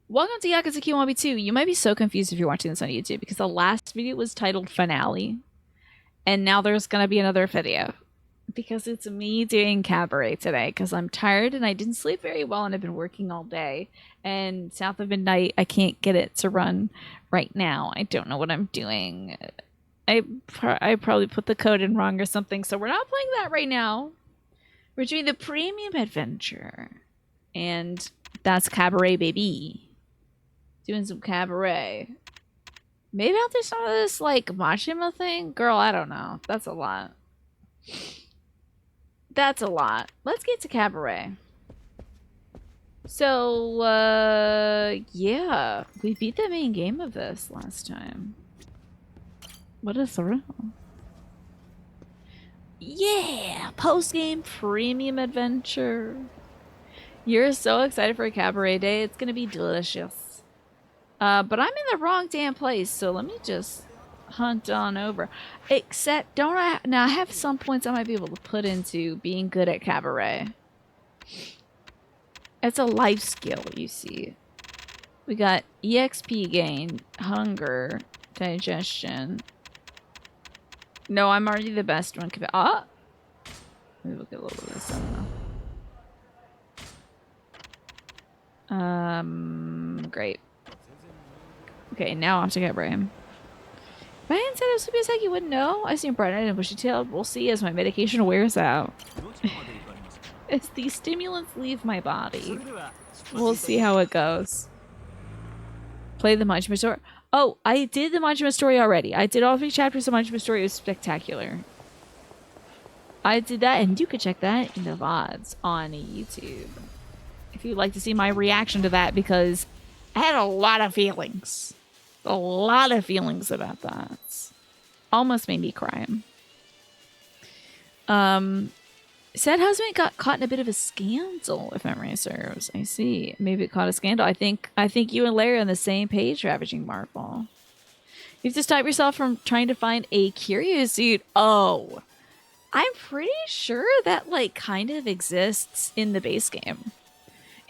Welcome to Yakuza Kiwami 2. You might be so confused if you're watching this on YouTube because the last video was titled Finale, and now there's going to be another video because it's me doing cabaret today because I'm tired and I didn't sleep very well and I've been working all day. And south of midnight, I can't get it to run right now. I don't know what I'm doing. I probably put the code in wrong or something, so we're not playing that right now. We're doing the premium adventure, and that's cabaret, baby. Doing some cabaret. Maybe I'll do some of this, like, Machima thing? Girl, I don't know. That's a lot. That's a lot. Let's get to cabaret. So, yeah. We beat the main game of this last time. What a thrill. Yeah! Post-game premium adventure. You're so excited for a cabaret day. It's gonna be delicious. But I'm in the wrong damn place, so let me just hunt on over. Except, don't I... Now, I have some points I might be able to put into being good at cabaret. It's a life skill, you see. We got EXP gain, hunger, digestion. No, I'm already the best one. Ah! Let me look at a little bit of this, I don't know. Great. Okay, now I have to get Brahim. If I hadn't said I was sleepy as heck, you wouldn't know. I seem bright-eyed and bushy-tailed. We'll see as my medication wears out. As the stimulants leave my body. We'll see how it goes. Play the Machima story. Oh, I did the Machima story already. I did all 3 chapters of Machima story. It was spectacular. I did that, and you could check that in the VODs on YouTube. If you'd like to see my reaction to that, because I had a lot of feelings. A lot of feelings about that. Almost made me cry. Said husband got caught in a bit of a scandal, if memory serves. I see. Maybe it caught a scandal. I think you and Larry are on the same page, Ravaging Marvel. You have to stop yourself from trying to find a curious suit. Oh. I'm pretty sure that, like, kind of exists in the base game.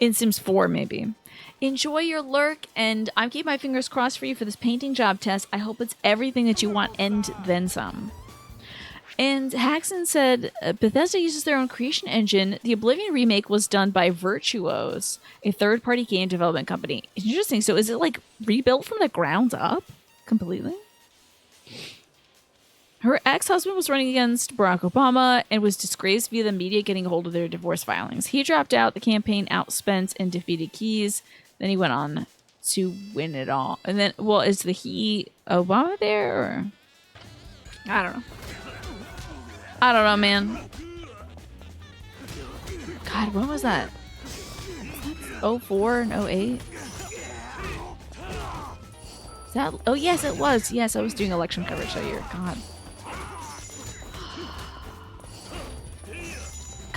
In Sims 4, maybe. Enjoy your lurk, and I'm keeping my fingers crossed for you for this painting job test. I hope it's everything that you want and then some. And Haxon said, Bethesda uses their own creation engine. The Oblivion remake was done by Virtuos, a third-party game development company. Interesting. So is it, like, rebuilt from the ground up? Completely? Her ex-husband was running against Barack Obama and was disgraced via the media getting a hold of their divorce filings. He dropped out, the campaign outspent and defeated Keys. Then he went on to win it all. And then, well, is the he Obama there? Or I don't know. I don't know, man. God, when was that? 04 and 08? Is that... Oh, yes, it was. Yes, I was doing election coverage that year. God.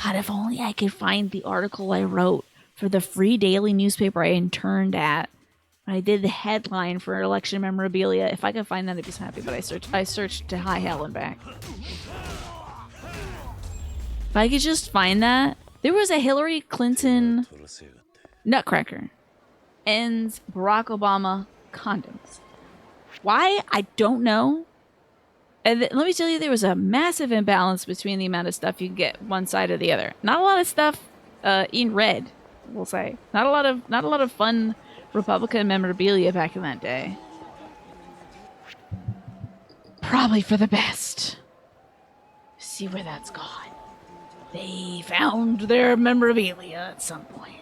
God, if only I could find the article I wrote for the free daily newspaper I interned at. I did the headline for election memorabilia. If I could find that, I'd be so happy. But I searched to high hell and back. If I could just find that. There was a Hillary Clinton nutcracker and Barack Obama condoms. Why? I don't know. And let me tell you, there was a massive imbalance between the amount of stuff you can get one side or the other. Not a lot of stuff in red, we'll say. Not a lot of fun Republican memorabilia back in that day. Probably for the best. See where that's gone. They found their memorabilia at some point.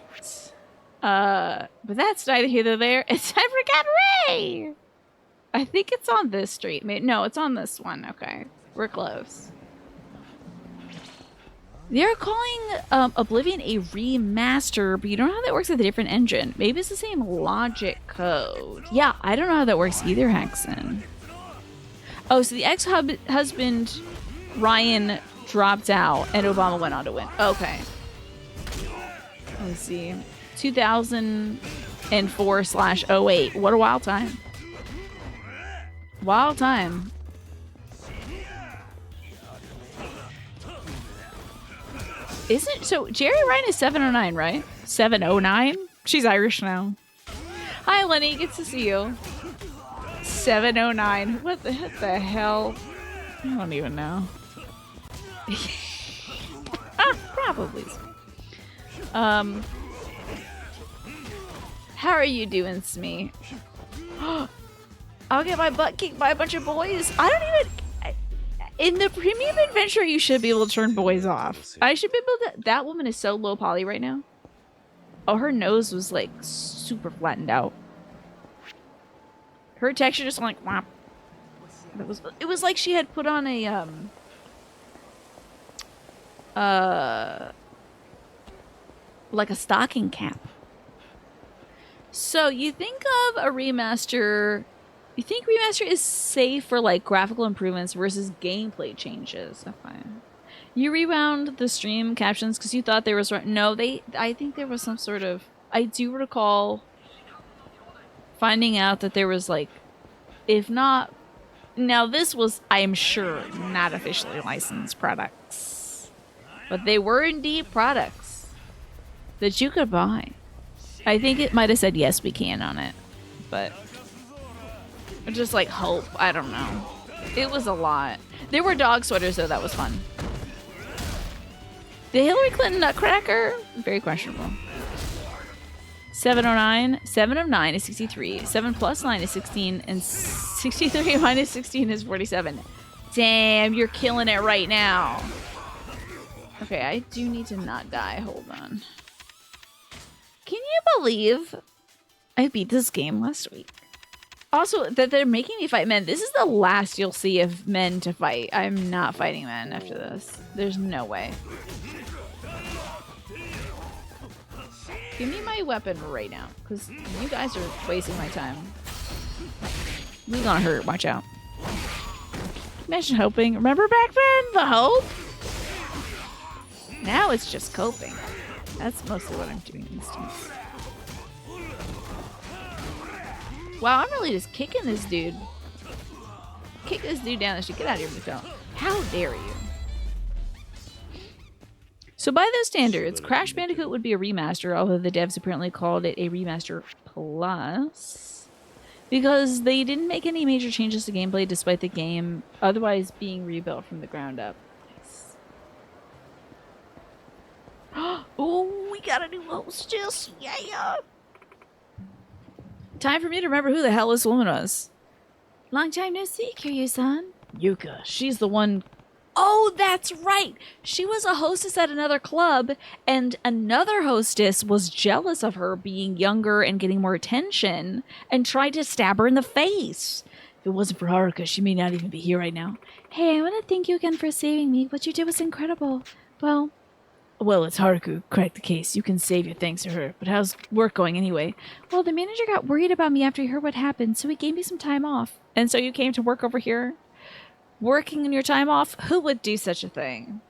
But that's neither here nor there. It's time for cabaret! I think it's on this street. No, it's on this one. Okay. We're close. They're calling Oblivion a remaster, but you don't know how that works with a different engine. Maybe it's the same logic code. Yeah, I don't know how that works either, Hexen. Oh, so the ex-husband, Ryan, dropped out, and Obama went on to win. Okay. Let's see. 2004/08. What a wild time. Wild time. Isn't so Jerry Ryan is 709, right? 709? She's Irish now. Hi, Lenny. Good to see you. 709. What the hell? I don't even know. Probably. How are you doing, Smee? I'll get my butt kicked by a bunch of boys. I don't even... In the premium adventure, you should be able to turn boys off. I should be able to... That woman is so low poly right now. Oh, her nose was like super flattened out. Her texture just went like... It was like she had put on a... like a stocking cap. So you think of a remaster... You think remaster is safe for like graphical improvements versus gameplay changes? Okay. You rewound the stream captions because you thought there was... No, I think there was some sort of... I do recall finding out that there was like... If not... Now this was, I am sure, not officially licensed products. But they were indeed products that you could buy. I think it might have said yes we can on it. But... Just like hope. I don't know. It was a lot. There were dog sweaters though. That was fun. The Hillary Clinton Nutcracker? Very questionable. 709. 7 of 9 is 63. 7 plus 9 is 16. And 63 minus 16 is 47. Damn, you're killing it right now. Okay, I do need to not die. Hold on. Can you believe I beat this game last week? Also, that they're making me fight men. This is the last you'll see of men to fight. I'm not fighting men after this. There's no way. Give me my weapon right now, because you guys are wasting my time. We're gonna hurt. Watch out. Imagine hoping. Remember back then? The hope? Now it's just coping. That's mostly what I'm doing these days. Wow, I'm really just kicking this dude. Kick this dude down the street. Get out of here, Miko. How dare you? So by those standards, Crash Bandicoot would be a remaster, although the devs apparently called it a remaster plus. Because they didn't make any major changes to gameplay despite the game otherwise being rebuilt from the ground up. Nice. Oh, we got a new hostess. Yeah. Time for me to remember who the hell this woman was. Long time no see, Kiryu-san. Yuka. She's the one... Oh, that's right. She was a hostess at another club, and another hostess was jealous of her being younger and getting more attention, and tried to stab her in the face. If it wasn't for Haruka, she may not even be here right now. Hey, I want to thank you again for saving me. What you did was incredible. Well, it's Haruka. Crack the case. You can save your thanks to her. But how's work going anyway? Well, the manager got worried about me after he heard what happened, so he gave me some time off. And so you came to work over here? Working in your time off? Who would do such a thing?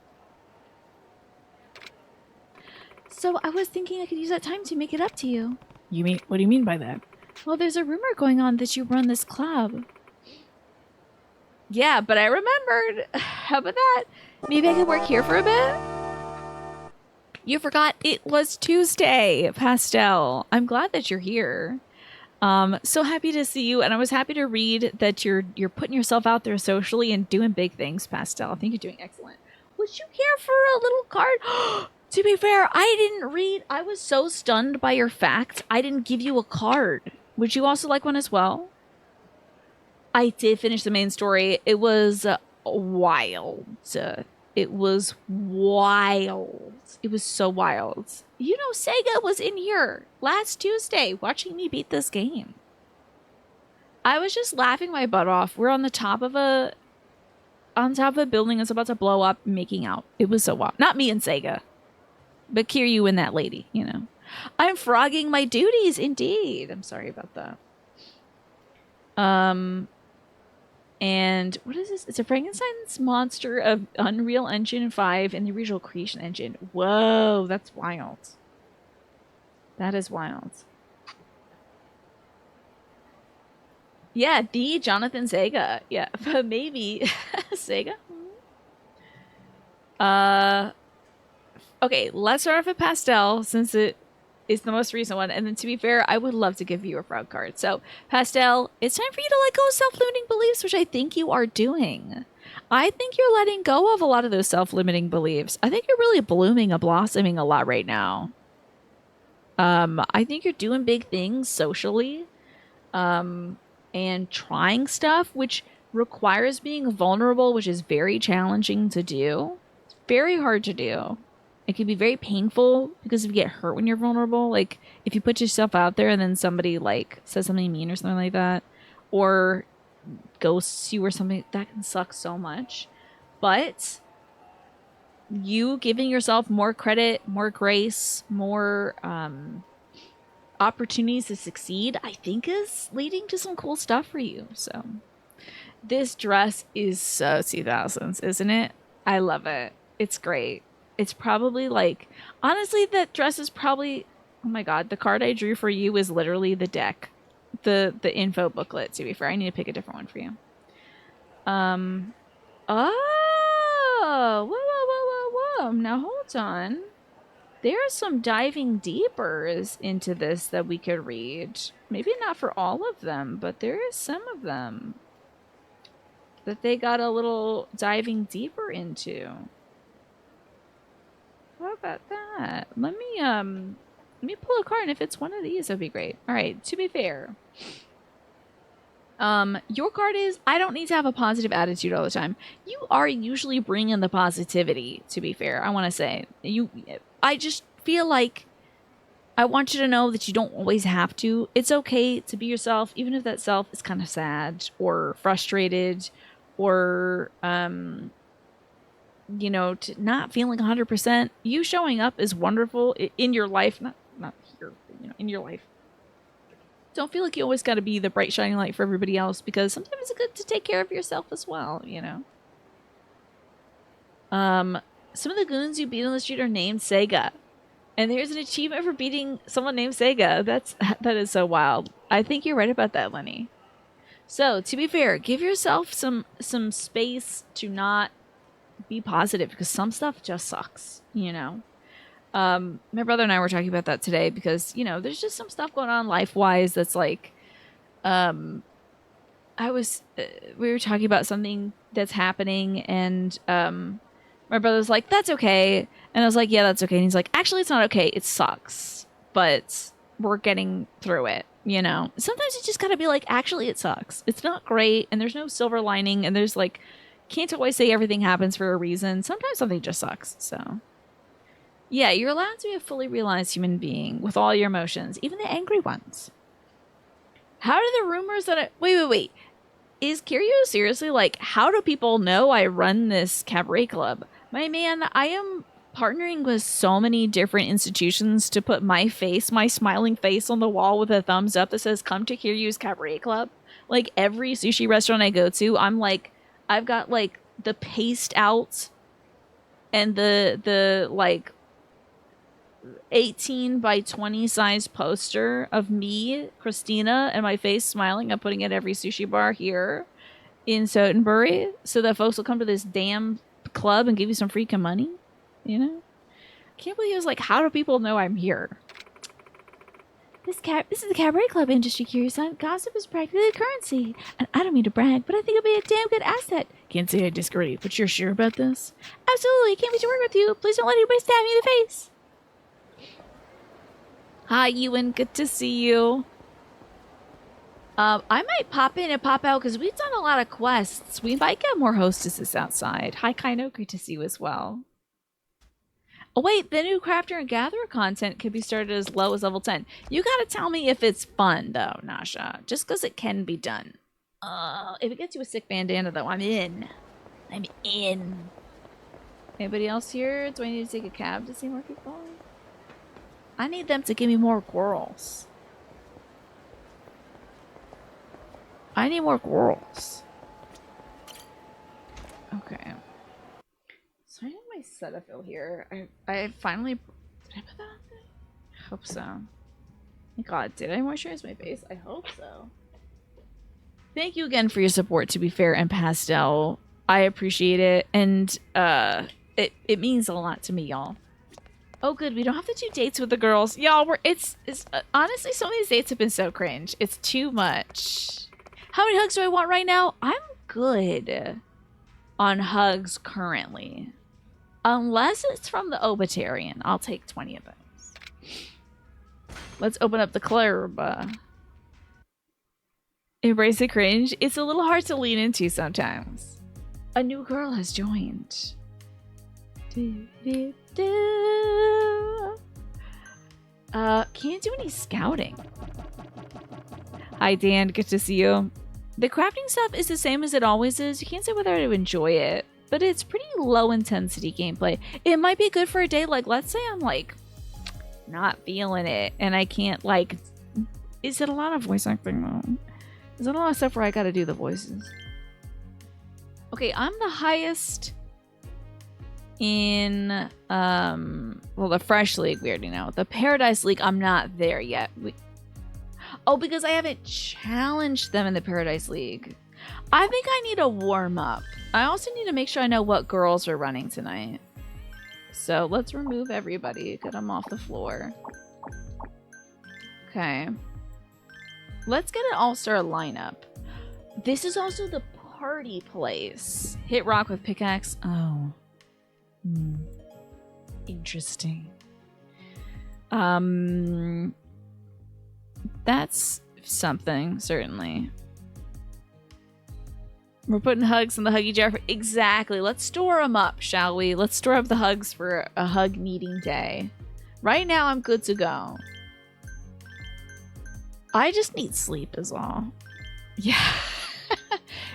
So I was thinking I could use that time to make it up to you. What do you mean by that? Well, there's a rumor going on that you run this club. Yeah, but I remembered. How about that? Maybe I could work here for a bit? You forgot it was Tuesday, Pastel. I'm glad that you're here. So happy to see you, and I was happy to read that you're putting yourself out there socially and doing big things, Pastel. I think you're doing excellent. Would you care for a little card? To be fair, I didn't read. I was so stunned by your fact, I didn't give you a card. Would you also like one as well? I did finish the main story. It was wild. It was wild. It was so wild. You know, Sega was in here last Tuesday watching me beat this game. I was just laughing my butt off. We're on the top of a building that's about to blow up, making out. It was so wild. Not me and Sega, but Kiryu and that lady, you know. I'm frogging my duties, indeed. I'm sorry about that. And what is this? It's a Frankenstein's monster of Unreal Engine 5 and the original Creation Engine. Whoa, that's wild. That is wild. Yeah, the Jonathan Sega. Yeah, but maybe Sega. Okay, let's start off with Pastel since it is the most recent one. And then to be fair, I would love to give you a frog card. So Pastel, it's time for you to let go of self-limiting beliefs, which I think you are doing. I think you're letting go of a lot of those self-limiting beliefs. I think you're really blooming and blossoming a lot right now. I think you're doing big things socially, and trying stuff, which requires being vulnerable, which is very challenging to do. It's very hard to do. It can be very painful because if you get hurt when you're vulnerable, like if you put yourself out there and then somebody like says something mean or something like that, or ghosts you or something, that can suck so much. But you giving yourself more credit, more grace, more opportunities to succeed, I think is leading to some cool stuff for you. So this dress is so 2000s, isn't it? I love it. It's great. It's probably like, honestly, that dress is probably, oh my god, the card I drew for you is literally the deck, the info booklet. To be fair, I need to pick a different one for you. Oh, whoa, whoa, whoa, whoa, whoa. Now hold on. There are some diving deepers into this that we could read. Maybe not for all of them, but there is some of them that they got a little diving deeper into. How about that? Let me pull a card, and if it's one of these, that'd be great. All right, to be fair, your card is, I don't need to have a positive attitude all the time. You are usually bringing the positivity, to be fair. I want to say, I just feel like I want you to know that you don't always have to. It's okay to be yourself, even if that self is kind of sad or frustrated or, you know, to not feeling 100%. You showing up is wonderful in your life, not here, you know, in your life. Don't feel like you always got to be the bright shining light for everybody else, because sometimes it's good to take care of yourself as well, you know. Some of the goons you beat on the street are named Sega. And there's an achievement for beating someone named Sega. That is so wild. I think you're right about that, Lenny. So, to be fair, give yourself some space to not be positive, because some stuff just sucks, you know. My brother and I were talking about that today, because, you know, there's just some stuff going on life-wise that's like, we were talking about something that's happening, and my brother's like, that's okay. And I was like, yeah, that's okay. And he's like, actually, it's not okay. It sucks, but we're getting through it, you know? Sometimes you just gotta be like, actually, it sucks. It's not great, and there's no silver lining, and there's like, can't always say everything happens for a reason. Sometimes something just sucks, so... Yeah, you're allowed to be a fully realized human being with all your emotions, even the angry ones. How do the rumors that wait. Is Kiryu seriously like, how do people know I run this cabaret club? My man, I am partnering with so many different institutions to put my face, my smiling face on the wall with a thumbs up that says, come to Kiryu's cabaret club. Like every sushi restaurant I go to, I'm like, I've got like the paste out and the like 18 by 20 size poster of me, Christina, and my face smiling. I'm putting it at every sushi bar here in Sotenbury so that folks will come to this damn club and give you some freaking money, you know? I can't believe it was like, how do people know I'm here? This is the cabaret club industry, Kiryu-san. Gossip is practically a currency. And I don't mean to brag, but I think it'll be a damn good asset. Can't say I disagree, but you're sure about this? Absolutely. Can't wait to work with you. Please don't let anybody stab me in the face. Hi, Ewan. Good to see you. I might pop in and pop out because we've done a lot of quests. We might get more hostesses outside. Hi, Kaino. Great to see you as well. Oh, wait. The new Crafter and Gatherer content could be started as low as level 10. You gotta tell me if it's fun, though, Nasha. Just because it can be done. If it gets you a sick bandana, though, I'm in. I'm in. Anybody else here? Do I need to take a cab to see more people? I need them to give me more girls. I need more girls. Okay. So I have my Cetaphil here. I finally... Did I put that on there? I hope so. Thank God, did I moisturize my face? I hope so. Thank you again for your support, to be fair, and Pastel. I appreciate it. And it means a lot to me, y'all. Oh, good. We don't have to do dates with the girls. Y'all, it's honestly, some of these dates have been so cringe. It's too much. How many hugs do I want right now? I'm good on hugs currently. Unless it's from the Obitarian. I'll take 20 of those. Let's open up the club. Embrace the cringe. It's a little hard to lean into sometimes. A new girl has joined. Can't do any scouting. Hi, Dan. Good to see you. The crafting stuff is the same as it always is. You can't say whether to enjoy it, but it's pretty low intensity gameplay. It might be good for a day. Like, let's say I'm like not feeling it and I can't like. Is it a lot of voice acting though? Is it a lot of stuff where I gotta do the voices? Okay, I'm the highest in well, the Fresh League we already know. The Paradise League, I'm not there yet. Oh, because I haven't challenged them in the Paradise League. I think I need a warm up. I also need to make sure I know what girls are running tonight. So let's remove everybody. Get them off the floor. Okay. Let's get an all-star lineup. This is also the party place. Hit rock with pickaxe. Oh. Interesting. That's something, certainly. We're putting hugs in the huggy jar. Exactly. Let's store them up, shall we? Let's store up the hugs for a hug needing day. Right now, I'm good to go. I just need sleep is all. Yeah.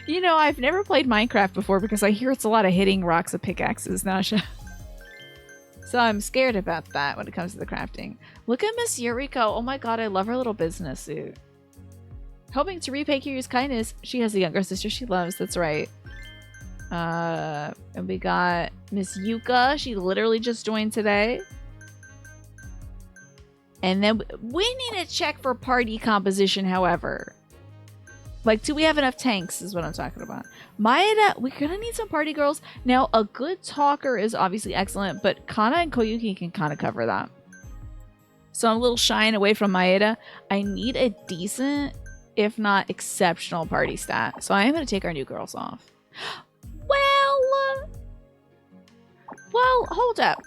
You know, I've never played Minecraft before because I hear it's a lot of hitting rocks with pickaxes, Nasha. So I'm scared about that when it comes to the crafting. Look at Miss Yuriko. Oh my god, I love her little business suit. Hoping to repay Kiryu's kindness. She has a younger sister she loves. That's right. And we got Miss Yuka. She literally just joined today. And then we need to check for party composition, however. Like, do we have enough tanks is what I'm talking about. Maeda, we're gonna need some party girls. Now, a good talker is obviously excellent, but Kana and Koyuki can kind of cover that. So I'm a little shying away from Maeda. I need a decent, if not exceptional, party stat. So I am gonna take our new girls off. Well, hold up.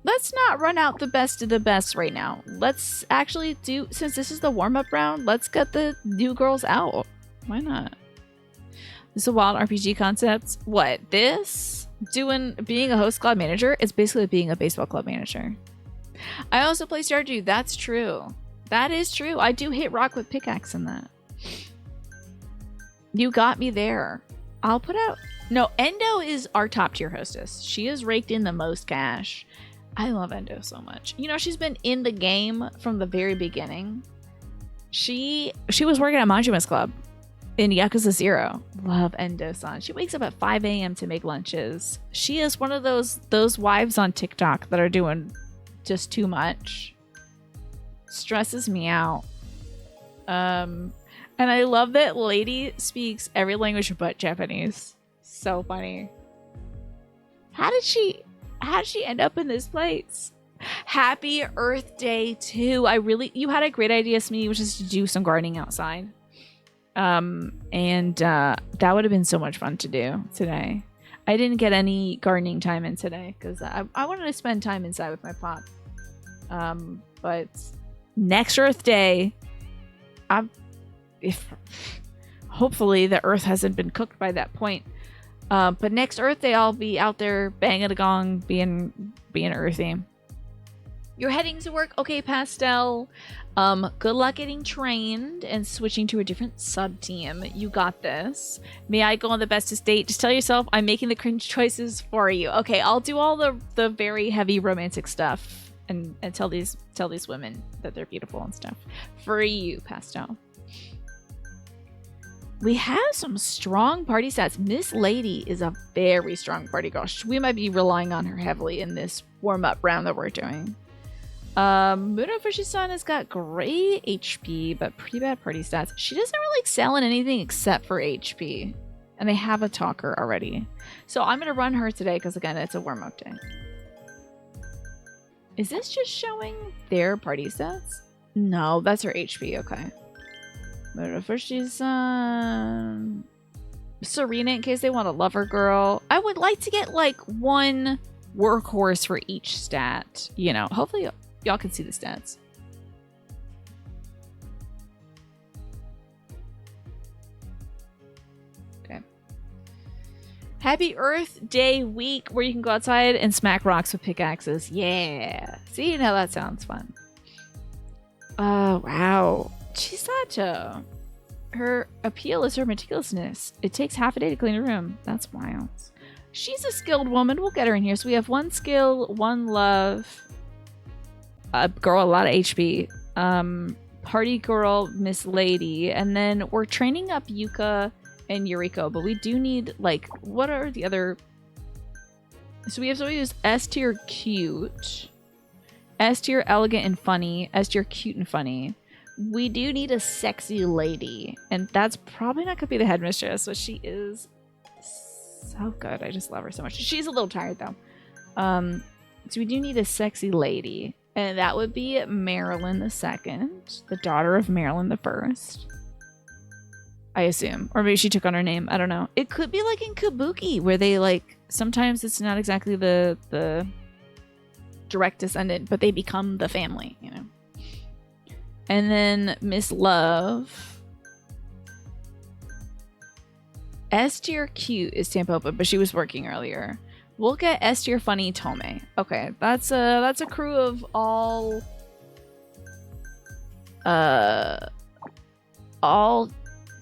Let's not run out the best of the best right now. Let's actually do, since this is the warm-up round, let's get the new girls out. Why not? This is a wild RPG concept. What? This? Being a host club manager? It's basically being a baseball club manager. I also play Stardew. That's true. That is true. I do hit rock with pickaxe in that. You got me there. I'll put out... No, Endo is our top tier hostess. She has raked in the most cash. I love Endo so much. You know, she's been in the game from the very beginning. She was working at Manjima's Club in Yakuza 0. Love Endo-san. She wakes up at 5 a.m. to make lunches. She is one of those wives on TikTok that are doing just too much. Stresses me out. And I love that lady speaks every language but Japanese. So funny. How did she end up in this place? Happy Earth Day too. You had a great idea, Smee, which is to do some gardening outside. That would have been so much fun to do today. I didn't get any gardening time in today because I wanted to spend time inside with my pop. But next Earth Day, hopefully the Earth hasn't been cooked by that point. But next Earth Day, I'll be out there banging a gong, being earthy. You're heading to work? Okay, Pastel. Good luck getting trained and switching to a different sub-team. You got this. May I go on the bestest date? Just tell yourself I'm making the cringe choices for you. Okay, I'll do all the very heavy romantic stuff and tell these women that they're beautiful and stuff. For you, Pastel. We have some strong party stats. Miss Lady is a very strong party girl. We might be relying on her heavily in this warm-up round that we're doing. Muno Fushi-san has got great HP, but pretty bad party stats. She doesn't really excel in anything except for HP. And they have a talker already. So I'm going to run her today because, again, it's a warm-up day. Is this just showing their party stats? No, that's her HP. Okay. But first she's Serena in case they want a lover girl. I would like to get like one workhorse for each stat. You know, hopefully y'all can see the stats. Okay. Happy Earth Day week where you can go outside and smack rocks with pickaxes. Yeah. See, now that sounds fun. Oh, wow. She's such a... Her appeal is her meticulousness. It takes half a day to clean a room. That's wild. She's a skilled woman. We'll get her in here. So we have one skill, one love. Girl, a lot of HP. Party girl, Miss Lady. And then we're training up Yuka and Yuriko. But we do need, like, what are the other... So we have to use S tier cute. S tier elegant and funny. S tier cute and funny. We do need a sexy lady. And that's probably not going to be the headmistress, but she is so good. I just love her so much. She's a little tired, though. So we do need a sexy lady. And that would be Marilyn II, the daughter of Marilyn I. I assume. Or maybe she took on her name. I don't know. It could be like in Kabuki, where they, like, sometimes it's not exactly the direct descendant, but they become the family, you know. And then Miss Love. S tier cute is Tampopo, but she was working earlier. We'll get S tier funny Tome. Okay, that's a crew of all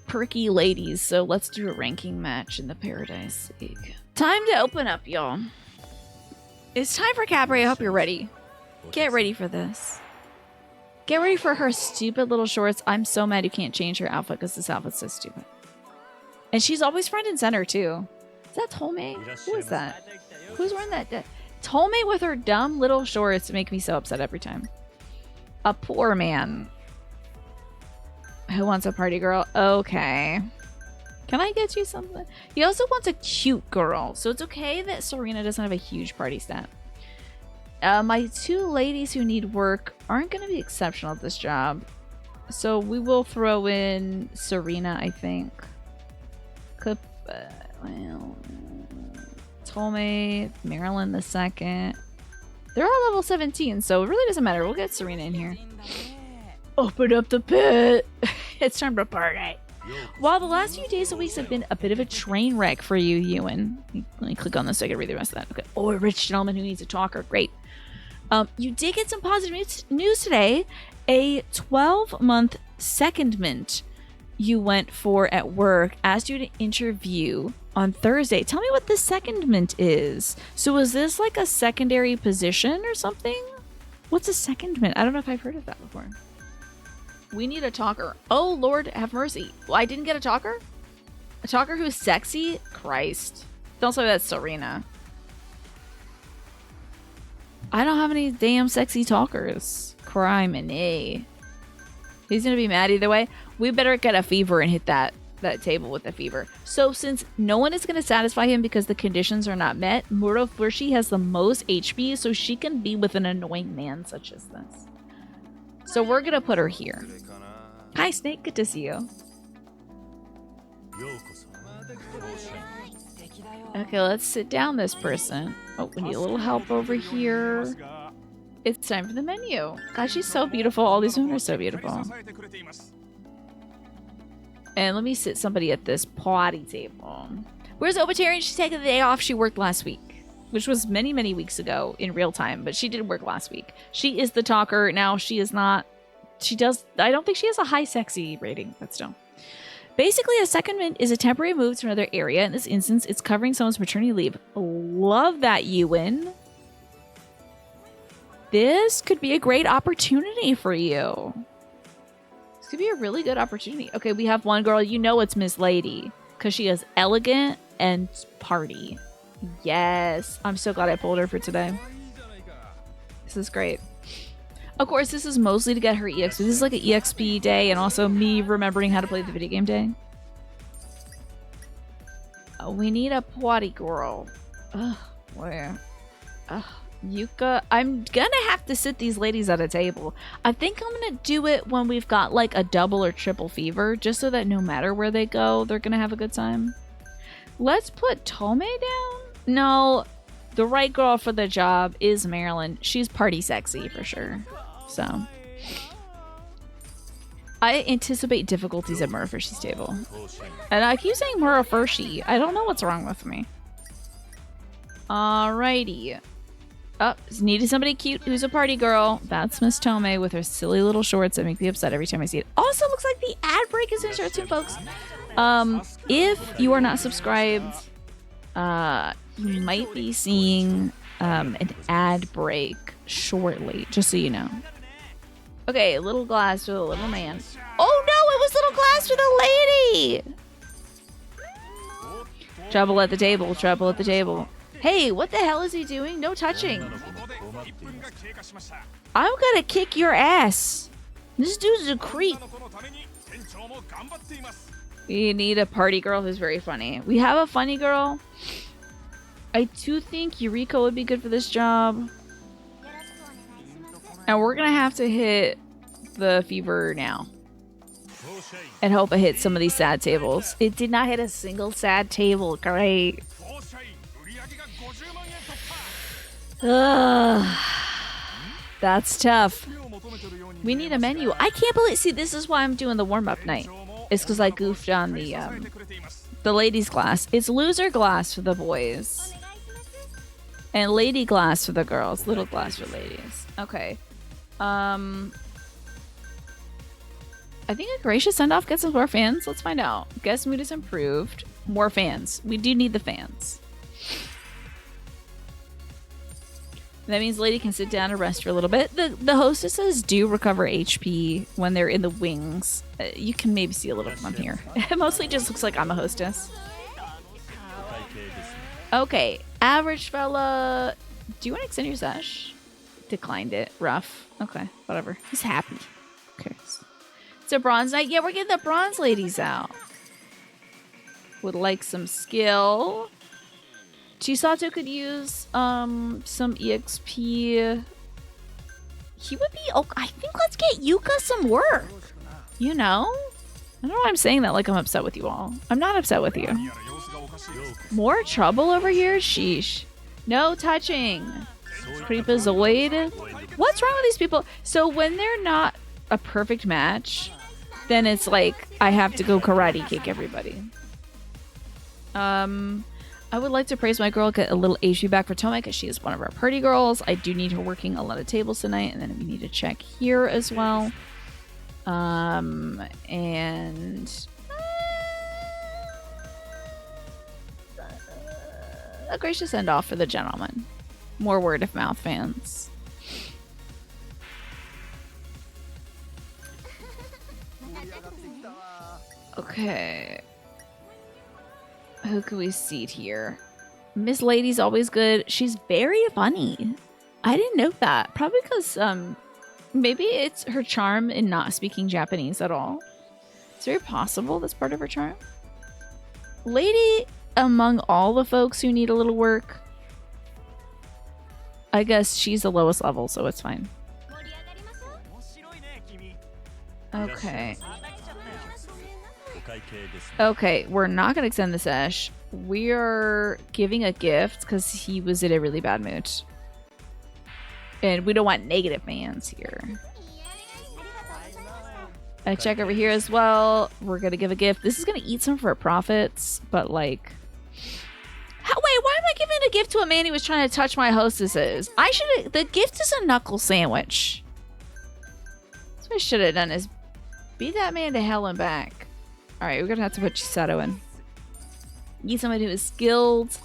perky ladies. So let's do a ranking match in the Paradise League. Time to open up, y'all. It's time for Cabaret. I hope you're ready. Get ready for this. Get ready for her stupid little shorts. I'm so mad you can't change her outfit because this outfit's so stupid. And she's always front and center, too. Is that Tome? Who is that? Who's wearing that? Tome with her dumb little shorts make me so upset every time. A poor man. Who wants a party girl? Okay. Can I get you something? He also wants a cute girl. So it's okay that Serena doesn't have a huge party stat. My two ladies who need work aren't going to be exceptional at this job. So we will throw in Serena, I think. Well, Tome, Marilyn II. They're all level 17, so it really doesn't matter. We'll get Serena in here. Open up the pit. It's time to party. While the last few days and weeks have been a bit of a train wreck for you, Ewan. Let me click on this so I can read the rest of that. Okay. Oh, a rich gentleman who needs a talker. Great. You did get some positive news today. A 12-month secondment you went for at work asked you to interview on Thursday. Tell me what this secondment is. So was this like a secondary position or something? What's a secondment? I don't know if I've heard of that before. We need a talker. Oh, Lord, have mercy. Well, I didn't get a talker? A talker who's sexy? Christ. Don't say that's Serena. I don't have any damn sexy talkers. Crime and A. He's going to be mad either way. We better get a fever and hit that table with a fever. So since no one is going to satisfy him because the conditions are not met, Muro Fushi has the most HP, so she can be with an annoying man such as this. So we're going to put her here. Hi, Snake. Good to see you. Okay, let's sit down this person. Oh, we need a little help over here. It's time for the menu. God, she's so beautiful. All these women are so beautiful. And let me sit somebody at this party table. Where's Obitarian? She's taking the day off. She worked last week, which was many, many weeks ago in real time, but she did work last week. She is the talker. Now, she is not... She does... I don't think she has a high sexy rating, but still. Basically, a secondment is a temporary move to another area. In this instance, it's covering someone's maternity leave. Love that, Ewan. This could be a great opportunity for you. This could be a really good opportunity. Okay, we have one girl. You know it's Miss Lady because she is elegant and party. Yes. I'm so glad I pulled her for today. This is great. Of course, this is mostly to get her EXP. This is like an EXP day and also me remembering how to play the video game day. We need a party girl. Ugh, where? Ugh, Yuka, I'm gonna have to sit these ladies at a table. I think I'm gonna do it when we've got like a double or triple fever, just so that no matter where they go, they're gonna have a good time. Let's put Tome down. No, the right girl for the job is Marilyn. She's party sexy for sure. So I anticipate difficulties at Murafershi's table. And I keep saying Murafershi. I don't know what's wrong with me. Alrighty. Oh, needed somebody cute who's a party girl. That's Miss Tome with her silly little shorts that make me upset every time I see it. Also, looks like the ad break is gonna start soon, folks. If you are not subscribed, you might be seeing an ad break shortly, just so you know. Okay, little glass for the little man. Oh no, it was little glass for the lady! Trouble at the table, trouble at the table. Hey, what the hell is he doing? No touching. I'm gonna kick your ass. This dude's a creep. We need a party girl who's very funny. We have a funny girl. I do think Yuriko would be good for this job. And we're gonna have to hit the fever now. And hope it hits some of these sad tables. It did not hit a single sad table. Great. Ugh. That's tough. We need a menu. I can't believe. See, this is why I'm doing the warm-up night. It's because I goofed on the ladies' glass. It's loser glass for the boys. And lady glass for the girls. Little glass for ladies. Okay. I think a gracious send-off gets us more fans. Let's find out. Guest mood is improved. More fans. We do need the fans. That means lady can sit down and rest for a little bit. The hostesses do recover HP when they're in the wings. You can maybe see a little from here. It mostly just looks like I'm a hostess. Okay, average fella. Do you want to extend your sesh? Declined it. Rough. Okay, whatever. He's happy. Okay. It's a bronze night. Yeah, we're getting the bronze ladies out. Would like some skill. Chisato could use some EXP. He would be. Oh, I think let's get Yuka some work. You know? I don't know why I'm saying that like I'm upset with you all. I'm not upset with you. More trouble over here? Sheesh. No touching. Creepazoid. What's wrong with these people? So when they're not a perfect match, then it's like I have to go karate kick everybody. I would like to praise my girl, get a little HP back for Tome because she is one of our party girls. I do need her working a lot of tables tonight, and then we need to check here as well. And a gracious send off for the gentleman. More word of mouth fans. Okay. Who can we seat here? Miss Lady's always good. She's very funny. I didn't know that. Probably because maybe it's her charm in not speaking Japanese at all. It's very possible that's part of her charm. Lady, among all the folks who need a little work, I guess she's the lowest level, so it's fine. Okay. Okay, we're not going to extend the sesh. We're giving a gift because he was in a really bad mood. And we don't want negative fans here. I check over here as well. We're going to give a gift. This is going to eat some of our profits, but like... Wait, why am I giving a gift to a man who was trying to touch my hostesses? I should have... The gift is a knuckle sandwich. That's what I should have done is beat that man to hell and back. Alright, we're going to have to put Chisato in. Need somebody who is skilled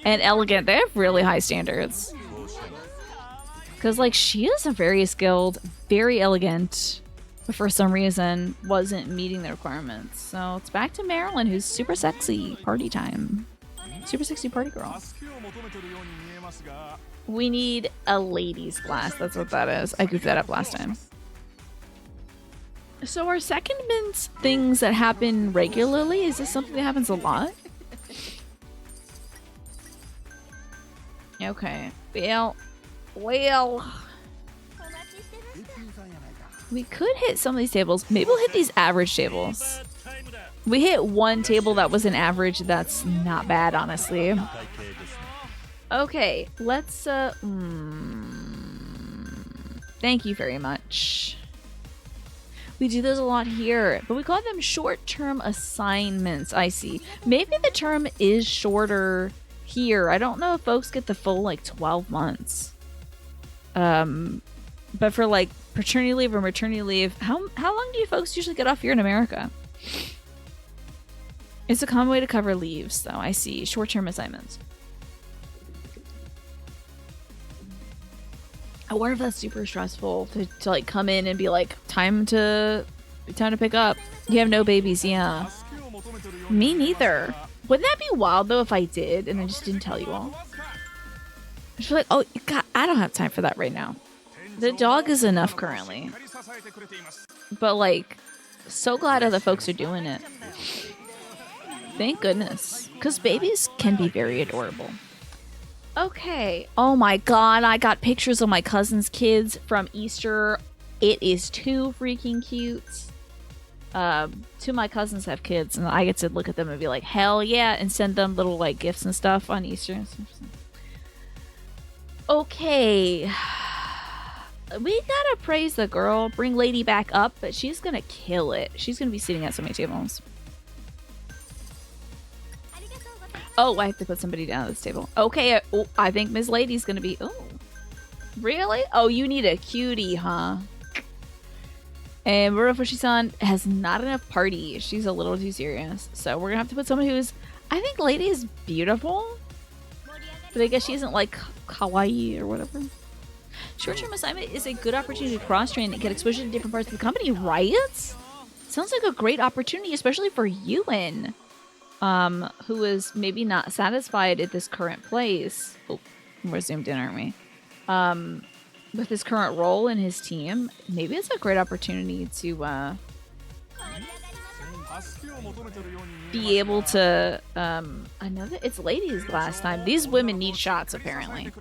and elegant. They have really high standards. Because, like, she is a very skilled, very elegant, but for some reason wasn't meeting the requirements. So it's back to Marilyn, who's super sexy. Party time. Super sexy party girl. We need a ladies class. That's what that is. I goofed that up last time. So are secondments things that happen regularly? Is this something that happens a lot? Okay. Well, Well, we could hit some of these tables. Maybe we'll hit these average tables. We hit one table that was an average. That's not bad, honestly. Okay, let's, thank you very much. We do those a lot here, but we call them short-term assignments. I see. Maybe the term is shorter here. I don't know if folks get the full, like, 12 months. But for, like, paternity leave or maternity leave, how long do you folks usually get off here in America? It's a common way to cover leaves, though. I see. Short-term assignments. I wonder if that's super stressful to like come in and be like, time to pick up. You have no babies, yeah. Me neither. Wouldn't that be wild though if I did and I just didn't tell you all? I just feel like, oh God, I don't have time for that right now. The dog is enough currently. But like, so glad other folks are doing it. Thank goodness. Because babies can be very adorable. Okay. Oh my God, I got pictures of my cousin's kids from Easter. It is too freaking cute. Two of my cousins have kids, and I get to look at them and be like, hell yeah, and send them little like gifts and stuff on Easter. Okay. We gotta praise the girl, bring Lady back up, but she's gonna kill it. She's gonna be sitting at so many tables. Oh, I have to put somebody down at this table. Okay, I think Miss Lady's gonna be... Oh, really? Oh, you need a cutie, huh? And Murafushi-san has not enough party. She's a little too serious. So we're gonna have to put someone who's... I think Lady is beautiful. But I guess she isn't, like, kawaii or whatever. Short-term assignment is a good opportunity to cross-train and get exposure to different parts of the company, right? Sounds like a great opportunity, especially for Ewan. Who is maybe not satisfied at this current place. Oh, we're zoomed in, aren't we? With his current role in his team, maybe it's a great opportunity to be able to it's ladies last time. These women need shots apparently.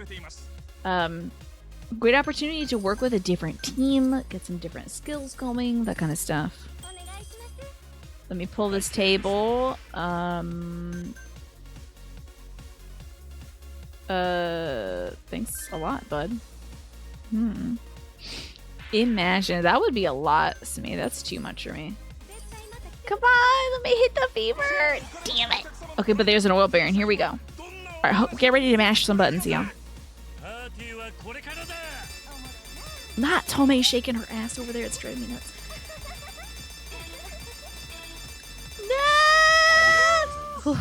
Great opportunity to work with a different team, get some different skills going, that kind of stuff. Let me pull this table. Thanks a lot, bud. Imagine. That would be a lot to me. That's too much for me. Come on, let me hit the fever. Damn it. Okay, but there's an oil baron. Here we go. All right, get ready to mash some buttons, y'all. Not Tomei shaking her ass over there. It's driving me nuts. No!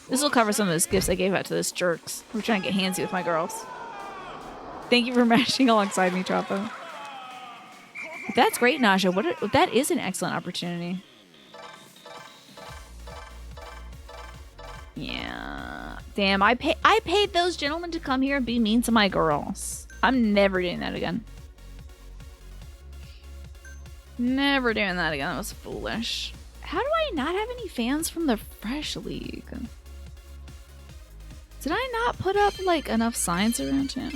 This will cover some of those gifts I gave out to those jerks. We're trying to get handsy with my girls. Thank you for mashing alongside me, Chapo. That's great, Naja. That is an excellent opportunity. Yeah. Damn, I paid those gentlemen to come here and be mean to my girls. I'm never doing that again. Never doing that again. That was foolish. How do I not have any fans from the Fresh League? Did I not put up, like, enough signs around town?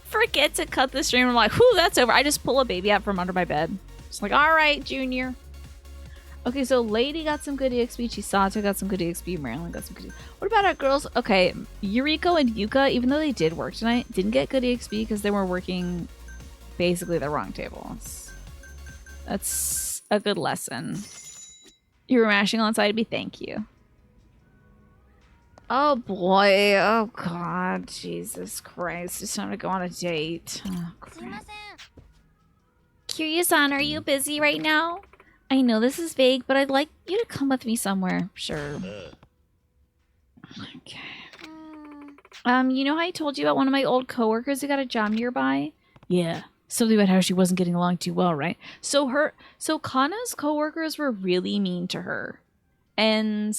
Forget to cut the stream. I'm like, whew, that's over. I just pull a baby out from under my bed. It's like, all right, Junior. Okay, so Lady got some good EXP. Chisato got some good EXP. Marilyn got some good EXP. What about our girls? Okay, Yuriko and Yuka, even though they did work tonight, didn't get good EXP because they were working basically the wrong tables. That's a good lesson. You were mashing alongside me. Thank you. Oh boy. Oh god. Jesus Christ. It's time to go on a date. Oh, Kiryu-san, are you busy right now? I know this is vague, but I'd like you to come with me somewhere. Sure. Okay. You know how I told you about one of my old coworkers who got a job nearby? Yeah. Something about how she wasn't getting along too well, right? So Kana's coworkers were really mean to her. And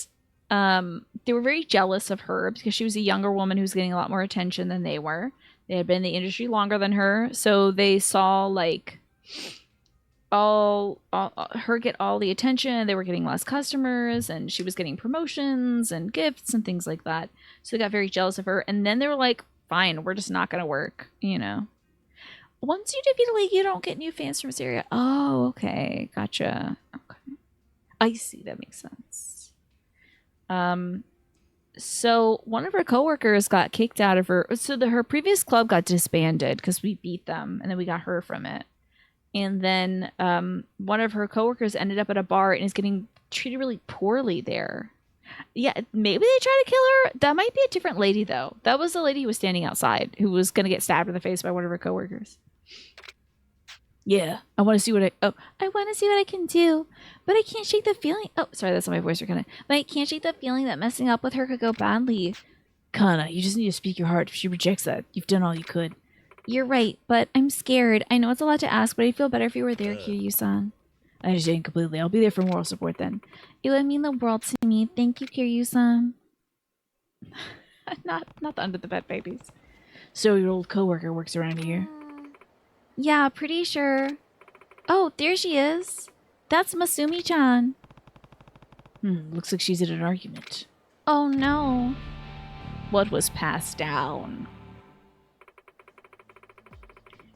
they were very jealous of her because she was a younger woman who was getting a lot more attention than they were. They had been in the industry longer than her, so they saw like her get all the attention. They were getting less customers, and she was getting promotions and gifts and things like that. So they got very jealous of her. And then they were like, "Fine, we're just not gonna work." You know. Once you defeat a league, you don't get new fans from this area. Oh, okay, gotcha. Okay, I see. That makes sense. So one of her coworkers got kicked out of her. So her previous club got disbanded because we beat them, and then we got her from it. And then one of her coworkers ended up at a bar and is getting treated really poorly there. Yeah, maybe they tried to kill her. That might be a different lady, though. That was the lady who was standing outside who was going to get stabbed in the face by one of her coworkers. Yeah, I want to see what I want to see what I can do, but I can't shake the feeling. Oh, sorry, that's not my voice. But I can't shake the feeling that messing up with her could go badly. Kana, you just need to speak your heart. If she rejects that, you've done all you could. You're right, but I'm scared. I know it's a lot to ask, but I'd feel better if you were there, Kiryu-san. I understand completely. I'll be there for moral support then. It would mean the world to me. Thank you, Kiryu-san. not the under the bed babies. So your old coworker works around here? Yeah, pretty sure. Oh, there she is. That's Masumi-chan. Looks like she's in an argument. Oh no. What was passed down?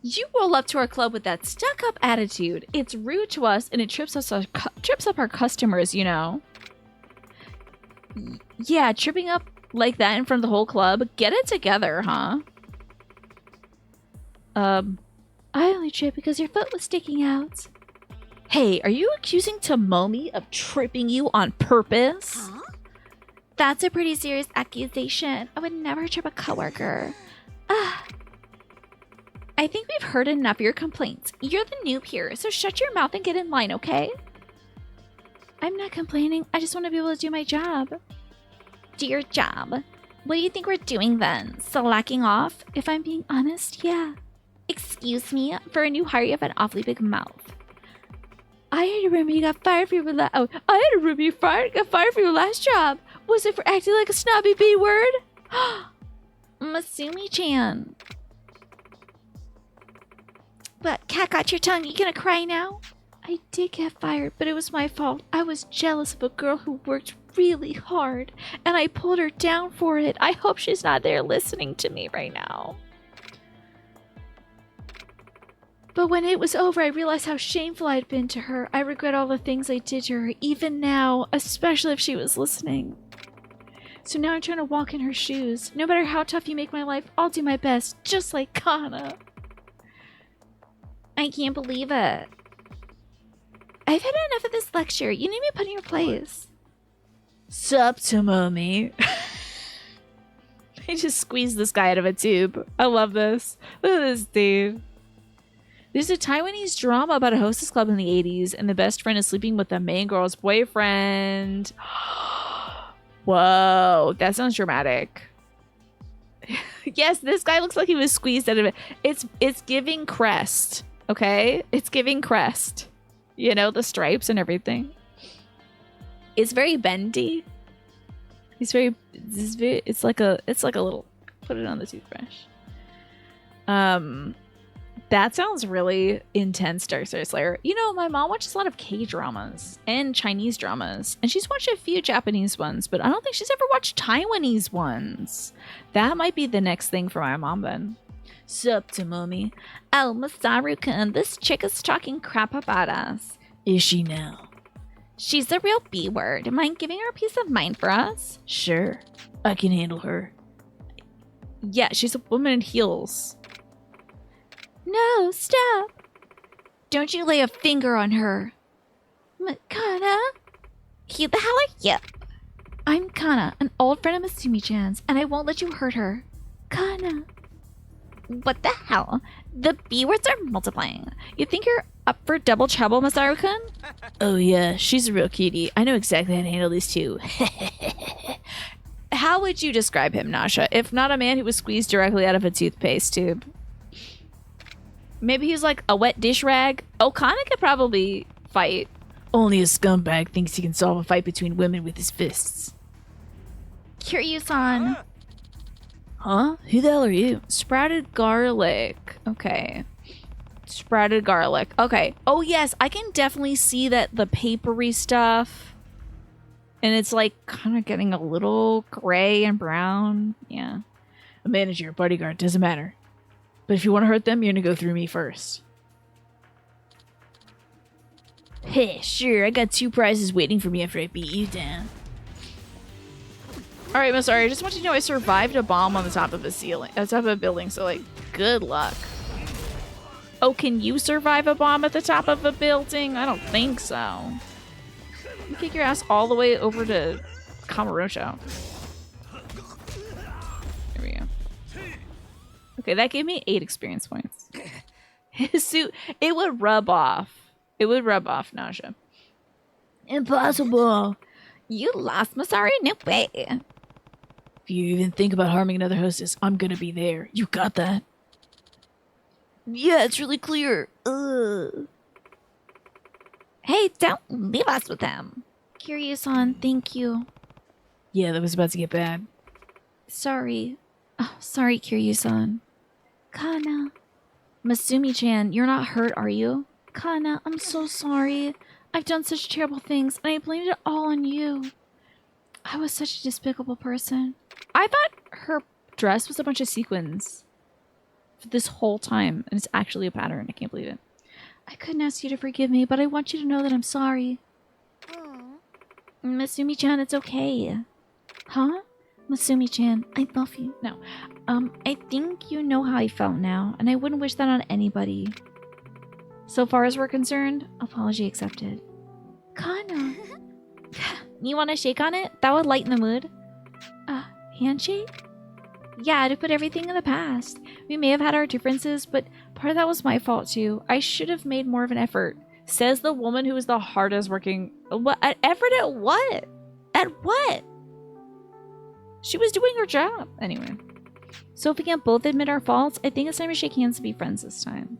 You roll up to our club with that stuck-up attitude. It's rude to us, and it trips up our customers, you know. Yeah, tripping up like that in front of the whole club. Get it together, huh? I only tripped because your foot was sticking out. Hey, are you accusing Tomomi of tripping you on purpose? Huh? That's a pretty serious accusation. I would never trip a coworker. I think we've heard enough of your complaints. You're the noob here, so shut your mouth and get in line, okay? I'm not complaining. I just want to be able to do my job. Do your job? What do you think we're doing then? Slacking off? If I'm being honest, yeah. Excuse me? For a new hire, you have an awfully big mouth. I had a room you got fired for your got fired for your last job. Was it for acting like a snobby B-word? Masumi-chan. But cat got your tongue. You gonna cry now? I did get fired, but it was my fault. I was jealous of a girl who worked really hard, and I pulled her down for it. I hope she's not there listening to me right now. But when it was over, I realized how shameful I'd been to her. I regret all the things I did to her, even now, especially if she was listening. So now I'm trying to walk in her shoes. No matter how tough you make my life, I'll do my best, just like Kana. I can't believe it. I've had enough of this lecture. You need me put in your place. Sup, Tomomi. I just squeezed this guy out of a tube. I love this. Look at this dude. There's a Taiwanese drama about a hostess club in the 80s, and the best friend is sleeping with the main girl's boyfriend. Whoa, that sounds dramatic. Yes, this guy looks like he was squeezed out of it. It's giving Crest, okay? It's giving Crest. You know, the stripes and everything. It's very bendy. It's like a little, put it on the toothbrush. That sounds really intense, Dark Star Slayer. You know, my mom watches a lot of K-dramas and Chinese dramas, and she's watched a few Japanese ones, but I don't think she's ever watched Taiwanese ones. That might be the next thing for my mom then. Sup, Tomomi? Oh, Masaru-kun, this chick is talking crap about us. Is she now? She's a real B-word. Mind giving her a piece of mind for us? Sure. I can handle her. Yeah, she's a woman in heels. No, stop. Don't you lay a finger on her. Kana? Who the hell are you? I'm Kana, an old friend of Masumi-chan's, and I won't let you hurt her. Kana. What the hell? The B-words are multiplying. You think you're up for double trouble, Masaru-kun? Oh yeah, she's a real cutie. I know exactly how to handle these two. How would you describe him, Nasha, if not a man who was squeezed directly out of a toothpaste tube? Maybe he's like a wet dish rag. Okana could probably fight. Only a scumbag thinks he can solve a fight between women with his fists. Kiryu-san. Huh? Who the hell are you? Sprouted garlic. Okay. Sprouted garlic. Okay. Oh, yes. I can definitely see that the papery stuff. And it's like kind of getting a little gray and brown. Yeah. A manager, bodyguard, doesn't matter. But if you want to hurt them, you're going to go through me first. Hey, sure. I got 2 prizes waiting for me after I beat you down. Alright, I'm sorry. I just want you to know I survived a bomb on the top of a ceiling. On top of a building, so like, good luck. Oh, can you survive a bomb at the top of a building? I don't think so. You kick your ass all the way over to Kamurocho. There we go. Okay, that gave me 8 experience points. His suit, it would rub off. It would rub off nausea. Impossible. You lost, Masari? No way. If you even think about harming another hostess, I'm gonna be there. You got that? Yeah, it's really clear. Ugh. Hey, don't leave us with them. Kiryu-san, thank you. Yeah, that was about to get bad. Sorry. Oh, sorry, Kiryu-san. Kana. Masumi-chan, you're not hurt, are you? Kana, I'm so sorry. I've done such terrible things, and I blamed it all on you. I was such a despicable person. I thought her dress was a bunch of sequins for this whole time, and it's actually a pattern. I can't believe it. I couldn't ask you to forgive me, but I want you to know that I'm sorry. Masumi-chan, it's okay. Huh? Masumi-chan, I love you. No. I think you know how I felt now, and I wouldn't wish that on anybody. So far as we're concerned, apology accepted. Kana. You want to shake on it? That would lighten the mood. Handshake? Yeah, to put everything in the past. We may have had our differences, but part of that was my fault too. I should have made more of an effort. Says the woman who is the hardest working... What? Effort at what? At what? She was doing her job. Anyway. So if we can't both admit our faults, I think it's time to shake hands and be friends this time.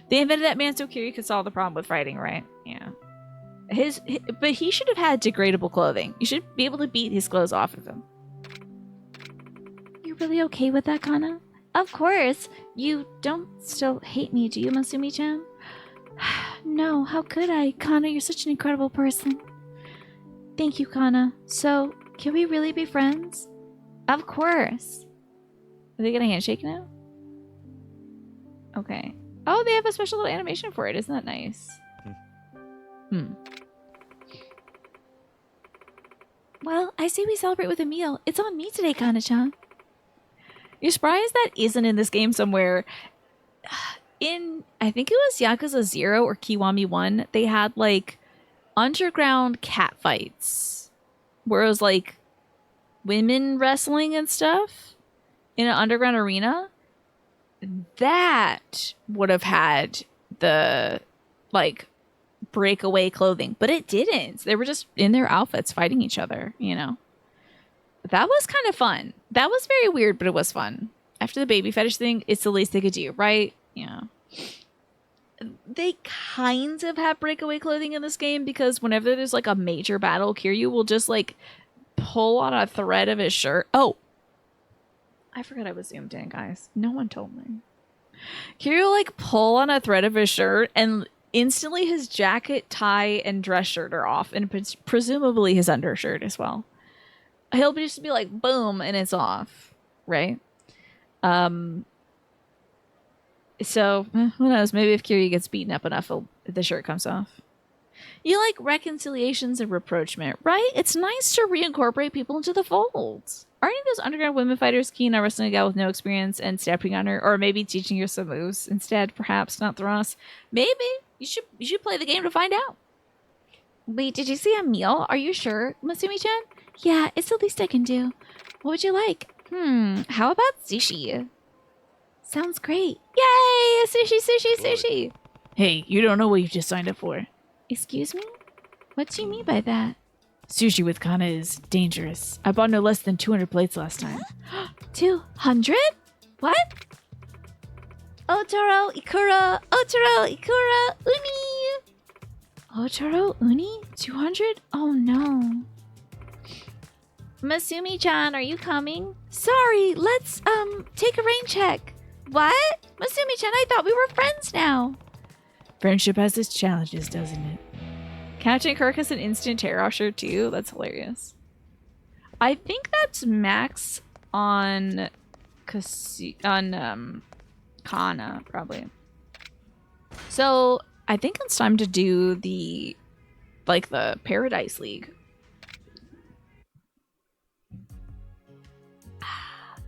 They invented that man so Kiryu could solve the problem with fighting, right? Yeah. But he should have had degradable clothing. You should be able to beat his clothes off of him. You're really okay with that, Kana? Of course. You don't still hate me, do you, Masumi-chan? No, how could I? Kana, you're such an incredible person. Thank you, Kana. So, can we really be friends? Of course. Are they gonna handshake now? Okay. Oh, they have a special little animation for it. Isn't that nice? Well, I say we celebrate with a meal. It's on me today, Kana-chan. You're surprised that isn't in this game somewhere. I think it was Yakuza 0 or Kiwami 1, they had like underground cat fights. Where it was like women wrestling and stuff in an underground arena. That would have had the like breakaway clothing, but it didn't. They were just in their outfits fighting each other, you know. That was kind of fun. That was very weird, but it was fun. After the baby fetish thing, it's the least they could do, right? Yeah. They kind of have breakaway clothing in this game because whenever there's like a major battle, Kiryu will just like pull on a thread of his shirt. Oh, I forgot I was zoomed in, guys. No one told me. Kiryu will like pull on a thread of his shirt and instantly his jacket, tie, and dress shirt are off, and presumably his undershirt as well. He'll just be like, boom, and it's off, right? So, who knows? Maybe if Kiryu gets beaten up enough, the shirt comes off. You like reconciliations and rapprochement, right? It's nice to reincorporate people into the fold. Are any of those underground women fighters keen on wrestling a gal with no experience and stepping on her? Or maybe teaching her some moves instead, perhaps, not Thross? Maybe. You should play the game to find out. Wait, did you see a meal? Are you sure, Masumi-chan? Yeah, it's the least I can do. What would you like? How about sushi? Sounds great. Yay! Sushi, sushi, sushi! Hey, you don't know what you've just signed up for. Excuse me? What do you mean by that? Sushi with Kana is dangerous. I bought no less than 200 plates last time. 200? What? Otoro, Ikura, Otoro, Ikura, Uni! Otoro, Uni? 200? Oh no. Masumi-chan, are you coming? Sorry, let's, take a rain check. What? Masumi-chan, I thought we were friends now. Friendship has its challenges, doesn't it? Captain Kirk has an instant terror shirt too. That's hilarious. I think that's max on Kana, probably. So I think it's time to do the Paradise League.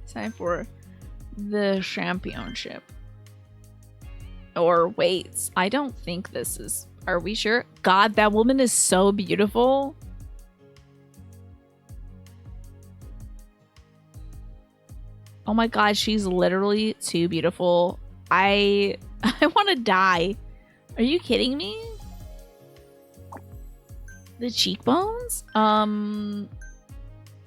Time for the championship. Or wait, I don't think this is... Are we sure? God, that woman is so beautiful. Oh my god, she's literally too beautiful. I want to die. Are you kidding me? The cheekbones?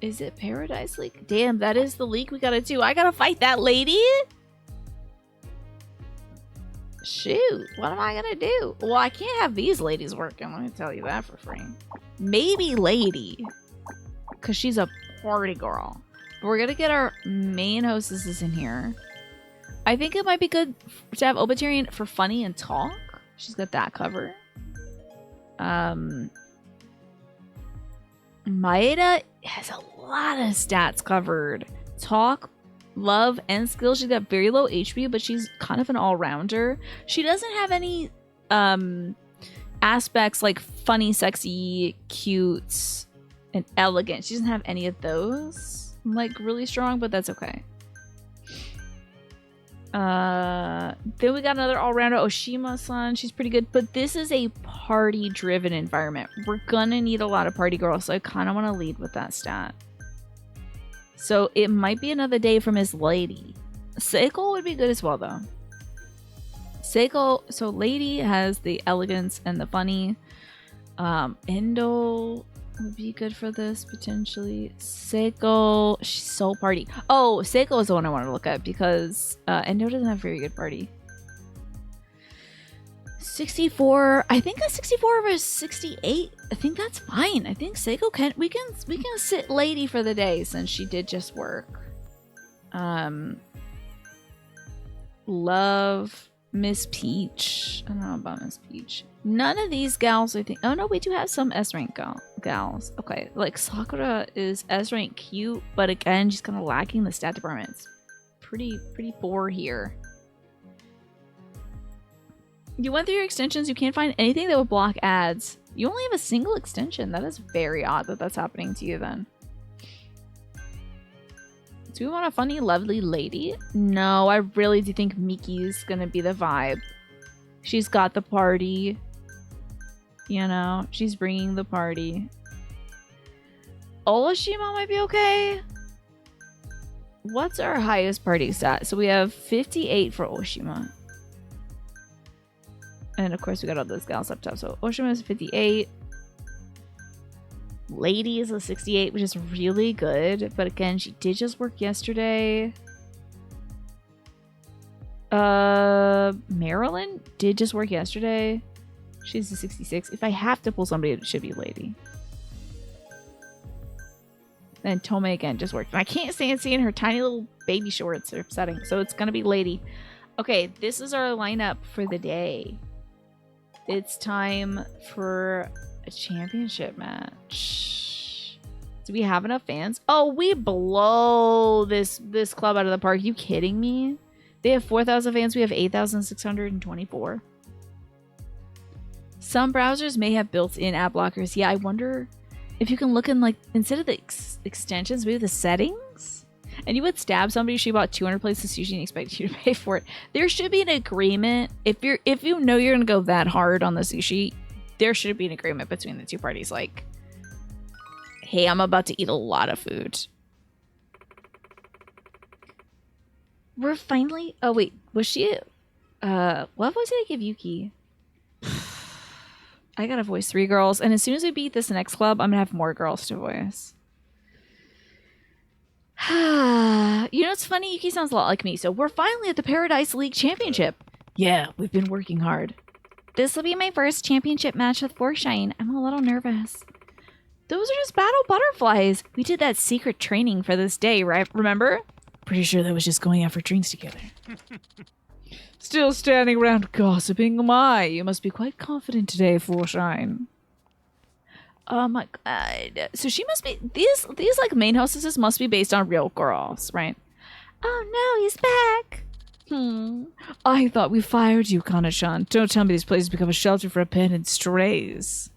Is it Paradise League? Damn, that is the league we gotta do. I gotta fight that lady? Shoot, what am I gonna do? Well, I can't have these ladies working, let me tell you that for free. Maybe Lady, because she's a party girl. But we're gonna get our main hostesses in here. I think it might be good to have Obitarian for funny and talk. She's got that covered. Maeda has a lot of stats covered. Talk, love, and skill. She's got very low HP, but she's kind of an all-rounder. She doesn't have any aspects like funny, sexy, cute, and elegant. She doesn't have any of those. Like really strong, but that's okay. Then we got another all-rounder, Oshima-san. She's pretty good, but this is a party-driven environment. We're gonna need a lot of party girls, so I kind of want to lead with that stat. So it might be another day from his lady. Seiko would be good as well, though. Seiko, so lady has the elegance and the funny. Endo would be good for this, potentially. Seiko, she's so party. Oh, Seiko is the one I want to look at because Endo doesn't have very good party. 64, I think a 64 versus 68. I think that's fine. I think Seiko can, we can sit lady for the day since she did just work. Love Miss Peach. I don't know about Miss Peach. None of these gals, I think. Oh no, we do have some S rank gals. Okay, like Sakura is S rank cute, but again, she's kind of lacking the stat department. It's pretty poor here. You went through your extensions. You can't find anything that would block ads. You only have a single extension. That is very odd that that's happening to you then. Do we want a funny, lovely lady? No, I really do think Miki's gonna be the vibe. She's got the party. You know, she's bringing the party. Oroshima might be okay. What's our highest party stat? So we have 58 for Oshima. And of course we got all those gals up top. So Oshima is 58. Lady is a 68, which is really good. But again, she did just work yesterday. Marilyn did just work yesterday. She's a 66. If I have to pull somebody, it should be Lady. And Tomei again just worked. And I can't stand seeing her tiny little baby shorts. They're upsetting. So it's gonna be Lady. Okay, this is our lineup for the day. It's time for a championship match. Do we have enough fans? Oh, we blow this club out of the park. Are you kidding me? They have 4,000 fans. We have 8,624. Some browsers may have built-in ad blockers. Yeah, I wonder if you can look in, like, instead of the extensions, maybe the settings? And you would stab somebody. She bought 200 plates of sushi and expect you to pay for it. There should be an agreement. If you know you're going to go that hard on the sushi, there should be an agreement between the two parties. Like, hey, I'm about to eat a lot of food. We're finally... Oh, wait. Was she... what voice did I give Yuki? I gotta voice 3 girls. And as soon as we beat this next club, I'm gonna have more girls to voice. You know what's funny? Yuki sounds a lot like me. So we're finally at the Paradise League Championship. Yeah, we've been working hard. This will be my first championship match with Forshine. I'm a little nervous. Those are just battle butterflies. We did that secret training for this day, right? Remember? Pretty sure that was just going out for drinks together. Still standing around gossiping? My, you must be quite confident today, Forshine. Oh my god. So she must be these like main hostesses must be based on real girls, right? Oh no, he's back. I thought we fired you, Kana-chan. Don't tell me these places become a shelter for abandoned strays.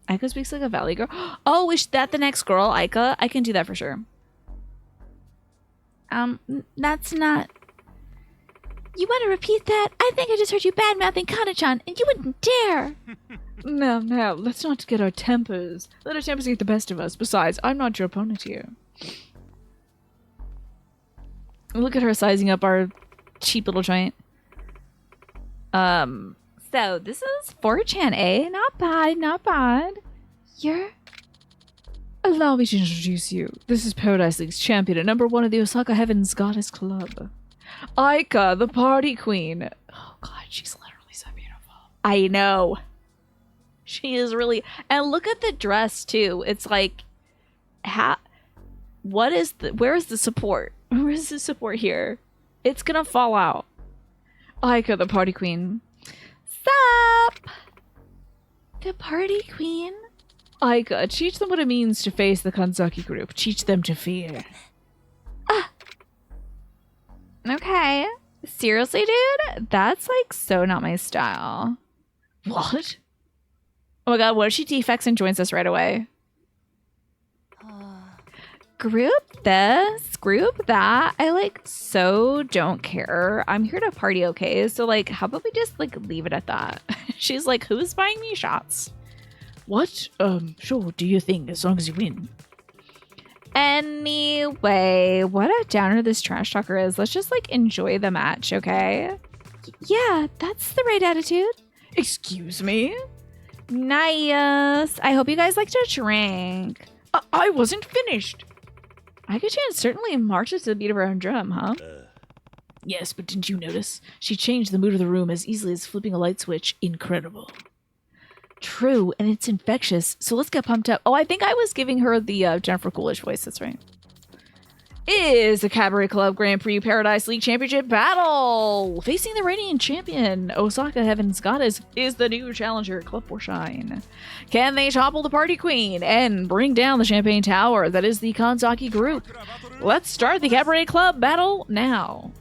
Aika speaks like a valley girl. Oh, is that the next girl, Aika? I can do that for sure. That's not... You want to repeat that? I think I just heard you bad-mouthing Kana-chan, and you wouldn't dare! No, let's not get our tempers. Let our tempers get the best of us. Besides, I'm not your opponent here. Look at her sizing up our cheap little joint. So this is 4chan, eh? Not bad, not bad. You're... Allow me to introduce you. This is Paradise League's champion at #1 of the Osaka Heavens Goddess Club. Aika, the party queen. Oh god, she's literally so beautiful. I know. She is really... And look at the dress, too. It's like... What is the... Where is the support? Where is the support here? It's gonna fall out. Aika, the party queen. Sup? The party queen? Aika, teach them what it means to face the Kanzaki group. Teach them to fear. Okay. Seriously, dude? That's like so not my style. What? Oh my god, what if she defects and joins us right away? Group this, group that. I like so don't care. I'm here to party, okay? So like, how about we just like leave it at that? She's like, who's buying me shots? What? Sure, do your thing as long as you win. Anyway, what a downer this trash talker is. Let's just like enjoy the match, okay? Yeah, that's the right attitude. Excuse me? Nice. I hope you guys like to drink. I wasn't finished. Aika-chan certainly marches to the beat of her own drum, huh? Yes, but didn't you notice? She changed the mood of the room as easily as flipping a light switch. Incredible. True, and it's infectious, so let's get pumped up. Oh, I think I was giving her the Jennifer Coolidge voice, that's right. Is the Cabaret Club Grand Prix Paradise League Championship battle! Facing the reigning champion, Osaka Heavens Goddess, is the new challenger, Club Forshine. Can they topple the party queen and bring down the Champagne Tower that is the Kanzaki group? Let's start the Cabaret Club battle now.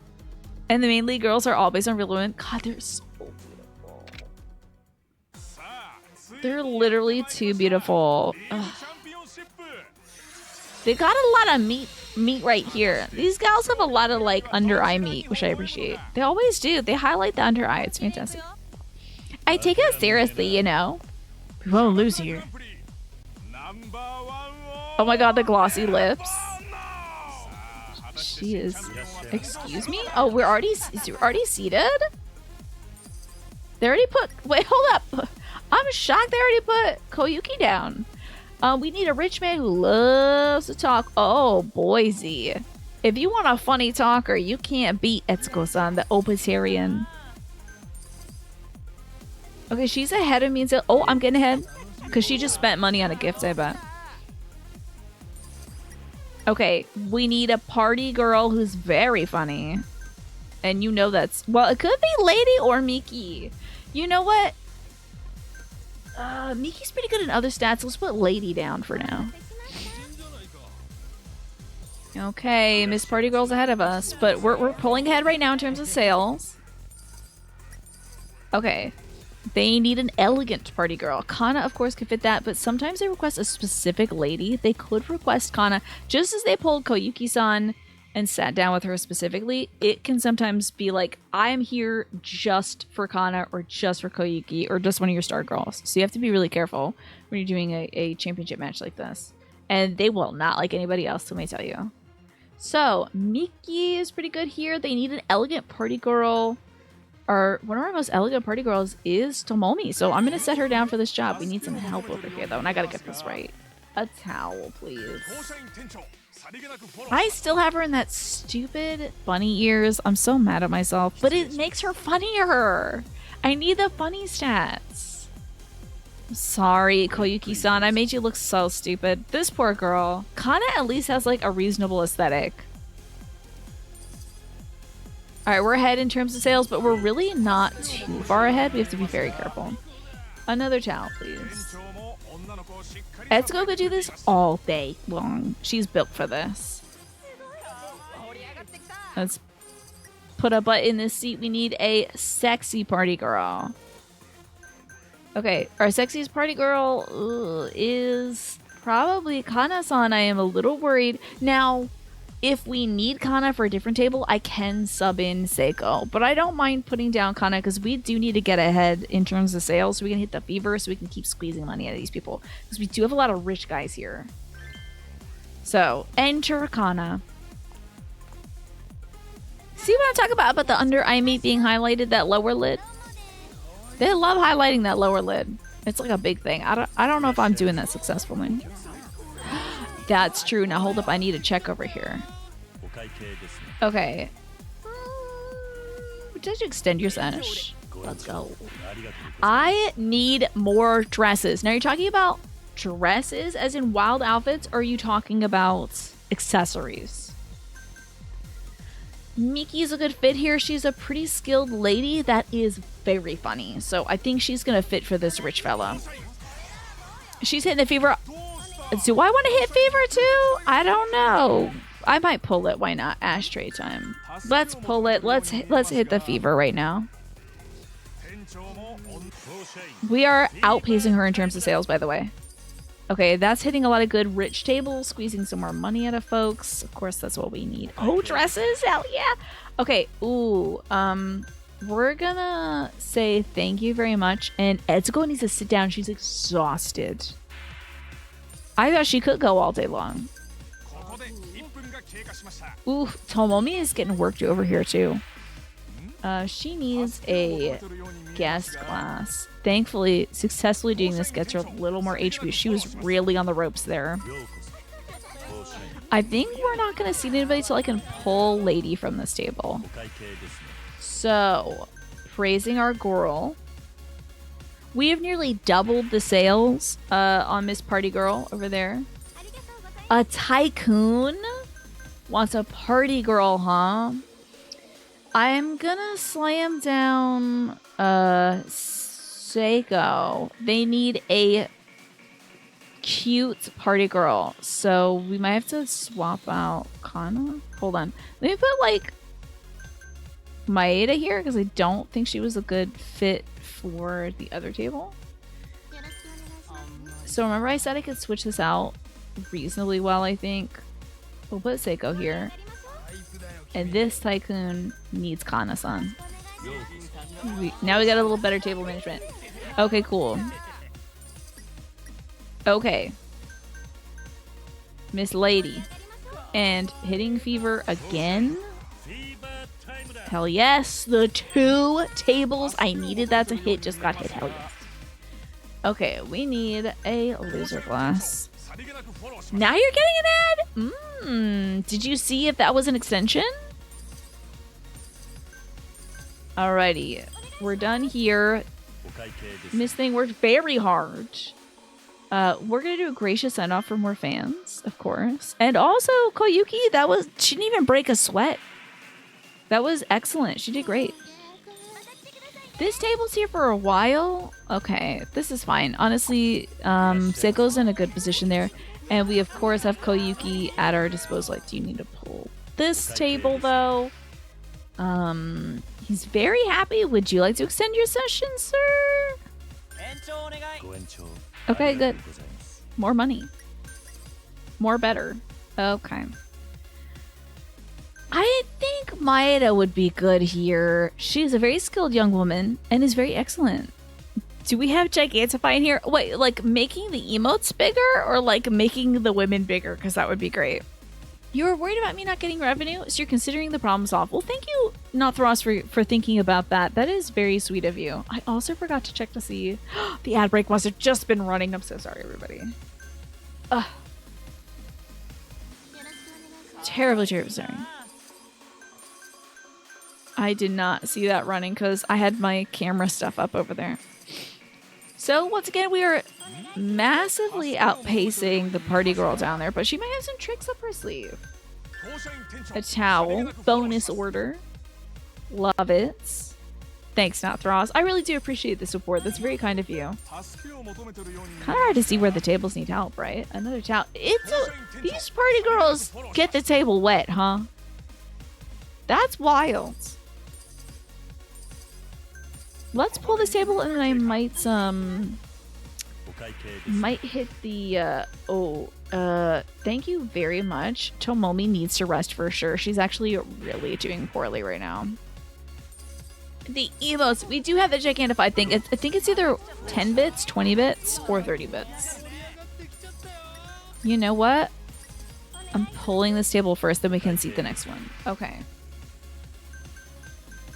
And the main league girls are all based on real women. God, they're so beautiful. They're literally too beautiful. Ugh. They got a lot of meat right here. These gals have a lot of like under eye meat, which I appreciate. They always do. They highlight the under eye. It's fantastic. I take it seriously, you know. We won't lose here. Oh my god, the glossy lips. She is... Excuse me? Oh, we're already seated? They already put... Wait, hold up. I'm shocked they already put Koyuki down. We need a rich man who loves to talk. Oh, Boise. If you want a funny talker, you can't beat Etsuko-san, the Opitarian. Okay, she's ahead of me. Oh, I'm getting ahead. Because she just spent money on a gift, I bet. Okay, we need a party girl who's very funny. And you know that's... Well, it could be Lady or Miki. You know what? Miki's pretty good in other stats. Let's put Lady down for now. Okay, Miss Party Girl's ahead of us. But we're pulling ahead right now in terms of sales. Okay. They need an elegant party girl. Kana, of course, could fit that, but sometimes they request a specific lady. They could request Kana, just as they pulled Koyuki-san and sat down with her specifically. It can sometimes be like, I'm here just for Kana or just for Koyuki or just one of your star girls. So you have to be really careful when you're doing a championship match like this. And they will not like anybody else, let me tell you. So, Miki is pretty good here. They need an elegant party girl. One of our most elegant party girls is Tomomi, so I'm going to set her down for this job. We need some help over here, though, and I got to get this right. A towel, please. I still have her in that stupid bunny ears. I'm so mad at myself, but it makes her funnier. I need the funny stats. I'm sorry, Koyuki-san. I made you look so stupid. This poor girl. Kana at least has, like, a reasonable aesthetic. All right, we're ahead in terms of sales, but we're really not too far ahead. We have to be very careful. Another towel, please. Etsuko could do this all day long. She's built for this. Let's put a butt in this seat. We need a sexy party girl. Okay, our sexiest party girl is probably Kana-san. I am a little worried. Now, if we need Kana for a different table, I can sub in Seiko. But I don't mind putting down Kana because we do need to get ahead in terms of sales so we can hit the fever so we can keep squeezing money out of these people. Because we do have a lot of rich guys here. So, enter Kana. See what I'm talking about the under eye meat being highlighted, that lower lid? They love highlighting that lower lid. It's like a big thing. I don't know if I'm doing that successfully. That's true. Now hold up. I need a check over here. Okay. Did you extend your sash? Let's go. I need more dresses. Now you're talking about dresses as in wild outfits, or are you talking about accessories? Miki's a good fit here. She's a pretty skilled lady that is very funny. So I think she's going to fit for this rich fella. She's hitting the fever. Do I want to hit fever too? I don't know. I might pull it. Why not? Ashtray time. Let's pull it. Let's hit the fever right now. We are outpacing her in terms of sales, by the way. Okay, that's hitting a lot of good rich tables, squeezing some more money out of folks. Of course, that's what we need. Oh, dresses! Hell yeah! Okay, ooh, we're gonna say thank you very much. And Etsuko needs to sit down. She's exhausted. I thought she could go all day long. Ooh, Tomomi is getting worked over here too. She needs a guest class. Thankfully, successfully doing this gets her a little more HP. She was really on the ropes there. I think we're not going to see anybody till I can pull Lady from this table. So, praising our girl. We have nearly doubled the sales on Miss Party Girl over there. A tycoon wants a party girl, huh? I'm gonna slam down Seiko. They need a cute party girl, so we might have to swap out Kana. Hold on, let me put like Maeda here because I don't think she was a good fit for the other table. So remember I said I could switch this out reasonably well. I think we'll put Seiko here. And this tycoon needs Kana-san. Now we got a little better table management. Okay, cool. Okay. Miss Lady. And hitting fever again? Hell yes. The 2 tables I needed that to hit just got hit. Hell yes. Okay, we need a loser glass. Now you're getting an ad? Did you see if that was an extension? Alrighty, we're done here. Miss Thing worked very hard. We're gonna do a gracious send off for more fans, of course. And also Koyuki, she didn't even break a sweat. That was excellent. She did great. This table's here for a while. Okay, this is fine. Honestly, Seiko's in a good position there. And we, of course, have Koyuki at our disposal. Like, do you need to pull this table, though? He's very happy. Would you like to extend your session, sir? Okay, good. More money. More better. Okay. I think Maeda would be good here. She's a very skilled young woman and is very excellent. Do we have Gigantify in here? Wait, like making the emotes bigger or like making the women bigger? Because that would be great. You were worried about me not getting revenue, so you're considering the problem solved. Well, thank you, Nothros, for thinking about that. That is very sweet of you. I also forgot to check to see the ad break must have just been running. I'm so sorry, everybody. Ugh. Terribly, terribly sorry. I did not see that running because I had my camera stuff up over there. So once again, we are massively outpacing the party girl down there, but she might have some tricks up her sleeve. A towel, bonus order. Love it. Thanks, Not Thross. I really do appreciate the support. That's very kind of you. Kind of hard to see where the tables need help, right? Another towel. These party girls get the table wet, huh? That's wild. Let's pull this table and then I might hit the thank you very much. Tomomi needs to rest for sure. She's actually really doing poorly right now. The emotes, we do have the Gigantify thing. I think it's either 10 bits, 20 bits, or 30 bits. You know what? I'm pulling this table first, then we can see the next one. Okay.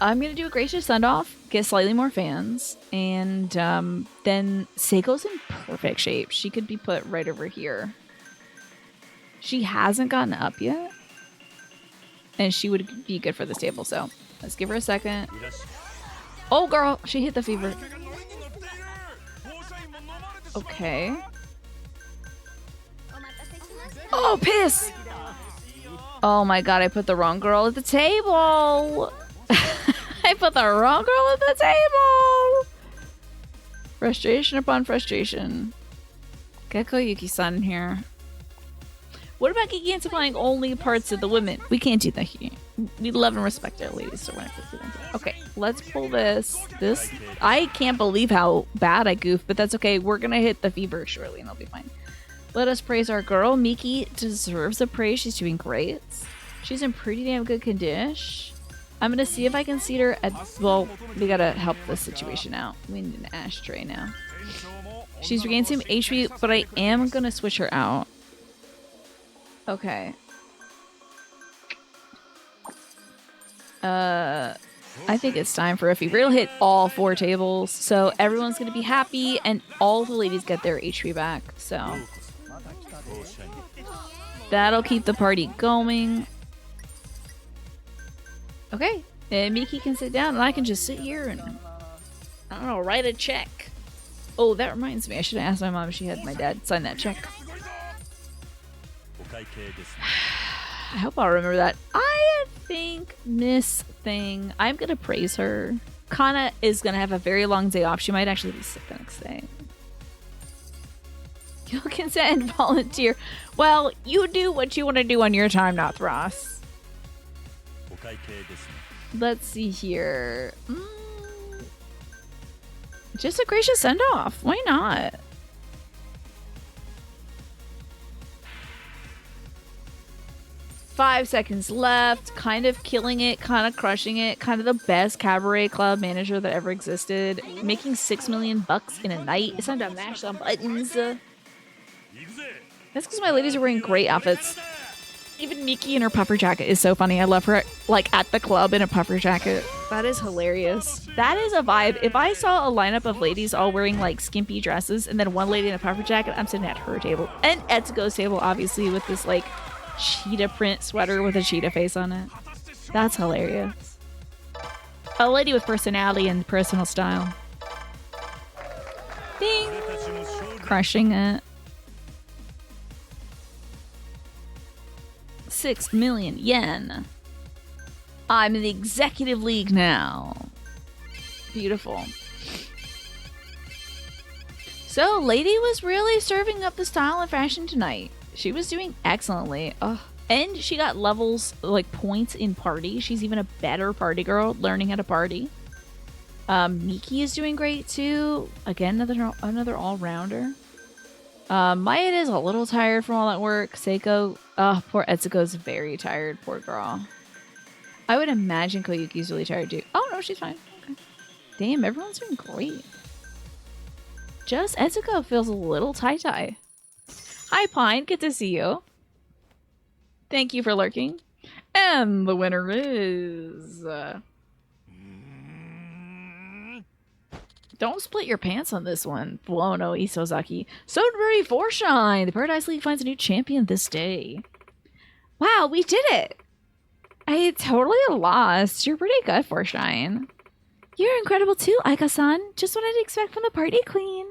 I'm gonna do a gracious send-off, get slightly more fans, and then Seiko's in perfect shape. She could be put right over here. She hasn't gotten up yet, and she would be good for this table, so let's give her a second. Oh, girl, she hit the fever. Okay. Oh, piss! Oh my god, I put the wrong girl at the table! I put the wrong girl at the table! Frustration upon frustration. Get Koyuki-san in here. What about Gigantifying only parts of the women? We can't do that here. We love and respect our ladies, so we're not gonna do that. Okay, let's pull this. I can't believe how bad I goofed, but that's okay. We're gonna hit the fever shortly and I'll be fine. Let us praise our girl. Miki deserves the praise. She's doing great. She's in pretty damn good condition. I'm gonna see if I can seat her at... Well, we gotta help this situation out. We need an ashtray now. She's regained some HP, but I am gonna switch her out. Okay. I think it's time for a fever. It'll hit all 4 tables, so everyone's gonna be happy, and all the ladies get their HP back, so... That'll keep the party going. Okay, and Miki can sit down, and I can just sit here and, I don't know, write a check. Oh, that reminds me, I should have asked my mom if she had my dad sign that check. I hope I'll remember that. I think Miss Thing, I'm gonna praise her. Kana is gonna have a very long day off. She might actually be sick the next day. You'll consent and volunteer. Well, you do what you want to do on your time, not Thross. Let's see here. Just a gracious send-off. Why not? Five seconds left. Kind of killing it. Kind of crushing it. Kind of the best cabaret club manager that ever existed. Making $6 million in a night. It's time to mash some buttons. That's because my ladies are wearing great outfits. Even Miki in her puffer jacket is so funny. I love her, like, at the club in a puffer jacket. That is hilarious. That is a vibe. If I saw a lineup of ladies all wearing, like, skimpy dresses and then one lady in a puffer jacket, I'm sitting at her table. And Etsuko's table, obviously, with this, like, cheetah print sweater with a cheetah face on it. That's hilarious. A lady with personality and personal style. Ding! Crushing it. 6 million yen. I'm in the executive league now. Beautiful. So, lady was really serving up the style and fashion tonight. She was doing excellently. And she got levels, like points in party. She's even a better party girl, learning how to party. Miki is doing great too. Again, another all-rounder. Maya is a little tired from all that work. Seiko, poor Etsuko's very tired. Poor girl. I would imagine Koyuki's really tired too. Oh no, she's fine. Okay. Damn, everyone's doing great. Just Etsuko feels a little tie-tie. Hi Pine, good to see you. Thank you for lurking. And the winner is... Don't split your pants on this one, Buono Isozaki. Soderberry Forshine! The Paradise League finds a new champion this day. Wow, we did it! I totally lost. You're pretty good, Forshine. You're incredible too, Aika-san. Just what I'd expect from the party queen.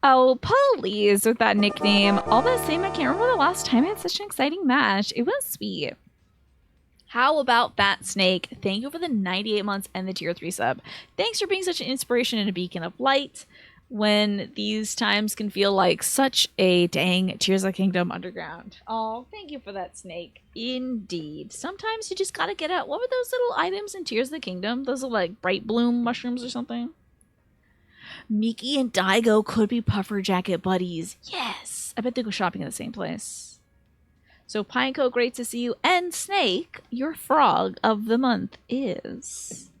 Oh, please with that nickname. All the same, I can't remember the last time I had such an exciting match. It was sweet. How about that, Snake? Thank you for the 98 months and the tier 3 sub. Thanks for being such an inspiration and a beacon of light when these times can feel like such a dang Tears of the Kingdom underground. Oh, thank you for that, Snake. Indeed. Sometimes you just gotta get out. What were those little items in Tears of the Kingdom? Those are like bright bloom mushrooms or something? Miki and Daigo could be puffer jacket buddies. Yes. I bet they go shopping at the same place. So Pineco, great to see you. And Snake, your frog of the month is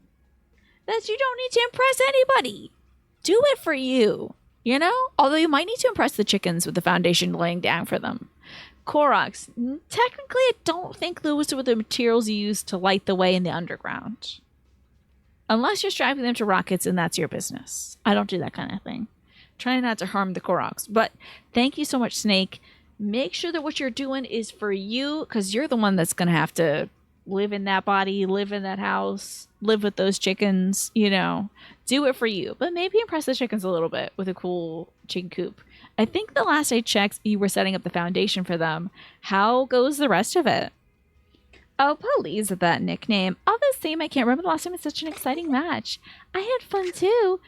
that you don't need to impress anybody. Do it for you, you know? Although you might need to impress the chickens with the foundation laying down for them. Koroks, technically I don't think those were the materials you used to light the way in the underground. Unless you're strapping them to rockets and that's your business. I don't do that kind of thing. Try not to harm the Koroks. But thank you so much, Snake. Make sure that what you're doing is for you, because you're the one that's going to have to live in that body, live in that house, live with those chickens, you know. Do it for you. But maybe impress the chickens a little bit with a cool chicken coop. I think the last I checked, you were setting up the foundation for them. How goes the rest of it? Oh, please with that nickname. All the same, I can't remember the last time it's such an exciting match. I had fun too.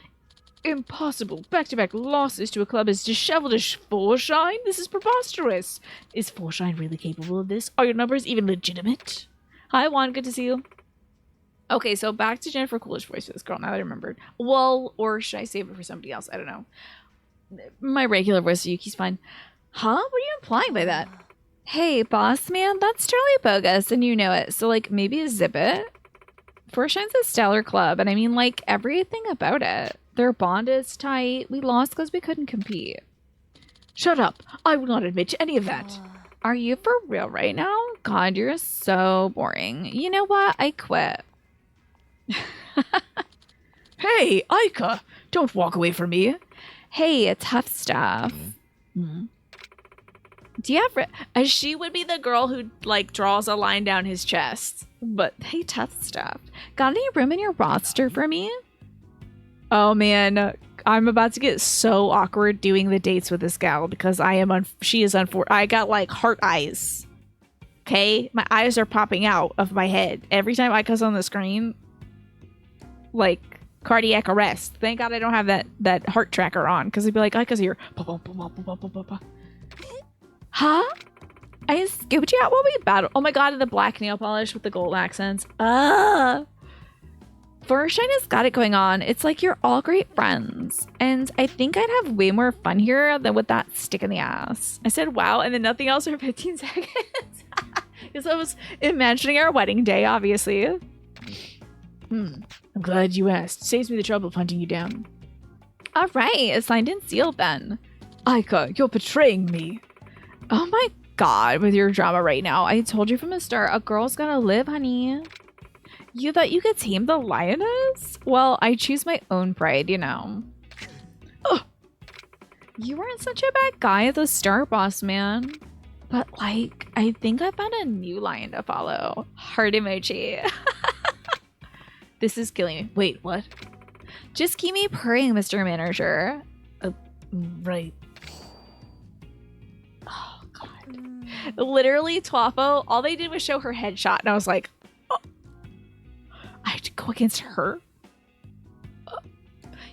Impossible. Back-to-back losses to a club as disheveled as Forshine? This is preposterous. Is Forshine really capable of this? Are your numbers even legitimate? Hi, Juan. Good to see you. Okay, so back to Jennifer Coolidge voice for this girl, now that I remembered. Well, or should I save it for somebody else? I don't know. My regular voice, Yuki's fine. Huh? What are you implying by that? Hey, boss man, that's totally bogus, and you know it. So, like, maybe zip it? Forshine's a stellar club, and I mean, like, everything about it. Their bond is tight. We lost because we couldn't compete. Shut up. I will not admit to any of that. Are you for real right now? God, you're so boring. You know what? I quit. Hey, Aika. Don't walk away from me. Hey, tough stuff. Mm-hmm. Do you have... she would be the girl who, like, draws a line down his chest. But, hey, tough stuff. Got any room in your roster for me? Oh, man. I'm about to get so awkward doing the dates with this gal because she is I got, like, heart eyes. Okay? My eyes are popping out of my head. Every time Aika's on the screen, like, cardiac arrest. Thank God I don't have that heart tracker on because it'd be like, Aika's here. Huh? I scooped you out while we battle. Oh my god, the black nail polish with the gold accents. Forshine has got it going on. It's like you're all great friends. And I think I'd have way more fun here than with that stick in the ass. I said wow, and then nothing else for 15 seconds. Because I was imagining our wedding day, obviously. I'm glad you asked. Saves me the trouble of hunting you down. Alright, it's signed and sealed then. Aika, you're betraying me. Oh my god, with your drama right now. I told you from the start, a girl's gotta live, honey. You thought you could tame the lioness? Well, I choose my own pride, you know. Oh, you weren't such a bad guy at the start, boss man. But, like, I think I found a new lion to follow. Heart emoji. This is killing me. Wait, what? Just keep me purring, Mr. Manager. Right. Oh, God. Literally, Twafo, all they did was show her headshot, and I was like, oh. I have to go against her?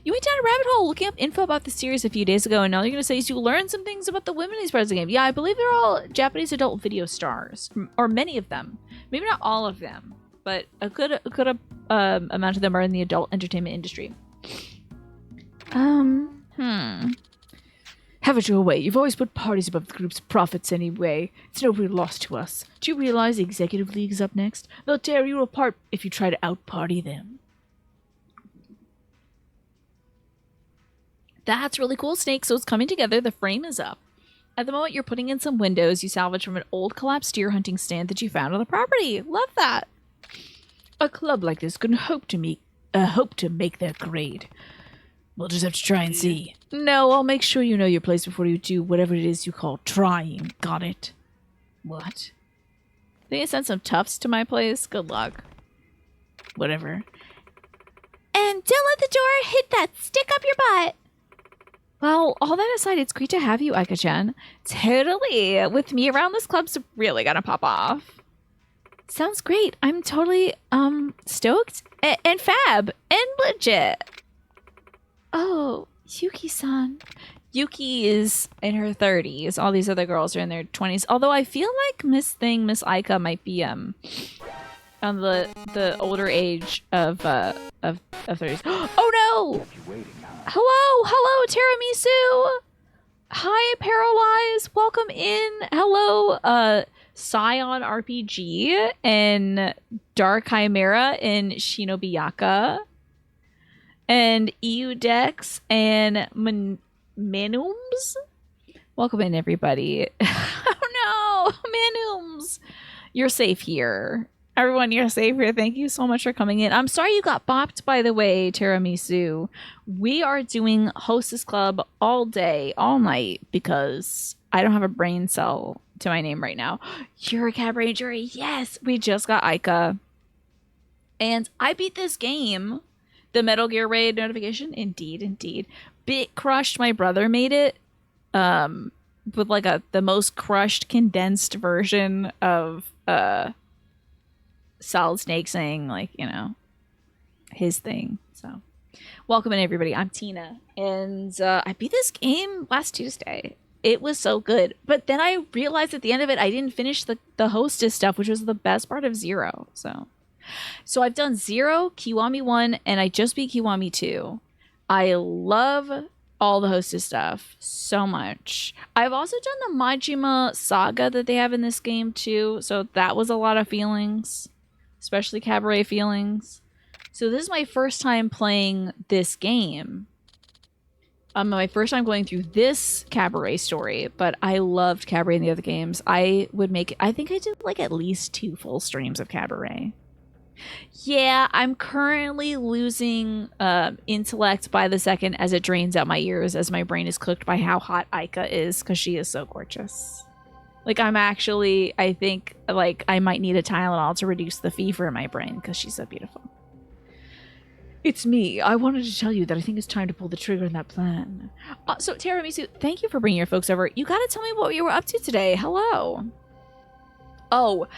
You went down a rabbit hole looking up info about the series a few days ago, and now you're going to say you learned some things about the women in these parts of the game. Yeah, I believe they're all Japanese adult video stars, or many of them. Maybe not all of them, but a good amount of them are in the adult entertainment industry. Have it your way. You've always put parties above the group's profits anyway. It's no real loss to us. Do you realize the Executive League's up next? They'll tear you apart if you try to out-party them. That's really cool, Snake. So it's coming together. The frame is up. At the moment, you're putting in some windows you salvaged from an old collapsed deer hunting stand that you found on the property. Love that. A club like this couldn't hope to make their grade. We'll just have to try and see. No, I'll make sure you know your place before you do whatever it is you call trying. Got it? What? They send some toughs to my place? Good luck. Whatever. And don't let the door hit that stick up your butt. Well, all that aside, it's great to have you, Aika-chan. Totally. With me around, this club's really gonna pop off. Sounds great. I'm totally stoked and fab and legit. Oh, Yuki-san. Yuki is in her 30s. All these other girls are in their 20s. Although I feel like Miss Aika might be on the older age of 30s. Oh no! Hello, Tiramisu. Hi, Paralyze. Welcome in. Hello, Scion RPG and Dark Chimera and Shinobi Yaka and Eudex and Manums. Welcome in, everybody. Oh no, Manums. You're safe here. Everyone, you're safe here. Thank you so much for coming in. I'm sorry you got bopped, by the way, Tiramisu. We are doing Hostess Club all day, all night, because I don't have a brain cell to my name right now. You're a cabaret jury. Yes, we just got Aika. And I beat this game. The Metal Gear Raid notification. Indeed. Bit crushed. My brother made it. With like the most crushed, condensed version of Solid Snake saying, like, you know, his thing. So welcome in, everybody. I'm Tina, and I beat this game last Tuesday. It was so good, but then I realized at the end of it I didn't finish the hostess stuff, which was the best part of Zero. So I've done Zero, Kiwami 1, and I just beat Kiwami 2. I love all the hostess stuff so much. I've also done the Majima saga that they have in this game too, so that was a lot of feelings, especially cabaret feelings. So this is my first time playing this game. My first time going through this cabaret story, but I loved cabaret in the other games. I think I did like at least 2 full streams of cabaret. Yeah, I'm currently losing intellect by the second as it drains out my ears, as my brain is cooked by how hot Aika is, because she is so gorgeous. Like, I think, like, I might need a Tylenol to reduce the fever in my brain, because she's so beautiful. It's me. I wanted to tell you that I think it's time to pull the trigger on that plan. So, Tiramisu, thank you for bringing your folks over. You gotta tell me what you were up to today. Hello. Oh,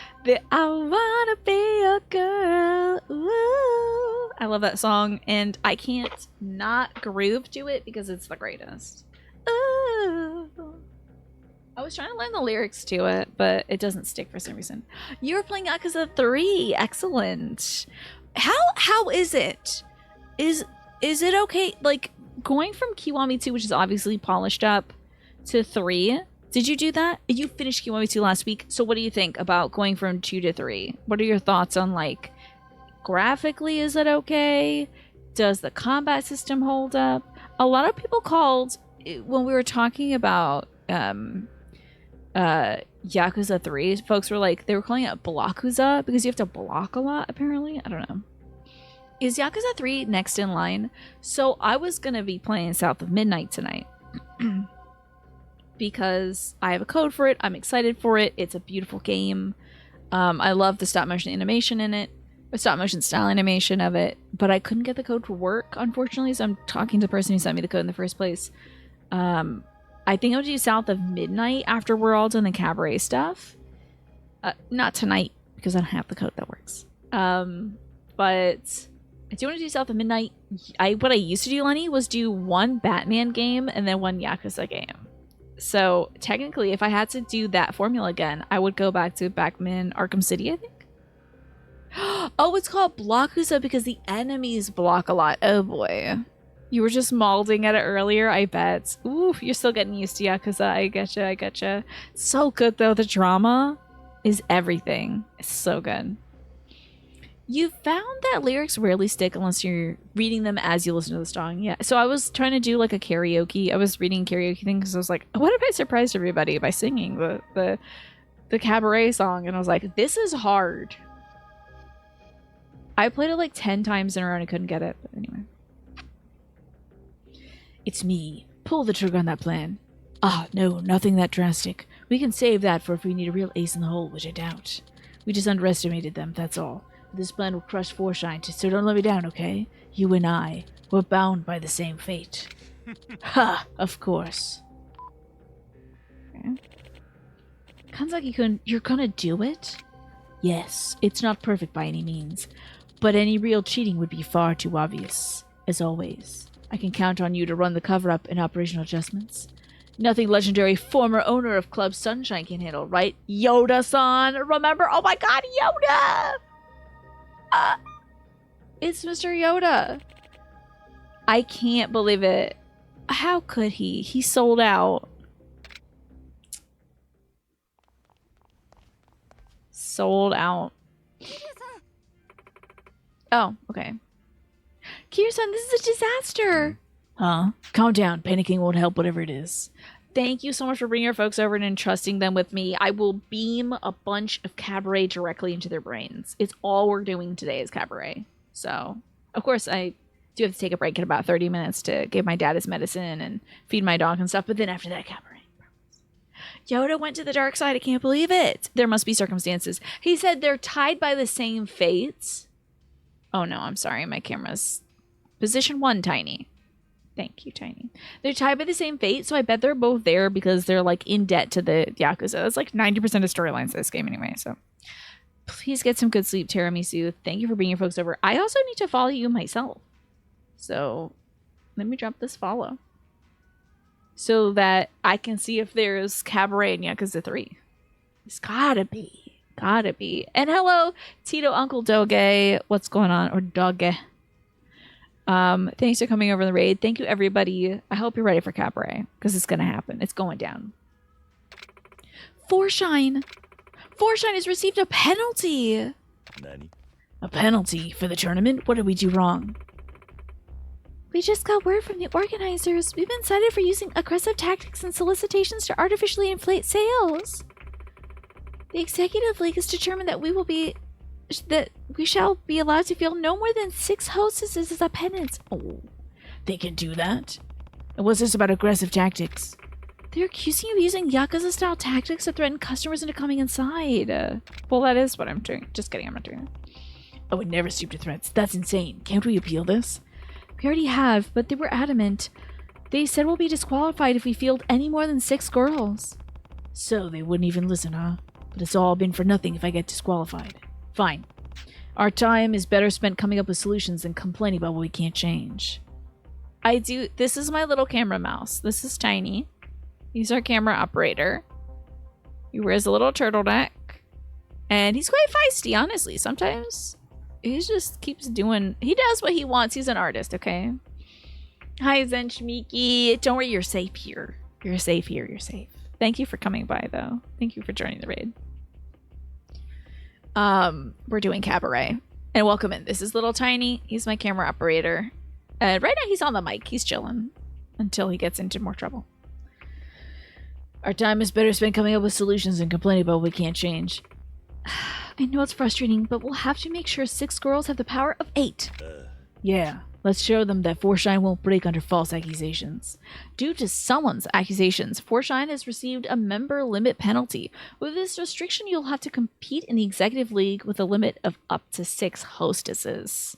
I wanna be a girl. Ooh. I love that song, and I can't not groove to it because it's the greatest. Ooh. I was trying to learn the lyrics to it, but it doesn't stick for some reason. You were playing Yakuza 3. Excellent. How is it? Is it okay? Like, going from Kiwami 2, which is obviously polished up, to 3. Did you do that? You finished Kiwami 2 last week. So what do you think about going from 2 to 3? What are your thoughts on, like, graphically, is it okay? Does the combat system hold up? A lot of people called, when we were talking about Yakuza 3, folks were like, they were calling it Blockuza because you have to block a lot, apparently. I don't know. Is Yakuza 3 next in line? So I was going to be playing South of Midnight tonight. Because I have a code for it. I'm excited for it. It's a beautiful game. I love the stop motion animation in it. The stop motion style animation of it. But I couldn't get the code to work, unfortunately. So I'm talking to the person who sent me the code in the first place. I think I'm going to do South of Midnight after we're all done the cabaret stuff. Not tonight, because I don't have the code that works. But I do want to do South of Midnight. What I used to do, Lenny, was do one Batman game and then one Yakuza game. So technically, if I had to do that formula again, I would go back to Batman Arkham City, I think. Oh, it's called Blockuza because the enemies block a lot. Oh boy. You were just malding at it earlier, I bet. Ooh, you're still getting used to Yakuza. I getcha. It's so good though. The drama is everything. It's so good. You found that lyrics rarely stick unless you're reading them as you listen to the song. Yeah. So I was trying to do like a karaoke. I was reading karaoke thing because I was like, what if I surprised everybody by singing the cabaret song? And I was like, this is hard. I played it like 10 times in a row and I couldn't get it. But anyway. It's me. Pull the trigger on that plan. Ah, no, nothing that drastic. We can save that for if we need a real ace in the hole, which I doubt. We just underestimated them, that's all. This plan will crush 4 scientists, so don't let me down, okay? You and I, we're bound by the same fate. Ha! Of course. Okay. Kanzaki-kun, you're gonna do it? Yes, it's not perfect by any means, but any real cheating would be far too obvious. As always, I can count on you to run the cover-up and operational adjustments. Nothing legendary former owner of Club Sunshine can handle, right? Yoda-san! Remember? Oh my god, Yoda! It's Mr. Yoda! I can't believe it. How could he? He sold out. Sold out. Oh, okay. Kiryu-san, this is a disaster! Huh? Calm down. Panicking won't help, whatever it is. Thank you so much for bringing your folks over and entrusting them with me. I will beam a bunch of cabaret directly into their brains. It's all we're doing today is cabaret. So, of course, I do have to take a break in about 30 minutes to give my dad his medicine and feed my dog and stuff. But then after that, cabaret. Yoda went to the dark side. I can't believe it. There must be circumstances. He said they're tied by the same fates. Oh, no, I'm sorry. My camera's position 1, Tiny. Thank you, Tiny. They're tied by the same fate, so I bet they're both there because they're, like, in debt to the Yakuza. That's, like, 90% of storylines of this game anyway, so. Please get some good sleep, Tiramisu. Thank you for bringing your folks over. I also need to follow you myself. So, let me drop this follow. So that I can see if there's Cabaret in Yakuza 3. It's gotta be. Gotta be. And hello, Tito Uncle Doge. What's going on? Or Doge. Thanks for coming over the raid. Thank you, everybody. I hope you're ready for Cabaret, because it's going to happen. It's going down. Forshine has received a penalty. Nani? A penalty for the tournament? What did we do wrong? We just got word from the organizers. We've been cited for using aggressive tactics and solicitations to artificially inflate sales. The Executive League has determined that we shall be allowed to field no more than 6 hostesses as a penance. Oh, they can do that? And what's this about aggressive tactics? They're accusing you of using Yakuza-style tactics to threaten customers into coming inside. Well, that is what I'm doing. Just kidding, I'm not doing that. I would never stoop to threats. That's insane. Can't we appeal this? We already have, but they were adamant. They said we'll be disqualified if we field any more than 6 girls. So they wouldn't even listen, huh? But it's all been for nothing if I get disqualified. Fine. Our time is better spent coming up with solutions than complaining about what we can't change. This is my little camera mouse. This is Tiny. He's our camera operator. He wears a little turtleneck. And he's quite feisty, honestly. Sometimes he just keeps doing... He does what he wants. He's an artist, okay? Hi, Zenshmiki. Don't worry, you're safe here. You're safe here. You're safe. Thank you for coming by, though. Thank you for joining the raid. We're doing Cabaret. And welcome in. This is little Tiny. He's my camera operator. Right now he's on the mic. He's chilling until he gets into more trouble. Our time is better spent coming up with solutions than complaining about what we can't change. I know it's frustrating, but we'll have to make sure 6 girls have the power of 8. Yeah, let's show them that Forshine won't break under false accusations. Due to someone's accusations, Forshine has received a member limit penalty. With this restriction, you'll have to compete in the Executive League with a limit of up to 6 hostesses.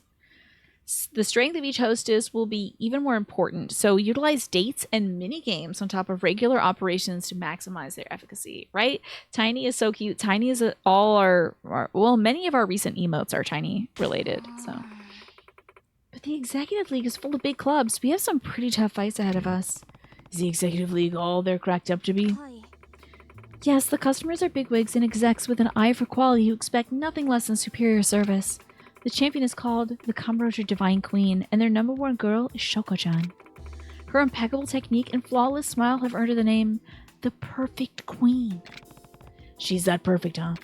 The strength of each hostess will be even more important, so utilize dates and mini-games on top of regular operations to maximize their efficacy, right? Tiny is so cute. Tiny is all our well, many of our recent emotes are Tiny related, so... But the Executive League is full of big clubs. We have some pretty tough fights ahead of us. Is the Executive League all they're cracked up to be? Yes, the customers are bigwigs and execs with an eye for quality who expect nothing less than superior service. The champion is called the Kamurocho Divine Queen, and their number 1 girl is Shoko-chan. Her impeccable technique and flawless smile have earned her the name the Perfect Queen. She's that perfect, huh?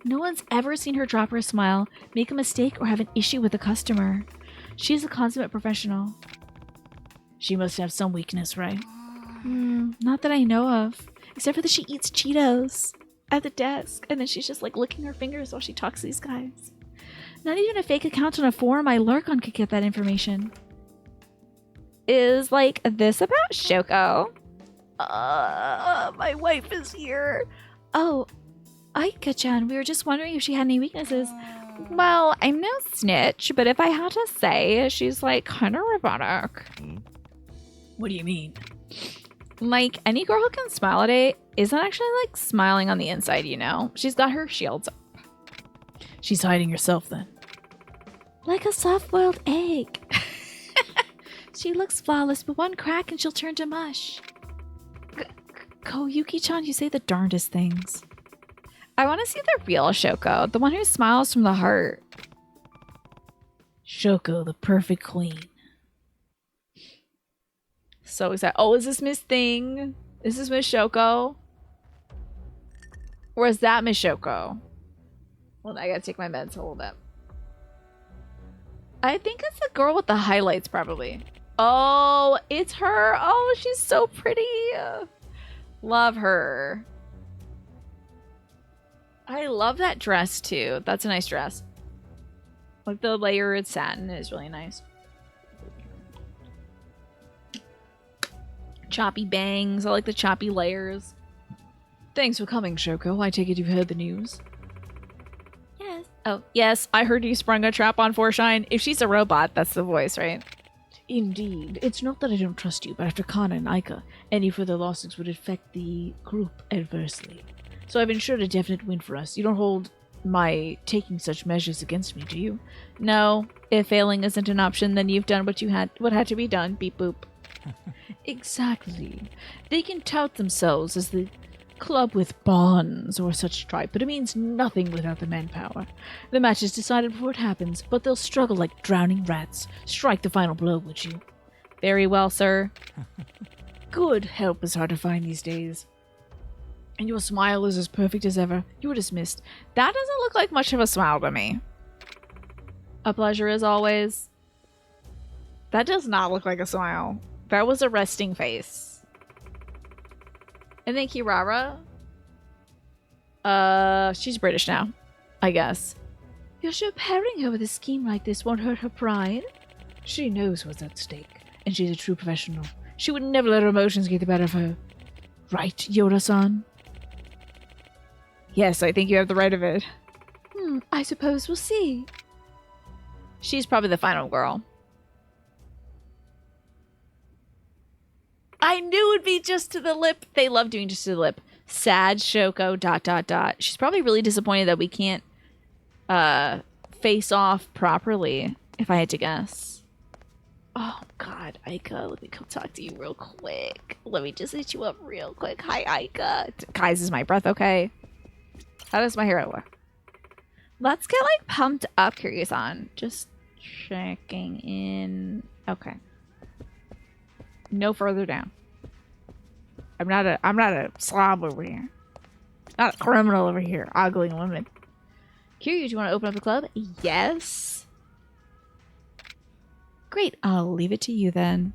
No one's ever seen her drop her smile, make a mistake, or have an issue with a customer. She's a consummate professional. She must have some weakness, right? Not that I know of. Except for that she eats Cheetos at the desk, and then she's just like licking her fingers while she talks to these guys. Not even a fake account on a forum I lurk on could get that information. Is like this about Shoko? My wife is here. Oh, Aika-chan, we were just wondering if she had any weaknesses. Well, I'm no snitch, but if I had to say, she's like kind of robotic. What do you mean? Like, any girl who can smile at it isn't actually like smiling on the inside, you know? She's got her shields up. She's hiding herself then. Like a soft-boiled egg. She looks flawless, but one crack and she'll turn to mush. Koyuki-chan, you say the darndest things. I want to see the real Shoko, the one who smiles from the heart. Shoko, the perfect queen. So excited. Oh, is this Miss Thing? Is this Miss Shoko? Or is that Miss Shoko? Well, I gotta take my meds a little bit. I think it's the girl with the highlights, probably. Oh, it's her. Oh, she's so pretty. Love her. I love that dress, too. That's a nice dress. Like, the layered satin is really nice. Choppy bangs. I like the choppy layers. Thanks for coming, Shoko. I take it you've heard the news. Yes. Oh, yes. I heard you sprung a trap on Forshine. If she's a robot, that's the voice, right? Indeed. It's not that I don't trust you, but after Kana and Aika, any further losses would affect the group adversely. So I've ensured a definite win for us. You don't hold my taking such measures against me, do you? No. If failing isn't an option, then you've done what had to be done. Beep boop. Exactly. They can tout themselves as the club with bonds or such tripe, but it means nothing without the manpower. The match is decided before it happens, but they'll struggle like drowning rats. Strike the final blow, would you? Very well, sir. Good. Help is hard to find these days. And your smile is as perfect as ever. You were dismissed. That doesn't look like much of a smile to me. A pleasure as always. That does not look like a smile. That was a resting face. And then Kirara. She's British now, I guess. You're sure pairing her with a scheme like this won't hurt her pride? She knows what's at stake, and she's a true professional. She would never let her emotions get the better of her. Right, Yoda-san? Yes, I think you have the right of it. I suppose we'll see. She's probably the final girl. I knew it would be just to the lip. They love doing just to the lip. Sad Shoko ... She's probably really disappointed that we can't face off properly, if I had to guess. Oh god, Aika, let me come talk to you real quick. Let me just hit you up real quick. Hi, Aika. Guys, is my breath okay? How does my hair look? Let's get like pumped up, Kiryu-san. Just checking in. Okay. No further down. I'm not a slob over here. Not a criminal over here, ogling women. Kiryu, do you want to open up the club? Yes. Great, I'll leave it to you then.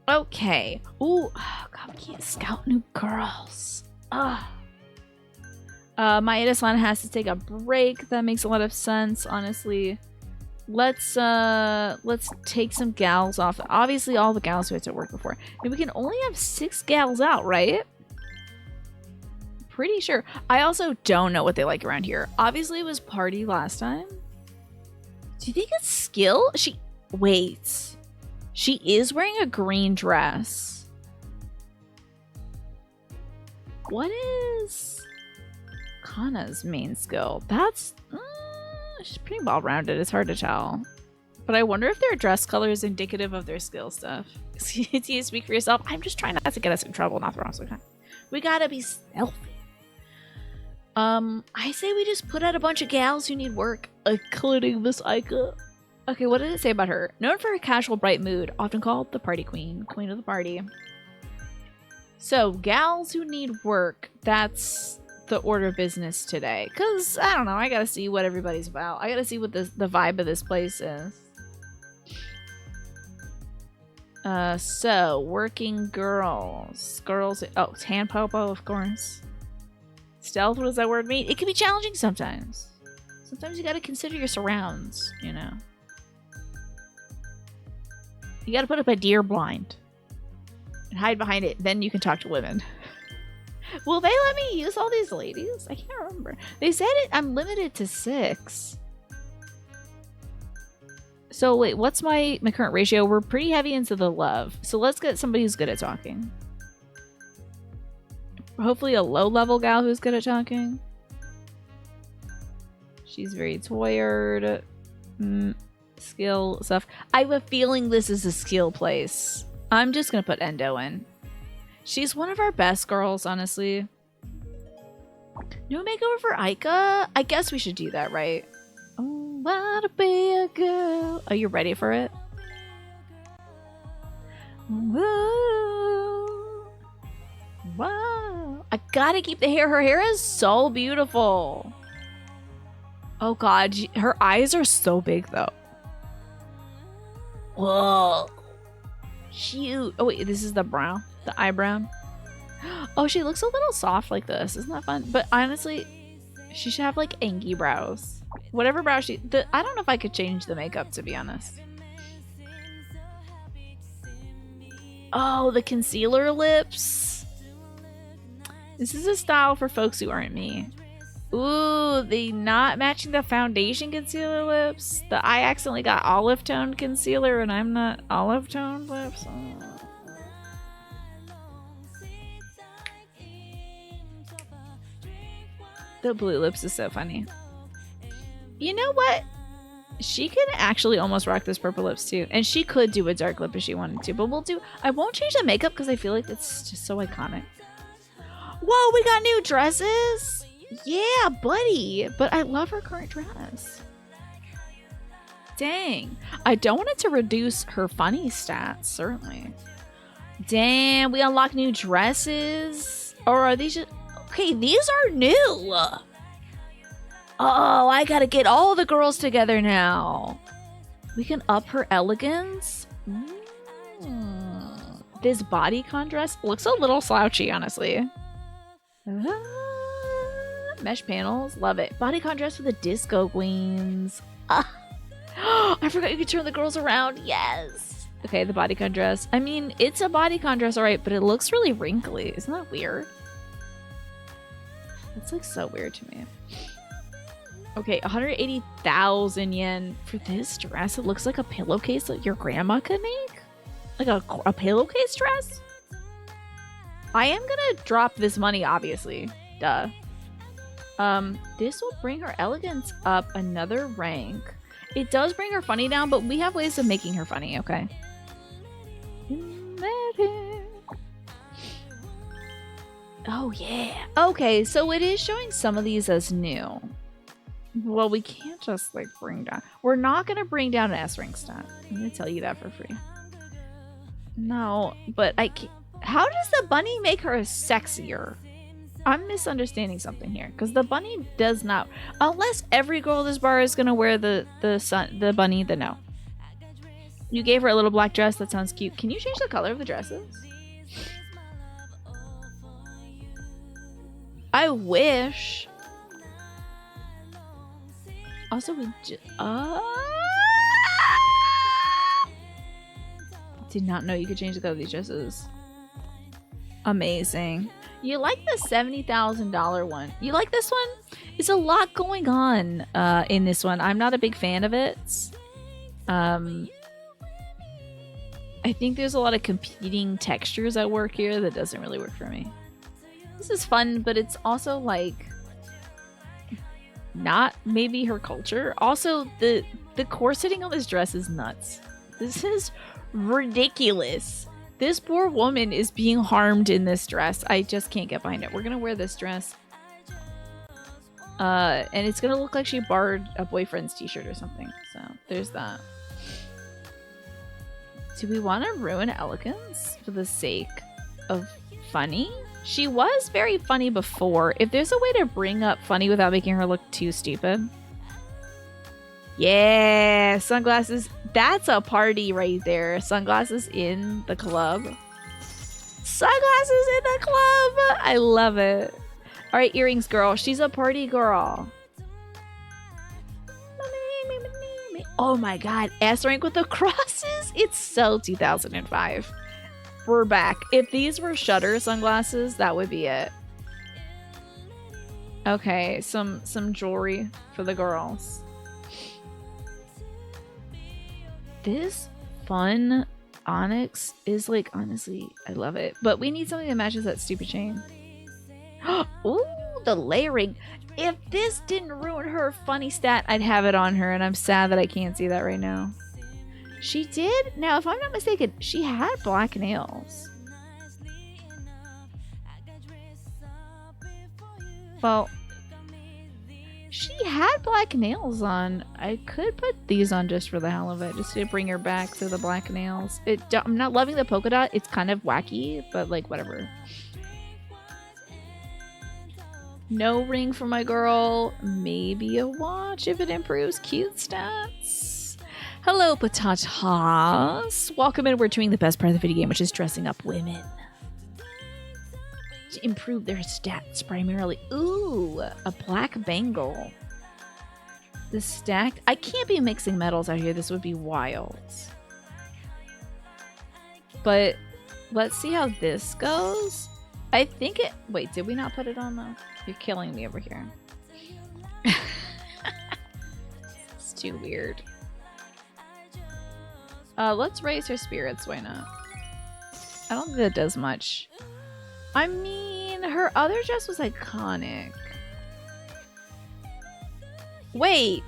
Okay. Ooh, oh god, we can't scout new girls. Ugh. Maeda-san has to take a break. That makes a lot of sense, honestly. Let's take some gals off. Obviously, all the gals who had to work before. And we can only have 6 gals out, right? Pretty sure. I also don't know what they like around here. Obviously, it was party last time. Do you think it's skill? Wait. She is wearing a green dress. What is Kana's main skill? That's... she's pretty well-rounded. It's hard to tell. But I wonder if their dress color is indicative of their skill stuff. Do you speak for yourself? I'm just trying not to get us in trouble, not the wrong time. We gotta be stealthy. I say we just put out a bunch of gals who need work, including Miss Aika. Okay, what did it say about her? Known for her casual, bright mood, often called the party queen, queen of the party. So, gals who need work, that's the order of business today. Because, I don't know, I gotta see what everybody's about. I gotta see what the vibe of this place is. So, working girls. Girls, oh, tan popo, of course. Stealth, what does that word mean? It can be challenging sometimes. Sometimes you gotta consider your surrounds, you know. You gotta put up a deer blind. And hide behind it, then you can talk to women. Will they let me use all these ladies? I can't remember. They said I'm limited to 6. So wait, what's my current ratio? We're pretty heavy into the love. So let's get somebody who's good at talking. Hopefully a low-level gal who's good at talking. She's very tired. Skill stuff. I have a feeling this is a skill place. I'm just gonna put Endo in. She's one of our best girls, honestly. No makeover for Aika? I guess we should do that, right? Oh, wanna be a girl. Are you ready for it? Whoa. Wow. I gotta keep the hair. Her hair is so beautiful. Oh god, her eyes are so big though. Whoa. Cute. Oh wait, this is the brow. The eyebrow. Oh, she looks a little soft like this. Isn't that fun? But honestly, she should have like angy brows. Whatever brow she... I don't know if I could change the makeup, to be honest. Oh, the concealer lips. This is a style for folks who aren't me. Ooh, the not matching the foundation concealer lips. I accidentally got olive toned concealer and I'm not olive toned lips. Oh. The blue lips is so funny. You know what? She can actually almost rock this purple lips too. And she could do a dark lip if she wanted to. But we'll do... I won't change the makeup because I feel like it's just so iconic. Whoa, we got new dresses? Yeah, buddy. But I love her current dress. Dang. I don't want it to reduce her funny stats, certainly. Damn, we unlock new dresses? Or are these just... Okay, these are new. Oh, I gotta get all the girls together now. We can up her elegance. This bodycon dress looks a little slouchy, honestly. Mesh panels, love it. Bodycon dress for the disco queens. I forgot you could turn the girls around. Yes. Okay, the bodycon dress. I mean, it's a bodycon dress, all right, but it looks really wrinkly. Isn't that weird? That's like so weird to me. Okay, 180,000 yen for this dress. It looks like a pillowcase that your grandma could make. Like a pillowcase dress. I am gonna drop this money, obviously. Duh. This will bring her elegance up another rank. It does bring her funny down, but we have ways of making her funny, okay? Oh, yeah. Okay, so it is showing some of these as new. Well, we can't just, like, bring down... We're not going to bring down an S-rank stat. I'm going to tell you that for free. No, but I can't... How does the bunny make her sexier? I'm misunderstanding something here. Because the bunny does not... Unless every girl in this bar is going to wear the bunny, then no. You gave her a little black dress. That sounds cute. Can you change the color of the dresses? I wish. Also, we did not know you could change the color of these dresses. Amazing. You like the $70,000 one? You like this one? There's a lot going on in this one. I'm not a big fan of it. I think there's a lot of competing textures at work here that doesn't really work for me. This is fun, but it's also like not maybe her culture. Also, the corseting on this dress is nuts. This is ridiculous. This poor woman is being harmed in this dress. I just can't get behind it. We're gonna wear this dress. And it's gonna look like she borrowed a boyfriend's t-shirt or something. So there's that. Do we want to ruin elegance for the sake of funny? She was very funny before. If there's a way to bring up funny without making her look too stupid. Yeah, sunglasses. That's a party right there. Sunglasses in the club. Sunglasses in the club. I love it. All right, earrings girl. She's a party girl. Oh my god, S rank with the crosses. It's so 2005. We're back. If these were Shutter sunglasses, that would be it. Okay, some jewelry for the girls. This fun onyx is like, honestly, I love it. But we need something that matches that stupid chain. Ooh, the layering. If this didn't ruin her funny stat, I'd have it on her, and I'm sad that I can't see that right now. She did? Now, if I'm not mistaken, she had black nails. Well, she had black nails on. I could put these on just for the hell of it, just to bring her back to the black nails. I'm not loving the polka dot. It's kind of wacky, but like whatever. No ring for my girl. Maybe a watch if it improves cute stats. Hello, patatas. Welcome in. We're doing the best part of the video game, which is dressing up women to improve their stats primarily. Ooh, a black bangle. The stacked. I can't be mixing metals out here. This would be wild. But let's see how this goes. I think it. Wait, did we not put it on though? You're killing me over here. It's too weird. Let's raise her spirits. Why not? I don't think that does much. I mean, her other dress was iconic. Wait.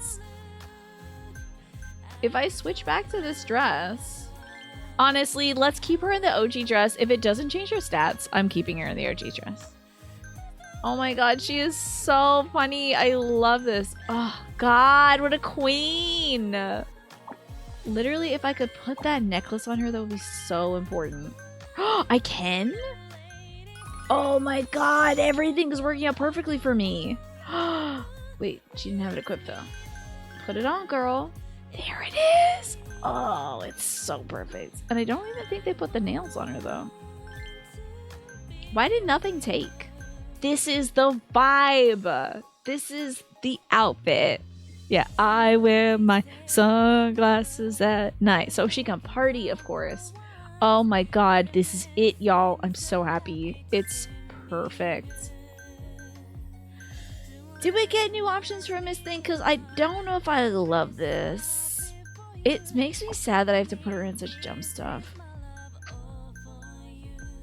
If I switch back to this dress, honestly, let's keep her in the OG dress. If it doesn't change her stats, I'm keeping her in the OG dress. Oh my god, she is so funny. I love this. Oh god, what a queen. Literally, if I could put that necklace on her, that would be so important. I can? Oh my god, everything's working out perfectly for me. Wait, she didn't have it equipped though. Put it on, girl. There it is. Oh, it's so perfect. And I don't even think they put the nails on her though. Why did nothing take? This is the vibe. This is the outfit. Yeah, I wear my sunglasses at night. So she can party, of course. Oh my god, this is it, y'all. I'm so happy. It's perfect. Did we get new options for Miss Thing? Because I don't know if I love this. It makes me sad that I have to put her in such dumb stuff.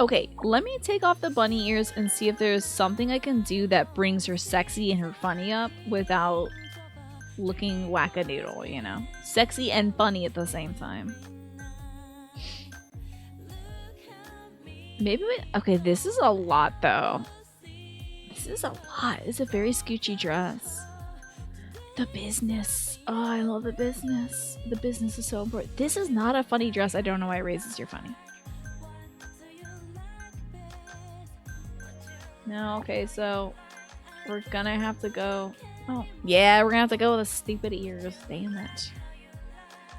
Okay, let me take off the bunny ears and see if there's something I can do that brings her sexy and her funny up without looking wackadoodle, you know? Sexy and funny at the same time. Maybe we... Okay, this is a lot, though. This is a lot. It's a very scoochy dress. The business. Oh, I love the business. The business is so important. This is not a funny dress. I don't know why it raises your funny. No, okay, so we're gonna have to go... Oh, yeah, we're gonna have to go with the stupid ears. Damn it.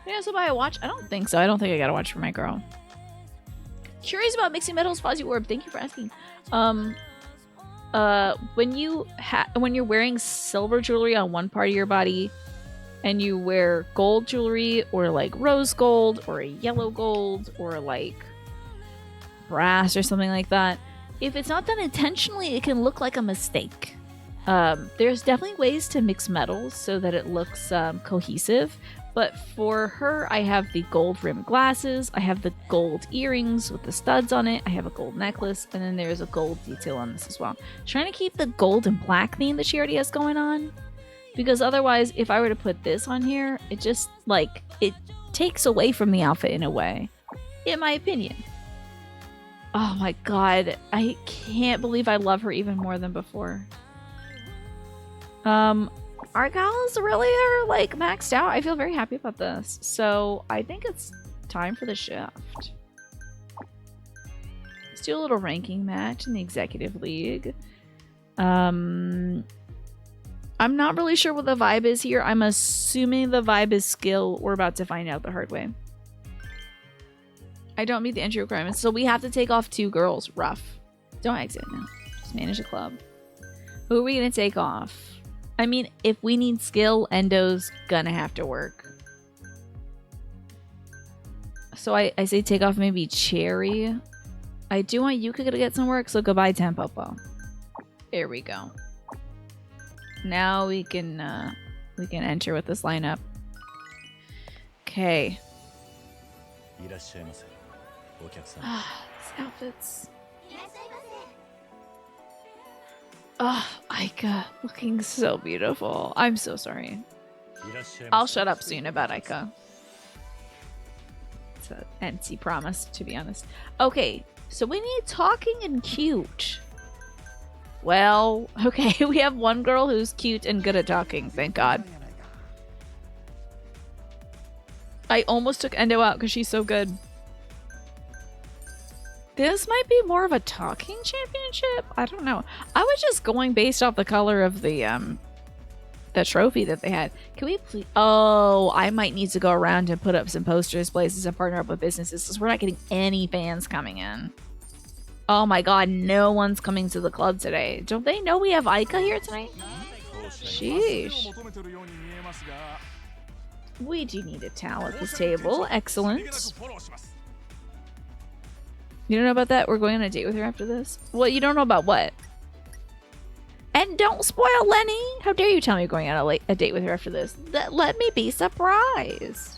Can I also buy a watch? I don't think so. I don't think I got a watch for my girl. Curious about mixing metals, Fuzzy Orb. Thank you for asking. When you're wearing silver jewelry on one part of your body and you wear gold jewelry or like rose gold or yellow gold or like brass or something like that, if it's not done intentionally, it can look like a mistake. There's definitely ways to mix metals so that it looks cohesive. But for her, I have the gold rimmed glasses, I have the gold earrings with the studs on it, I have a gold necklace, and then there's a gold detail on this as well. Trying to keep the gold and black theme that she already has going on. Because otherwise, if I were to put this on here, it just, like, it takes away from the outfit in a way. In my opinion. Oh my god, I can't believe I love her even more than before. Our gals really are like maxed out. I feel very happy about this. So I think it's time for the shift. Let's do a little ranking match in the Executive League. I'm not really sure what the vibe is here. I'm assuming the vibe is skill. We're about to find out the hard way. I don't meet the entry requirements, so we have to take off 2 girls. Rough. Don't exit now. Just manage a club. Who are we gonna take off? I mean, if we need skill, Endo's gonna have to work. So I say take off maybe Cherry. I do want Yuka to get some work, so goodbye Tampopo. There we go. Now we can enter with this lineup. Okay. These outfits. I Aika looking so beautiful. I'm so sorry. I'll shut up soon about Aika. It's an empty promise, to be honest. Okay, so we need talking and cute. Well, okay, we have one girl who's cute and good at talking, thank God. I almost took Endo out because she's so good. This might be more of a talking championship? I don't know. I was just going based off the color of the trophy that they had. Can we please? Oh, I might need to go around and put up some posters, places, and partner up with businesses because we're not getting any fans coming in. Oh my god, no one's coming to the club today. Don't they know we have Aika here tonight? Sheesh. We do need a towel at this table. Excellent. You don't know about that? We're going on a date with her after this? Well, you don't know about what? And don't spoil Lenny! How dare you tell me you're going on a date with her after this? Let me be surprised.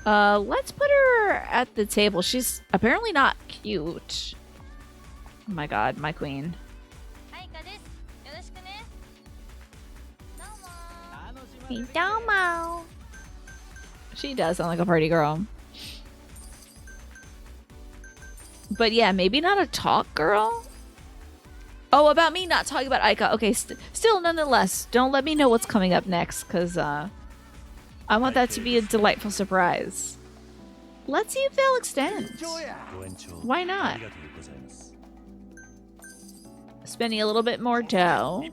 Let's put her at the table. She's apparently not cute. Oh my god, my queen. She does sound like a party girl. But yeah, maybe not a talk girl. Oh, about me not talking about Aika. Okay, still, nonetheless, don't let me know what's coming up next, because I want that to be a delightful surprise. Let's see if they'll extend. Why not? Spending a little bit more dough.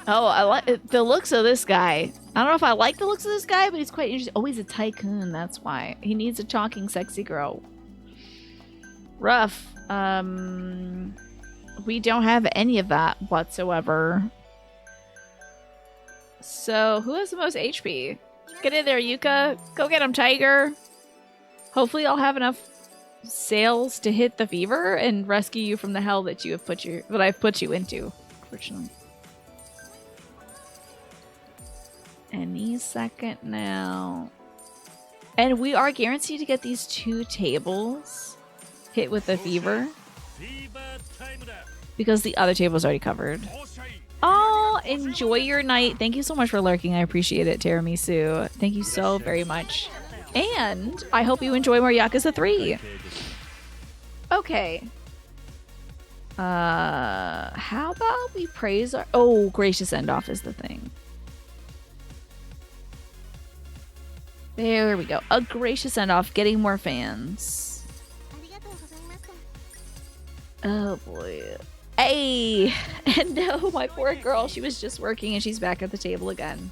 Oh, I like the looks of this guy. I don't know if I like the looks of this guy, but he's quite interesting. Oh, he's a tycoon. That's why. He needs a talking sexy girl. Rough. We don't have any of that whatsoever. So, who has the most HP? Get in there, Yuka. Go get him, Tiger. Hopefully I'll have enough sales to hit the fever and rescue you from the hell that I've put you into, unfortunately. Any second now. And we are guaranteed to get these 2 tables hit with the fever. Because the other table's already covered. Oh, enjoy your night. Thank you so much for lurking. I appreciate it, Tiramisu. Thank you so very much. And I hope you enjoy more Yakuza 3. Okay. How about we praise our... Oh, gracious end-off is the thing. There we go. A gracious end-off, getting more fans. Oh boy. Hey! And no, my poor girl, she was just working and she's back at the table again.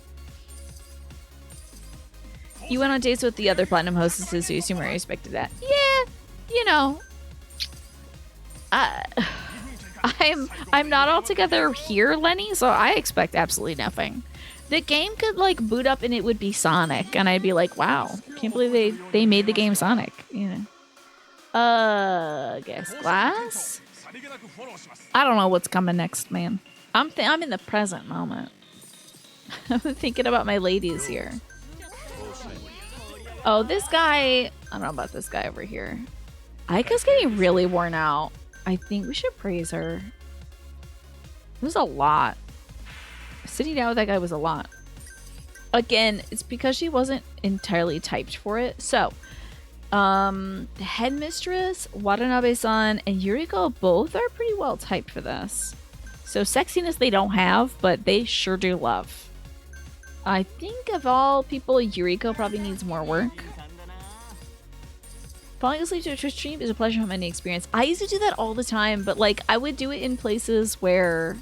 You went on dates with the other platinum hostesses, so you assume I respected that. Yeah, you know. I'm not altogether here, Lenny, so I expect absolutely nothing. The game could like boot up and it would be Sonic, and I'd be like, wow, can't believe they made the game Sonic, you know. Guess glass? I don't know what's coming next, man. I'm in the present moment. I'm thinking about my ladies here. Oh, this guy, I don't know about this guy over here. Aika's getting really worn out. I think we should praise her. It was a lot. Sitting down with that guy was a lot. Again, it's because she wasn't entirely typed for it. So, the headmistress, Watanabe-san, and Yuriko both are pretty well typed for this. So sexiness they don't have, but they sure do love. I think of all people, Yuriko probably needs more work. Falling asleep to a Twitch stream is a pleasure from any experience. I used to do that all the time, but like I would do it in places where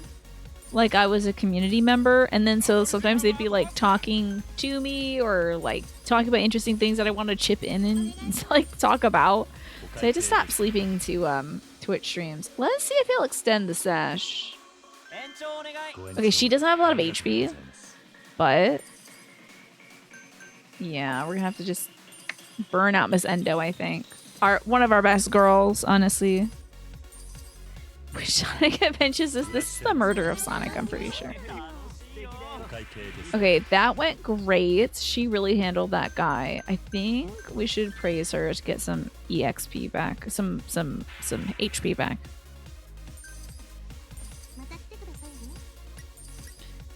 like I was a community member, and then so sometimes they'd be like talking to me or like talking about interesting things that I want to chip in and like talk about. So I had to stop sleeping to Twitch streams. Let's see if he'll extend the sesh. Okay, she doesn't have a lot of HP, but yeah, we're gonna have to just burn out Miss Endo, I think. One of our best girls, honestly. Which Sonic Adventures is this is the murder of Sonic, I'm pretty sure. Okay, that went great. She really handled that guy. I think we should praise her to get some EXP back, some HP back.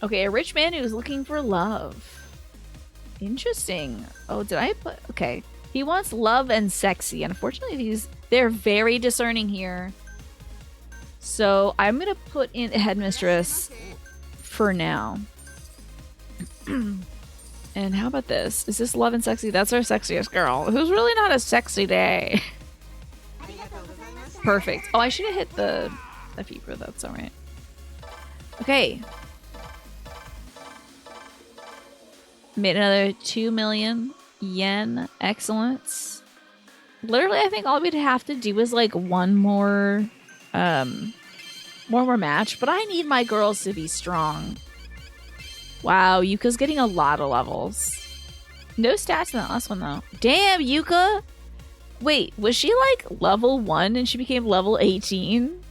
Okay, a rich man who's looking for love. Interesting. Oh, did I put... Okay. He wants love and sexy. Unfortunately, they're very discerning here. So I'm going to put in headmistress for now. And how about this? Is this love and sexy? That's our sexiest girl. Who's really not a sexy day. Perfect. Oh, I should have hit the fever. That's all right. Okay. Made another 2 million yen. Excellent. Literally, I think all we'd have to do is like one more match, but I need my girls to be strong. Wow, Yuka's getting a lot of levels. No stats in that last one though. Damn, Yuka! Wait, was she like level 1 and she became level 18?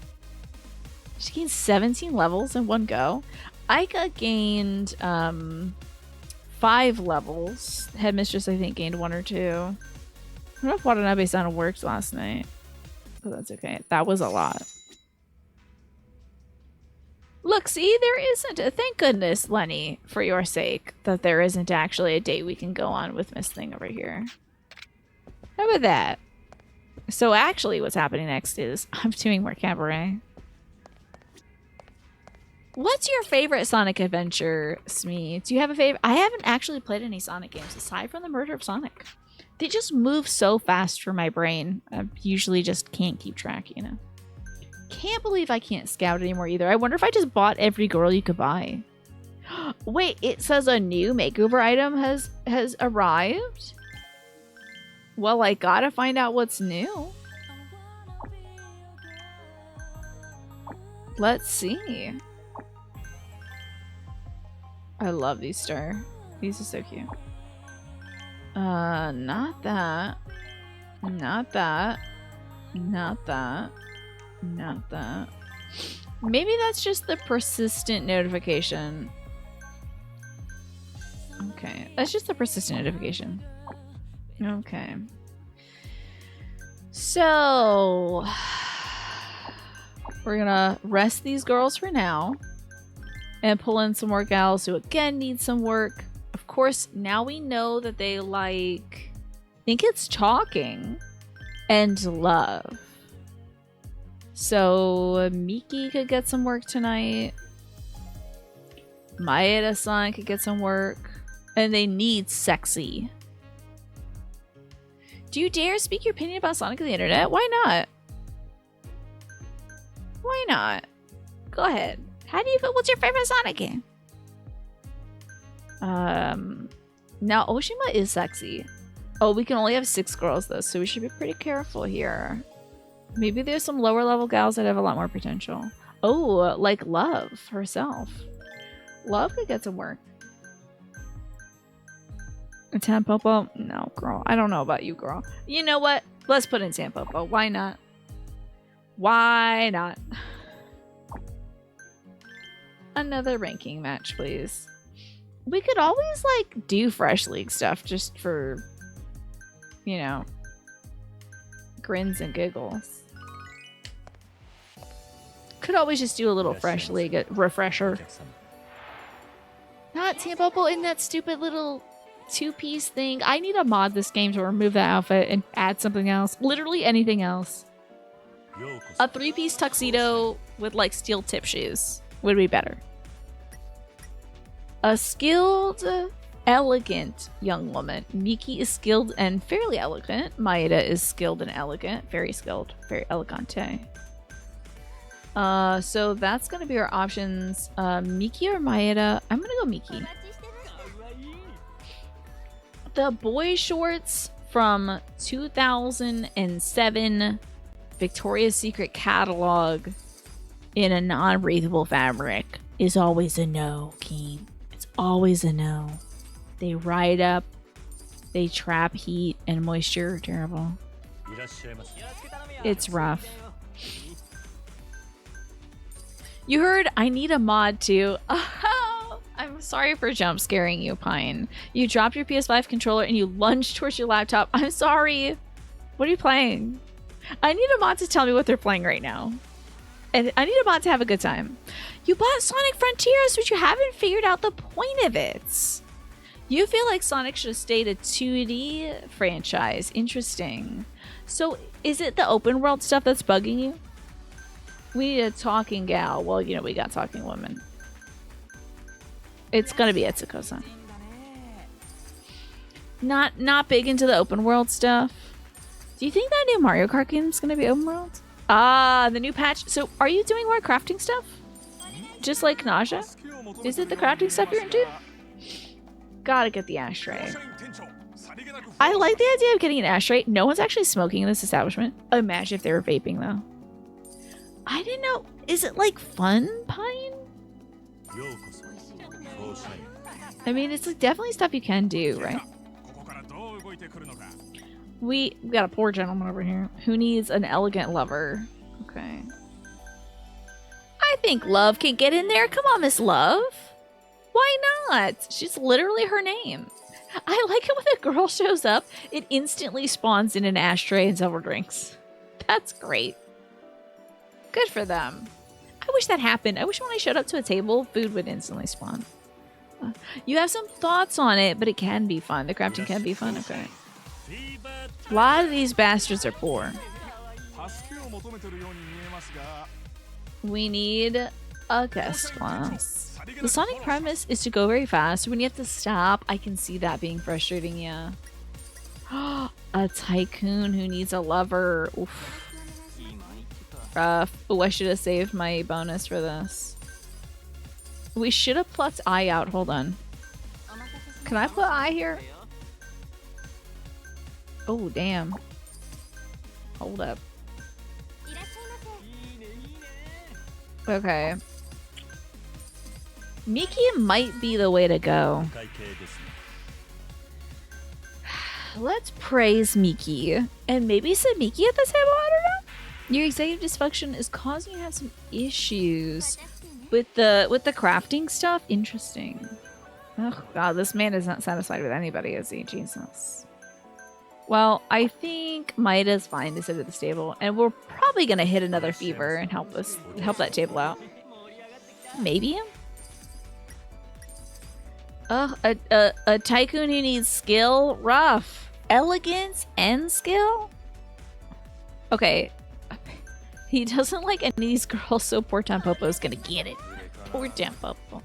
She gained 17 levels in one go. Aika gained 5 levels. Headmistress, I think, gained 1 or 2. I don't know if Watanabe-san worked last night, but that's okay. That was a lot. Look, see, there isn't a... Thank goodness, Lenny, for your sake, that there isn't actually a date we can go on with Miss Thing over here. How about that? So actually what's happening next is I'm doing more cabaret. What's your favorite Sonic adventure, Smee? Do you have a favorite? I haven't actually played any Sonic games aside from the Murder of Sonic. They just move so fast for my brain. I usually just can't keep track, you know? Can't believe I can't scout anymore either. I wonder if I just bought every girl you could buy. Wait, it says a new makeover item has arrived? Well, I gotta find out what's new. Let's see. I love these star. These are so cute. Not that. Not that. Not that. Not that. Maybe that's just the persistent notification. Okay, that's just the persistent notification. Okay. So we're gonna rest these girls for now and pull in some more gals who again need some work. Of course, now we know that they like, I think it's talking and love. So Miki could get some work tonight. Maeda-san could get some work. And they need sexy. Do you dare speak your opinion about Sonic on the internet? Why not? Why not? Go ahead. How do you feel? What's your favorite Sonic game? Now Oshima is sexy. Oh, we can only have 6 girls though, so we should be pretty careful here. Maybe there's some lower level gals that have a lot more potential. Oh, like Love herself. Love could get some work. Tampopo? No, girl. I don't know about you, girl. You know what? Let's put in Tampopo. Why not? Why not? Another ranking match, please. We could always, like, do Fresh League stuff just for, you know, grins and giggles. Could always just do a little Fresh League refresher. Not Tampopo in that stupid little 2-piece thing. I need to mod this game to remove that outfit and add something else. Literally anything else. A 3-piece tuxedo with like steel tip shoes would be better. A skilled, elegant young woman. Miki is skilled and fairly elegant. Maeda is skilled and elegant. Very skilled. Very elegante. So that's gonna be our options. Miki or Maeda? I'm gonna go Miki. The boy shorts from 2007 Victoria's Secret catalog in a non-breathable fabric is always a no, Keen. It's always a no. They ride up, they trap heat and moisture. Terrible. It's rough. You heard I need a mod too. Oh, I'm I'm sorry for jump scaring you, Pine. You dropped your PS5 controller and you lunged towards your laptop. I'm sorry. What are you playing? I need a mod to tell me what they're playing right now. And I need a mod to have a good time. You bought Sonic Frontiers, but you haven't figured out the point of it. You feel like Sonic should have stayed a 2D franchise. Interesting. So is it the open world stuff that's bugging you? We need a talking gal. Well, you know, we got talking women. It's gonna be Etsuko-san. Not big into the open world stuff. Do you think that new Mario Kart game is gonna be open world? Ah, the new patch. So are you doing more crafting stuff? Just like Nausea? Is it the crafting stuff you're into? Gotta get the ashtray. I like the idea of getting an ashtray. No one's actually smoking in this establishment. Imagine if they were vaping though. I didn't know. Is it like fun, Pine? I mean, it's like definitely stuff you can do, right? We got a poor gentleman over here who needs an elegant lover. Okay. I think Love can get in there. Come on, Miss Love. Why not? She's literally her name. I like it when a girl shows up, it instantly spawns in an ashtray and several drinks. That's great. Good for them. I wish that happened. I wish when I showed up to a table, food would instantly spawn. You have some thoughts on it, but it can be fun. The crafting can be fun. Okay. A lot of these bastards are poor. We need a guest class. The Sonic premise is to go very fast. When you have to stop, I can see that being frustrating, yeah. A tycoon who needs a lover. Oof. Rough. Oh, I should have saved my bonus for this. We should have plucked I out. Hold on. Can I put I here? Oh, damn. Hold up. Okay. Miki might be the way to go. Let's praise Miki. And maybe set Miki at the table? I don't know. Your executive dysfunction is causing you to have some issues with the crafting stuff. Interesting. Oh god, this man is not satisfied with anybody, is he? Jesus. Well, I think Maida's fine to sit at the table, and we're probably gonna hit another fever and help that table out. Maybe. A tycoon who needs skill? Rough. Elegance and skill? Okay. He doesn't like any of these girls, so poor Tampopo's gonna get it. Poor Tampopo.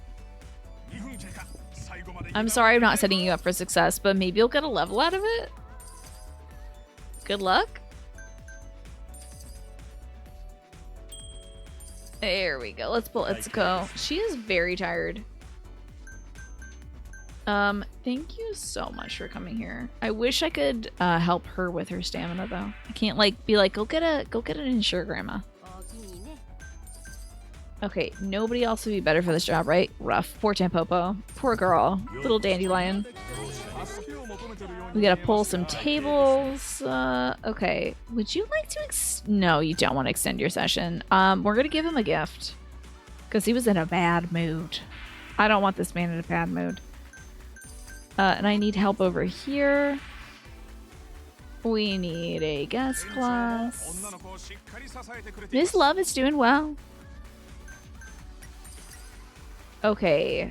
I'm sorry I'm not setting you up for success, but maybe you'll get a level out of it? Good luck. There we go. Let's go. She is very tired. Thank you so much for coming here. I wish I could help her with her stamina though. I can't like be like, go get an insure grandma. Okay, nobody else would be better for this job, right? Rough. Poor Tampopo. Poor girl. Little dandelion. We gotta pull some tables. Okay. Would you like to no, you don't want to extend your session. We're gonna give him a gift. Because he was in a bad mood. I don't want this man in a bad mood. And I need help over here. We need a guest class. Miss Love is doing well. Okay.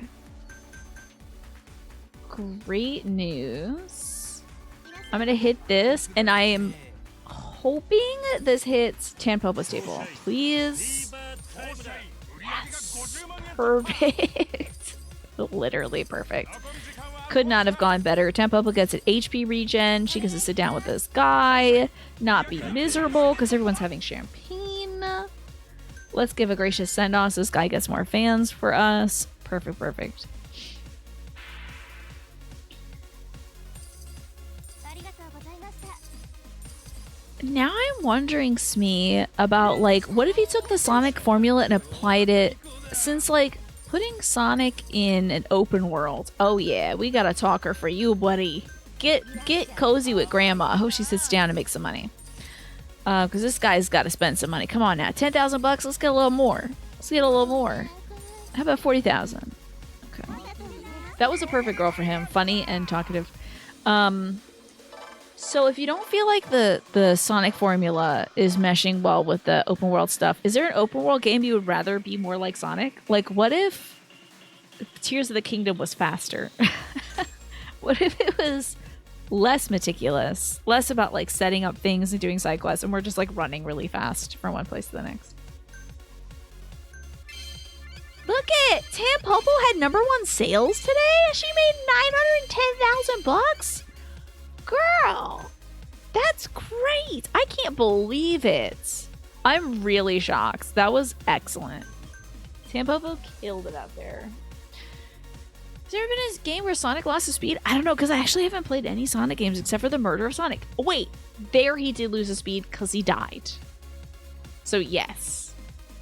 Great news. I'm gonna hit this, and I am hoping this hits Tampopo's table. Please. Yes. Perfect. Literally perfect. Could not have gone better. Tampopo gets an HP regen. She gets to sit down with this guy. Not be miserable because everyone's having champagne. Let's give a gracious send-off so this guy gets more fans for us. Perfect, perfect. Now I'm wondering, Smee, about like, what if he took the Sonic formula and applied it, since like, putting Sonic in an open world. Oh yeah, we got a talker for you, buddy. Get cozy with Grandma. I hope she sits down and makes some money. Because this guy's got to spend some money. Come on now, 10,000 bucks. Let's get a little more. Let's get a little more. How about 40,000? Okay. That was a perfect girl for him. Funny and talkative. So if you don't feel like the Sonic formula is meshing well with the open world stuff, is there an open world game you would rather be more like Sonic? Like, what if Tears of the Kingdom was faster? What if it was less meticulous, less about like setting up things and doing side quests, and we're just like running really fast from one place to the next? Look at Tampopo had #1 sales today. She made $910,000. Girl, that's great. I can't believe it. I'm really shocked. That was excellent. Tampopo killed it out there. Has there been a game where Sonic lost his speed? I don't know, because I actually haven't played any Sonic games except for the murder of Sonic. Oh, wait, there he did lose his speed because he died. So yes.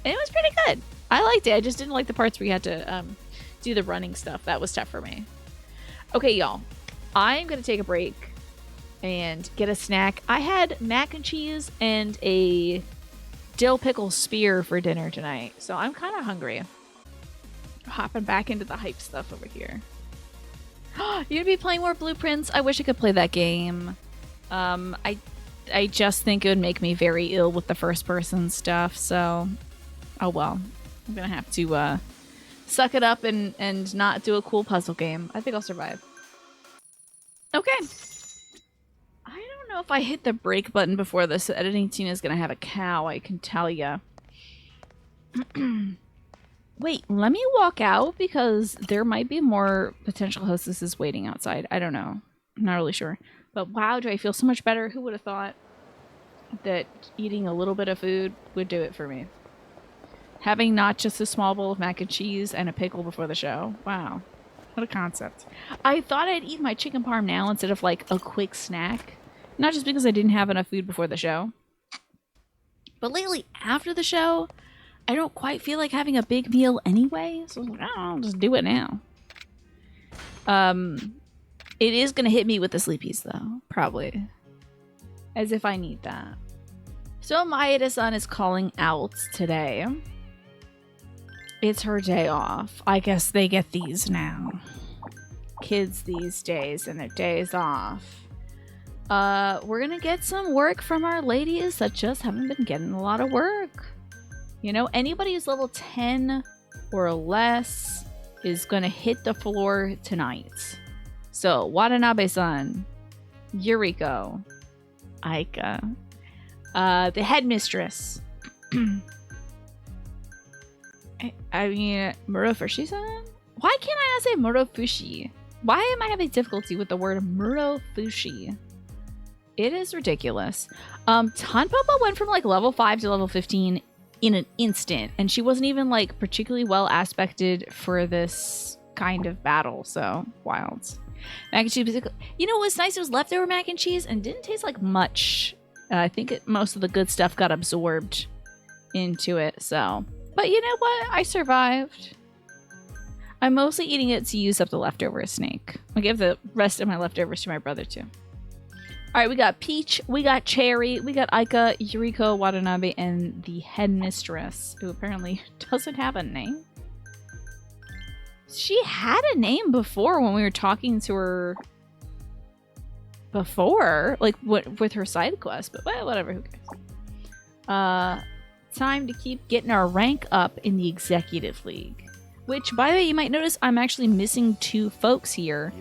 And it was pretty good. I liked it. I just didn't like the parts where you had to do the running stuff. That was tough for me. Okay, y'all. I'm going to take a break and get a snack. I had mac and cheese and a dill pickle spear for dinner tonight, so I'm kind of hungry. Hopping back into the hype stuff over here. You're gonna be playing more Blueprints? I wish I could play that game. I just think it would make me very ill with the first person stuff, so oh well. I'm gonna have to suck it up and not do a cool puzzle game. I think I'll survive. Okay. I don't know if I hit the break button before this. Editing team is gonna have a cow, I can tell ya. Wait, let me walk out because there might be more potential hostesses waiting outside. I don't know. I'm not really sure. But wow, do I feel so much better? Who would have thought that eating a little bit of food would do it for me? Having not just a small bowl of mac and cheese and a pickle before the show. Wow. What a concept. I thought I'd eat my chicken parm now instead of like a quick snack. Not just because I didn't have enough food before the show. But lately, after the show, I don't quite feel like having a big meal anyway. So I'll just do it now. It is going to hit me with the sleepies though. Probably. As if I need that. So Maeda-san is calling out today. It's her day off. I guess they get these now. Kids these days and their days off. We're gonna get some work from our ladies that just haven't been getting a lot of work. You know, anybody who's level 10 or less is gonna hit the floor tonight. So, Watanabe-san, Yuriko, Aika, the headmistress. I mean, Murofushi-san? Why can't I not say Murofushi? Why am I having difficulty with the word Murofushi? It is ridiculous. Tanpopo went from like level 5 to level 15 in an instant, and she wasn't even like particularly well aspected for this kind of battle, so wild. Mac and cheese, you know what's nice? It was leftover mac and cheese and didn't taste like much. I think most of the good stuff got absorbed into it, so. But you know what? I survived. I'm mostly eating it to use up the leftover snake. I'll give the rest of my leftovers to my brother too. Alright, we got Peach, we got Cherry, we got Aika, Yuriko, Watanabe, and the headmistress, who apparently doesn't have a name. She had a name before when we were talking to her before, like with her side quest, but well, whatever, who cares. Time to keep getting our rank up in the Executive League. Which, by the way, you might notice I'm actually missing 2 folks here.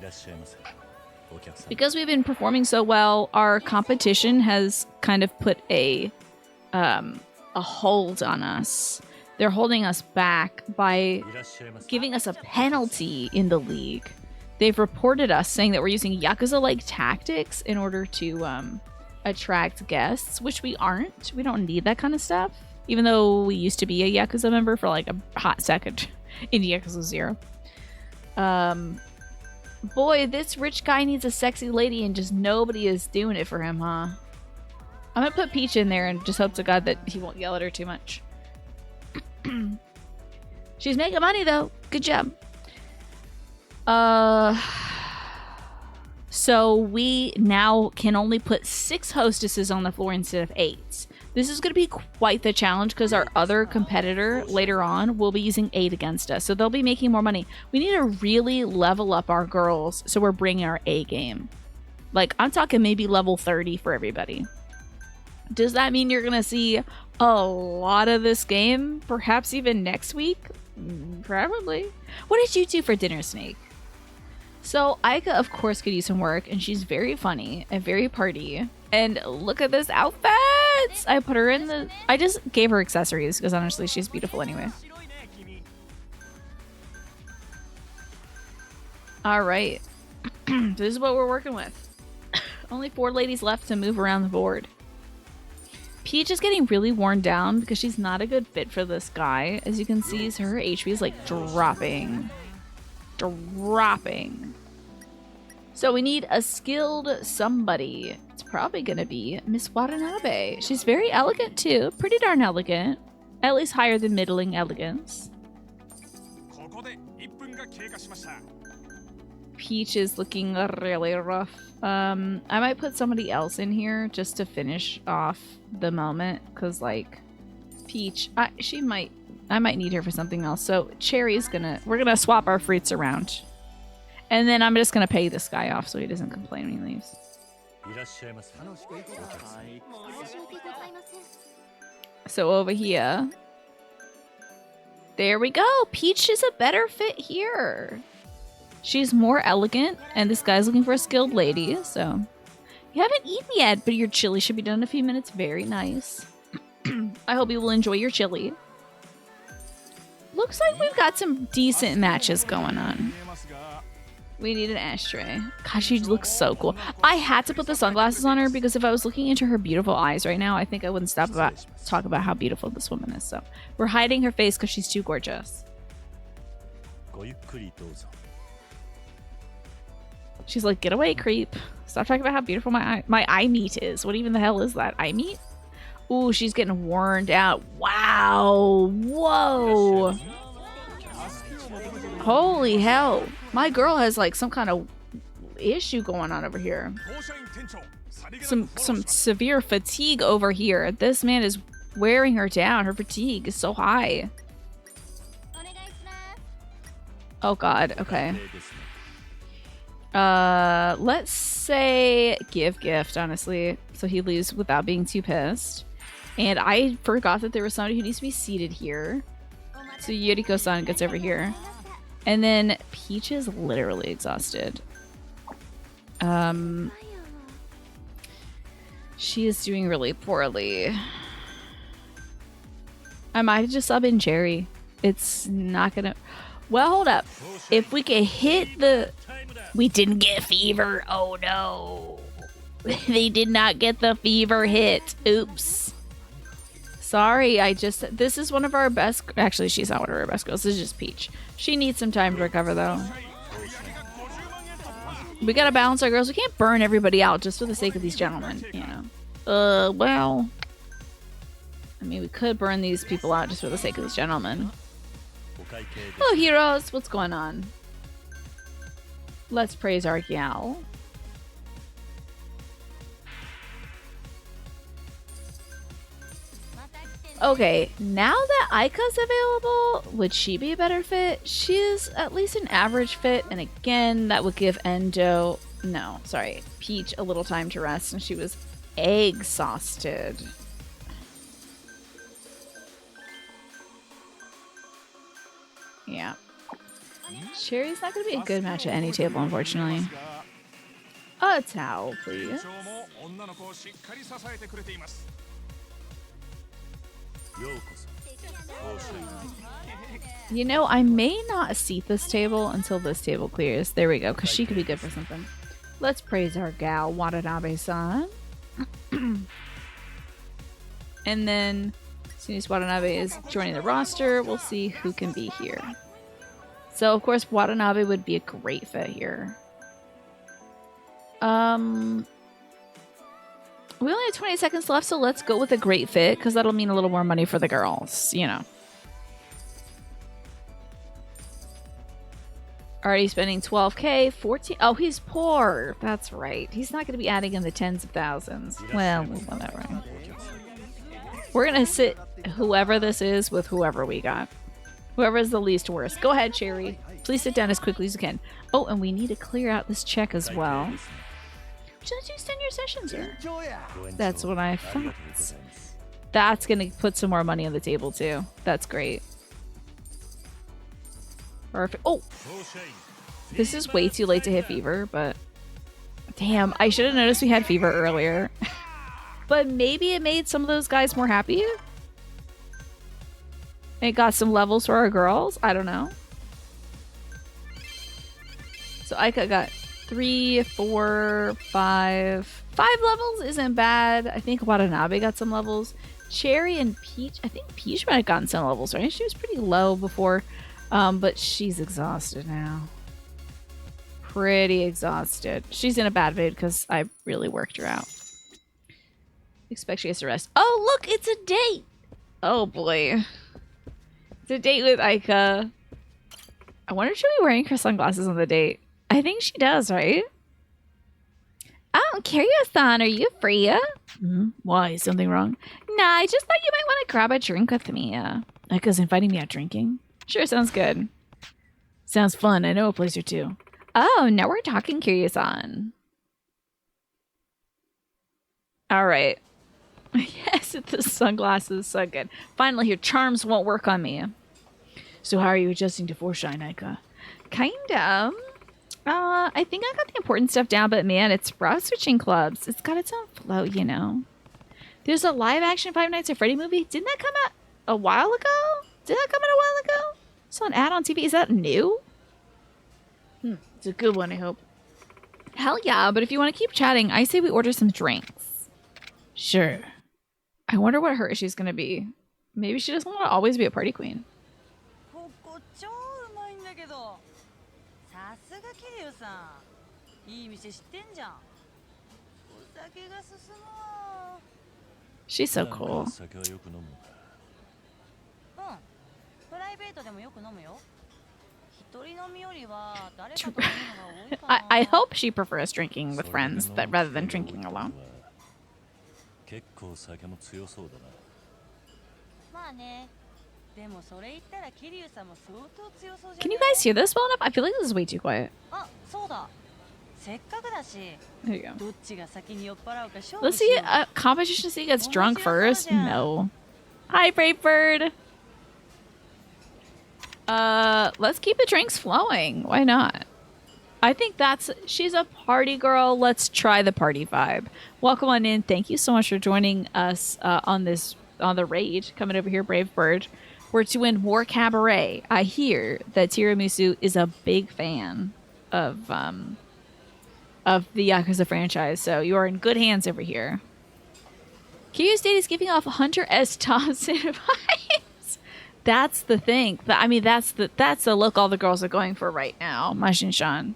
Because we've been performing so well, our competition has kind of put a hold on us. They're holding us back by giving us a penalty in the league. They've reported us saying that we're using Yakuza-like tactics in order to attract guests, which we aren't. We don't need that kind of stuff. Even though we used to be a Yakuza member for like a hot second in Yakuza 0. Boy, this rich guy needs a sexy lady and just nobody is doing it for him, huh? I'm gonna put Peach in there and just hope to God that he won't yell at her too much. She's making money though. Good job. So we now can only put 6 hostesses on the floor instead of 8. This is going to be quite the challenge because our other competitor later on will be using 8 against us. So they'll be making more money. We need to really level up our girls so we're bringing our A game. Like, I'm talking maybe level 30 for everybody. Does that mean you're going to see a lot of this game? Perhaps even next week? Probably. What did you do for dinner, Snake? So Aika, of course, could use some work, and she's very funny and very party. And look at this outfit! I put her in the... I just gave her accessories, because honestly, she's beautiful anyway. Alright. This is what we're working with. Only 4 ladies left to move around the board. Peach is getting really worn down because she's not a good fit for this guy. As you can see, her HP is like dropping. Dropping. So we need a skilled somebody. It's probably gonna be Miss Watanabe. She's very elegant too. Pretty darn elegant. At least higher than middling elegance. Peach is looking really rough. I might put somebody else in here just to finish off the moment, because like Peach, I might need her for something else. So we're gonna swap our fruits around, and then I'm just gonna pay this guy off so he doesn't complain when he leaves. So over here, there we go. Peach is a better fit here. She's more elegant, and this guy's looking for a skilled lady, so... You haven't eaten yet, but your chili should be done in a few minutes. Very nice. I hope you will enjoy your chili. Looks like we've got some decent matches going on. We need an ashtray. Gosh, she looks so cool. I had to put the sunglasses on her because if I was looking into her beautiful eyes right now, I think I wouldn't stop talk about how beautiful this woman is. So we're hiding her face because she's too gorgeous. She's like, get away, creep. Stop talking about how beautiful my eye meat is. What even the hell is that? Eye meat? Ooh, she's getting worn out. Wow. Whoa. Holy hell. My girl has like some kind of issue going on over here. Some severe fatigue over here. This man is wearing her down. Her fatigue is so high. Oh god, okay. Let's say give gift, honestly, so he leaves without being too pissed. And I forgot that there was somebody who needs to be seated here. So Yuriko-san gets over here. And then Peach is literally exhausted. She is doing really poorly. I might just sub in Jerry. It's not gonna... Well, hold up. If we can hit the... We didn't get fever. Oh no. They did not get the fever hit. Oops. Sorry, this is one of our best... Actually, she's not one of our best girls. This is just Peach. She needs some time to recover, though. We gotta balance our girls. We can't burn everybody out just for the sake of these gentlemen, you know. Well... I mean, we could burn these people out just for the sake of these gentlemen. Oh, heroes! What's going on? Let's praise our gal. Okay, now that Aika's available, would she be a better fit? She is at least an average fit, and again, that would give Endo... No, sorry, Peach a little time to rest, and she was exhausted. Yeah. Cherry's not going to be a good match at any table, unfortunately. A towel, please. You know, I may not seat this table until this table clears. There we go, because she could be good for something. Let's praise our gal, Watanabe-san. And then, as soon as Watanabe is joining the roster, we'll see who can be here. So, of course, Watanabe would be a great fit here. We only have 20 seconds left, so let's go with a great fit, because that'll mean a little more money for the girls, you know. Already spending 12k, 14... Oh, he's poor. That's right. He's not going to be adding in the tens of thousands. Well, whatever. We're gonna sit whoever this is with whoever we got. Whoever is the least worst. Go ahead, Cherry. Please sit down as quickly as you can. Oh, and we need to clear out this check as well. Would you like to extend your session, sir? That's what I thought. That's gonna put some more money on the table too. That's great. Perfect. Oh! This is way too late to hit fever, but... Damn, I should have noticed we had fever earlier. But maybe it made some of those guys more happy? It got some levels for our girls? I don't know. So Aika got 3, 4, 5... 5 levels isn't bad. I think Watanabe got some levels. Cherry and Peach... I think Peach might have gotten some levels, right? She was pretty low before. But she's exhausted now. Pretty exhausted. She's in a bad mood because I really worked her out. Expect she has to rest. Oh, look! It's a date! Oh, boy. It's a date with Aika. I wonder if she'll be wearing her sunglasses on the date. I think she does, right? Oh, Kiryu-san, are you free? Why? Is something wrong? Nah, I just thought you might want to grab a drink with me. Aika's inviting me out drinking. Sure, sounds good. Sounds fun. I know a place or two. Oh, now we're talking, Kiryu-san. All right. Yes, the sunglasses so good. Finally, your charms won't work on me. So how are you adjusting to Foreshine, Aika? Kinda. I think I got the important stuff down, but man, it's brow switching clubs. It's got its own flow, you know. There's a live-action Five Nights at Freddy movie. Didn't that come out a while ago? Did that come out a while ago? Saw an ad on TV. Is that new? It's a good one, I hope. Hell yeah, but if you want to keep chatting, I say we order some drinks. Sure. I wonder what her issue's gonna be. Maybe she doesn't want to always be a party queen. She's so cool. I hope she prefers drinking with friends rather than drinking alone. Can you guys hear this well enough? I feel like this is way too quiet. There you go. Let's see a competition to see who gets drunk first. No. Hi, Brave Bird. Let's keep the drinks flowing. Why not? I think she's a party girl. Let's try the party vibe. Welcome on in. Thank you so much for joining us on the raid. Coming over here, Brave Bird. We're doing more cabaret. I hear that Tiramisu is a big fan of the Yakuza franchise, so you are in good hands over here. Kiryu's date is giving off Hunter S. Thompson vibes. That's the thing. I mean, that's the look all the girls are going for right now, Mashin-shan.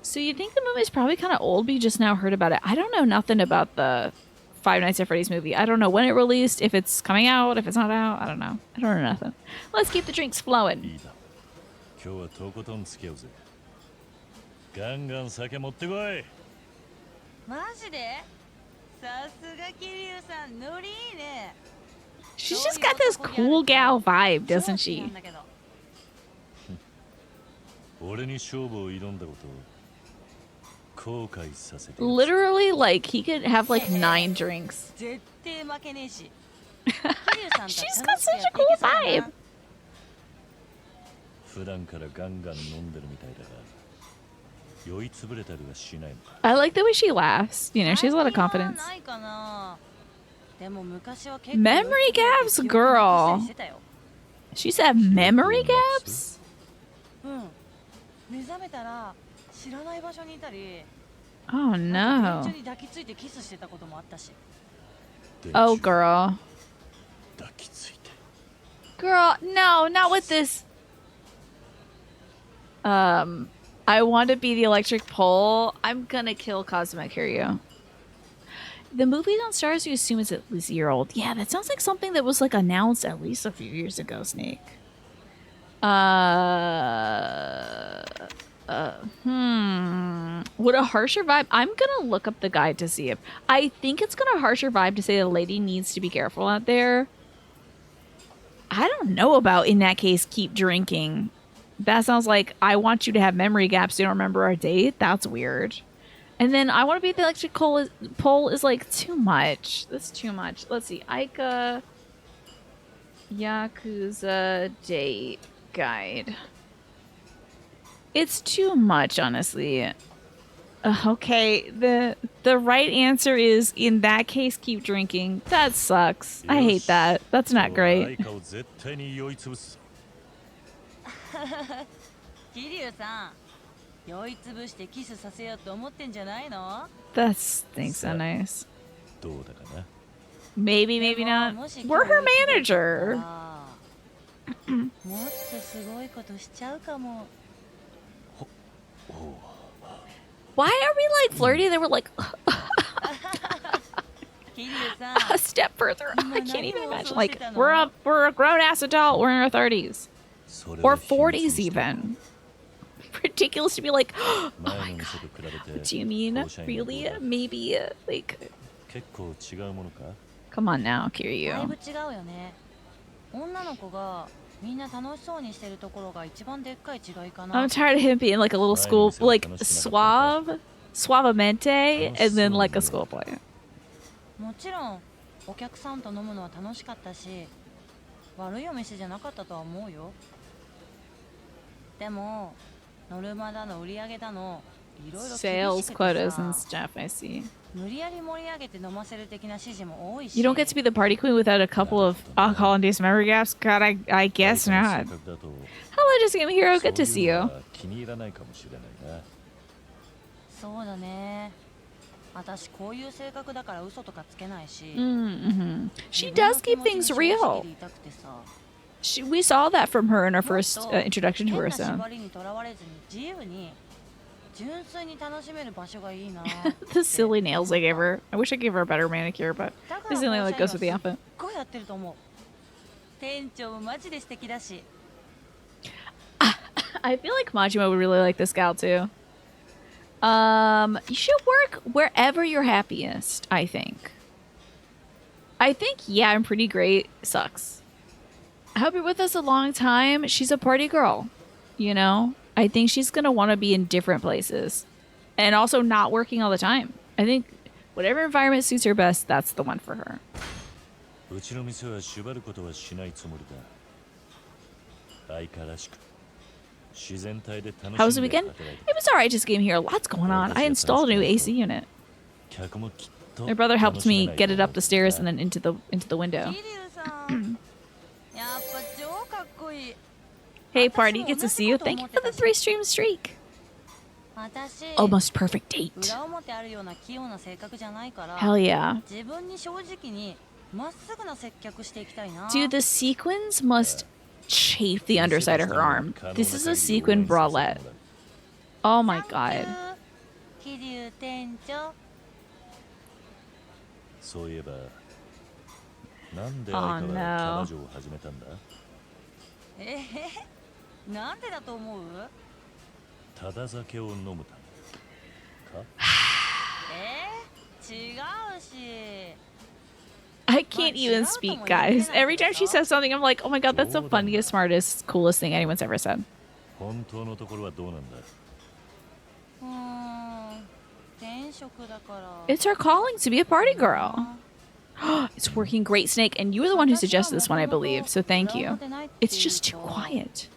So you think the movie's probably kind of old, but you just now heard about it. I don't know nothing about the Five Nights at Freddy's movie. I don't know when it released, if it's coming out, if it's not out. I don't know. I don't know nothing. Let's keep the drinks flowing. She's just got this cool gal vibe, doesn't she? Literally, like, he could have like 9 drinks. She's got such a cool vibe. I like the way she laughs. You know, she has a lot of confidence. Memory gaps, girl. She said memory gaps? Oh no. Oh girl. Girl, no, not with this. I want to be the electric pole. I'm gonna kill Kazuma Kiryu. The movie on Stars, you assume it's at least a year old. Yeah, that sounds like something that was like announced at least a few years ago, Snake. Would a harsher vibe? I'm gonna look up the guide to see if I think it's gonna harsher vibe to say the lady needs to be careful out there. I don't know about in that case. Keep drinking. That sounds like I want you to have memory gaps. So you don't remember our date. That's weird. And then I want to be the electric pole is like too much. That's too much. Let's see. Aika Yakuza date guide. It's too much, honestly. Okay, the right answer is in that case keep drinking. That sucks. I hate that. That's not great. That stinks so nice. Maybe, maybe not. We're her manager. Why are we like flirty? They were like a step further. I can't even imagine. Like we're a grown ass adult. We're in our 30s or 40s even. Ridiculous to be like, oh my god. Do you mean really? Maybe like. Come on now, Kiryu. I'm tired of him being like a little school, like suavemente, and then like a schoolboy. Sales quotas and stuff, I see. You don't get to be the party queen without a couple of alcohol-induced memory gaps? God, I guess not. Hello, Just Game Hero. Good to see you. She does keep things real. We saw that from her in our first introduction to her, so. The silly nails I gave her. I wish I gave her a better manicure, but this is the only one that goes with the outfit. I feel like Majima would really like this gal too. You should work wherever you're happiest, I think. Yeah, I'm pretty great. Sucks. I hope you're with us a long time. She's a party girl, you know? I think she's going to want to be in different places and also not working all the time. I think whatever environment suits her best, that's the one for her. How was the weekend? It was alright, Just Game Here. Lots going on. I installed a new AC unit. My brother helped me get it up the stairs and then into the window. Hey, party, good to see you. Thank you for the 3-stream streak. Almost perfect date. Hell yeah. Dude, the sequins must chafe the underside of her arm. This is a sequin bralette. Oh my god. Oh no. I can't even speak, guys. Every time she says something, I'm like, oh my god, that's the funniest, smartest, coolest thing anyone's ever said. It's her calling to be a party girl. It's working great, Snake, and you were the one who suggested this one, I believe, so thank you. It's just too quiet.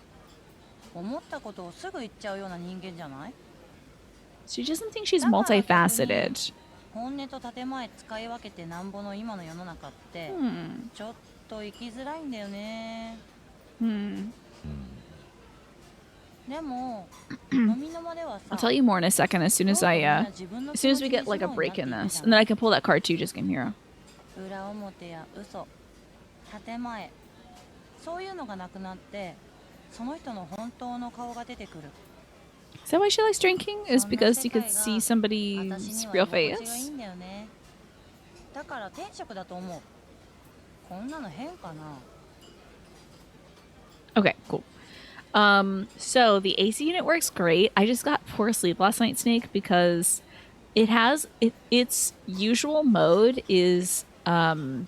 She doesn't think she's multifaceted. I'll tell you more in a second as soon as we get like a break in this, and then I can pull that card too, Just Game Hero. Is that why she likes drinking? Is because you could see somebody's real face? Okay, cool. So the AC unit works great. I just got poor sleep last night, Snake, because its usual mode is an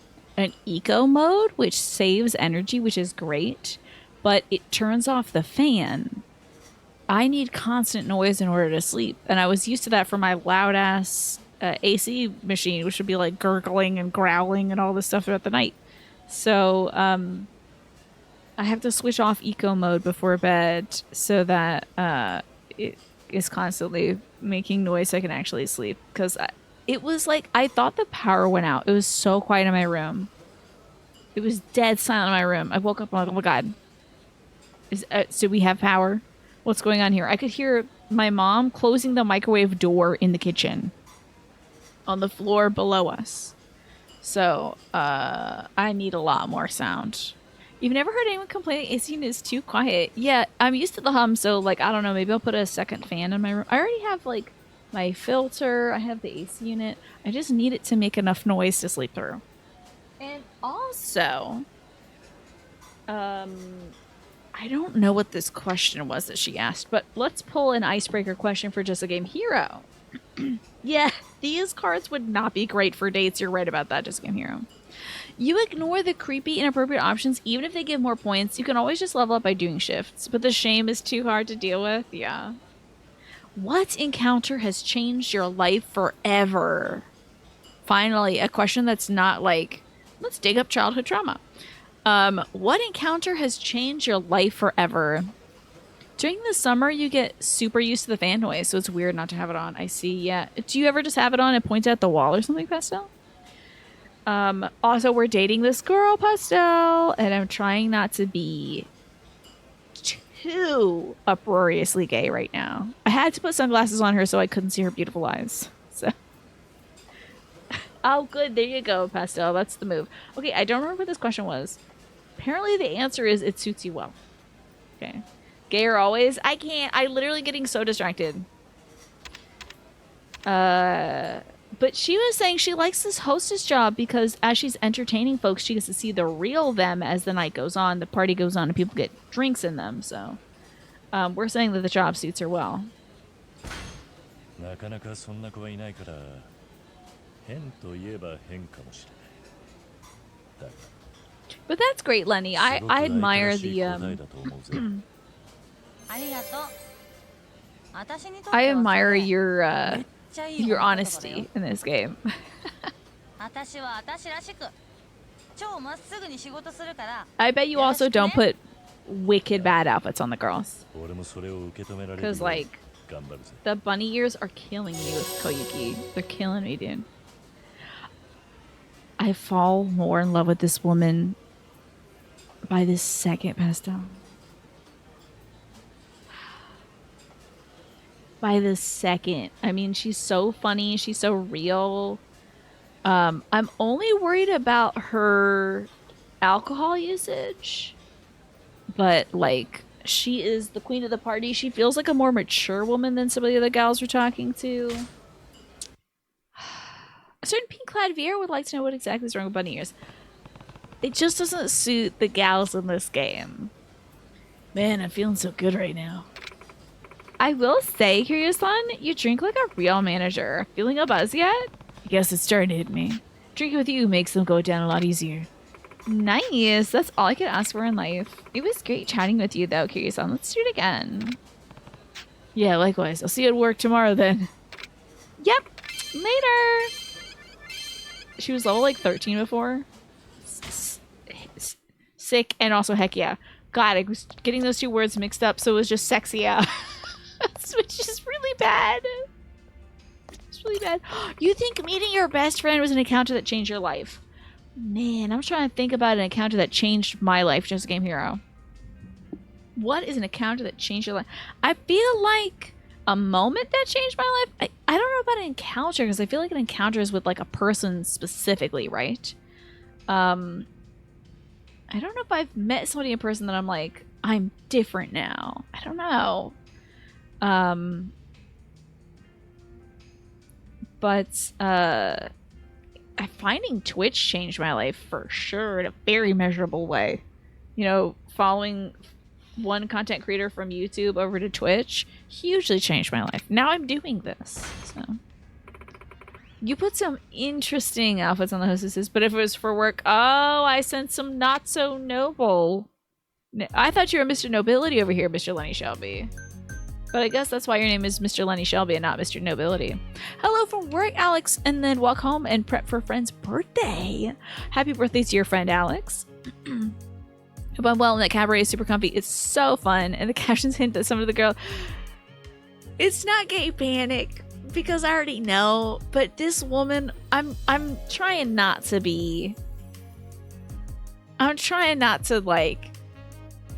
eco mode, which saves energy, which is great, but it turns off the fan. I need constant noise in order to sleep, and I was used to that for my loud ass AC machine, which would be like gurgling and growling and all this stuff throughout the night. So I have to switch off eco mode before bed so that it is constantly making noise so I can actually sleep. Because it was like I thought the power went out. It was so quiet in my room. It was dead silent in my room. I woke up and I'm like, oh my god, do we have power? What's going on here? I could hear my mom closing the microwave door in the kitchen on the floor below us. So I need a lot more sound. You've never heard anyone complain AC unit is too quiet? Yeah, I'm used to the hum, so like I don't know, maybe I'll put a second fan in my room. I already have like my filter, I have the AC unit. I just need it to make enough noise to sleep through. And also, I don't know what this question was that she asked, but let's pull an icebreaker question for Just a Game Hero. Yeah, these cards would not be great for dates. You're right about that, Just a Game Hero. You ignore the creepy, inappropriate options even if they give more points. You can always just level up by doing shifts, but the shame is too hard to deal with. Yeah. What encounter has changed your life forever? Finally, a question that's not like, let's dig up childhood trauma. What encounter has changed your life forever? During the summer, you get super used to the fan noise, so it's weird not to have it on. I see, yeah. Do you ever just have it on and point at the wall or something, Pastel? Also, we're dating this girl, Pastel, and I'm trying not to be too uproariously gay right now. I had to put sunglasses on her so I couldn't see her beautiful eyes. So, oh, good. There you go, Pastel. That's the move. Okay, I don't remember what this question was. Apparently, the answer is it suits you well. Okay. Gay or always? I can't. I'm literally getting so distracted. But she was saying she likes this hostess job because as she's entertaining folks, she gets to see the real them as the night goes on, the party goes on, and people get drinks in them. So we're saying that the job suits her well. But that's great, Lenny. I admire the I admire your honesty in this game. I bet you also don't put wicked bad outfits on the girls. Because, like, the bunny ears are killing me with Koyuki. They're killing me, dude. I fall more in love with this woman by the second, Pastel. By the second. I mean, she's so funny. She's so real. I'm only worried about her alcohol usage. But, like, she is the queen of the party. She feels like a more mature woman than some of the other gals we're talking to. A certain pink-clad VR would like to know what exactly is wrong with bunny ears. It just doesn't suit the gals in this game. Man, I'm feeling so good right now. I will say, Kiryu-san, you drink like a real manager. Feeling a buzz yet? I guess it's starting to hit me. Drinking with you makes them go down a lot easier. Nice. That's all I could ask for in life. It was great chatting with you, though, Kiryu-san. Let's do it again. Yeah, likewise. I'll see you at work tomorrow, then. Yep. Later. She was level, like, 13 before. Sick and also heck yeah. God, I was getting those two words mixed up, so it was just sexy yeah. Which is really bad. It's really bad. You think meeting your best friend was an encounter that changed your life? Man, I'm trying to think about an encounter that changed my life, Just a Game Hero. What is an encounter that changed your life? I feel like a moment that changed my life. I don't know about an encounter because I feel like an encounter is with like a person specifically, right? I don't know if I've met somebody in person that I'm like, I'm different now. I don't know. But finding Twitch changed my life for sure in a very measurable way. You know, following one content creator from YouTube over to Twitch hugely changed my life. Now I'm doing this. So you put some interesting outfits on the hostesses, but if it was for work, oh, I sent some not so noble. I thought you were Mr. Nobility over here, Mr. Lenny Shelby. But I guess that's why your name is Mr. Lenny Shelby and not Mr. Nobility. Hello from work, Alex, and then walk home and prep for a friend's birthday. Happy birthday to your friend, Alex. Hope I'm well, and that cabaret is super comfy. It's so fun. And the captions hint that some of the girl... It's not gay panic, because I already know. But this woman, I'm trying not to be... I'm trying not to, like,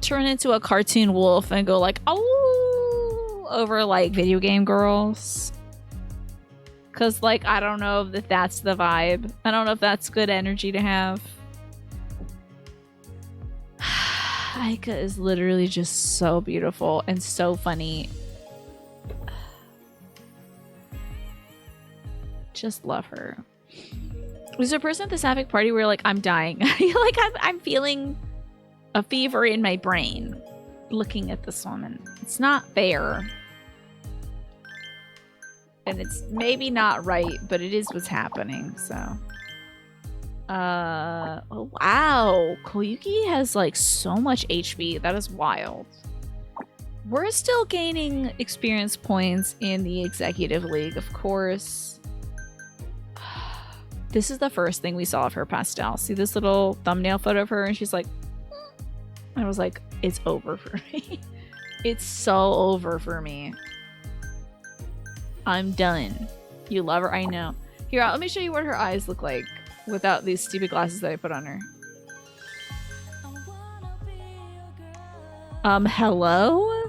turn into a cartoon wolf and go like, oh, over, like, video game girls. Because, like, I don't know if that's the vibe. I don't know if that's good energy to have. Aika is literally just so beautiful and so funny. Just love her. There's a person at the Sapphic party where, like, I'm dying. Like, I'm feeling a fever in my brain looking at this woman. It's not fair. And it's maybe not right, but it is what's happening, so... oh, wow. Koyuki has, like, so much HP. That is wild. We're still gaining experience points in the Executive League, of course. This is the first thing we saw of her pastel. See this little thumbnail photo of her? And she's like... I was like, it's over for me. It's so over for me. I'm done. You love her? I know. Here, let me show you what her eyes look like. Without these stupid glasses that I put on her. Hello?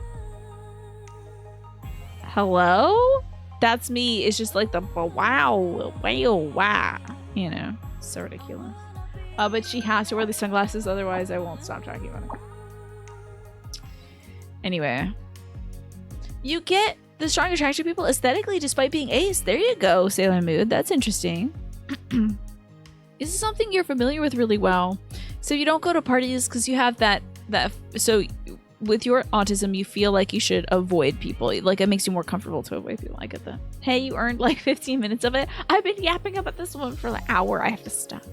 Hello? That's me. It's just like the wow. You know, so ridiculous. But she has to wear these sunglasses, otherwise I won't stop talking about it. Anyway. You get the strong attraction people aesthetically despite being ace. There you go, Sailor Mood. That's interesting. This is something you're familiar with really well. So you don't go to parties because you have that so with your autism you feel like you should avoid people. Like it makes you more comfortable to avoid people. I get that. Hey, you earned like 15 minutes of it. I've been yapping about this one for an hour. I have to stop.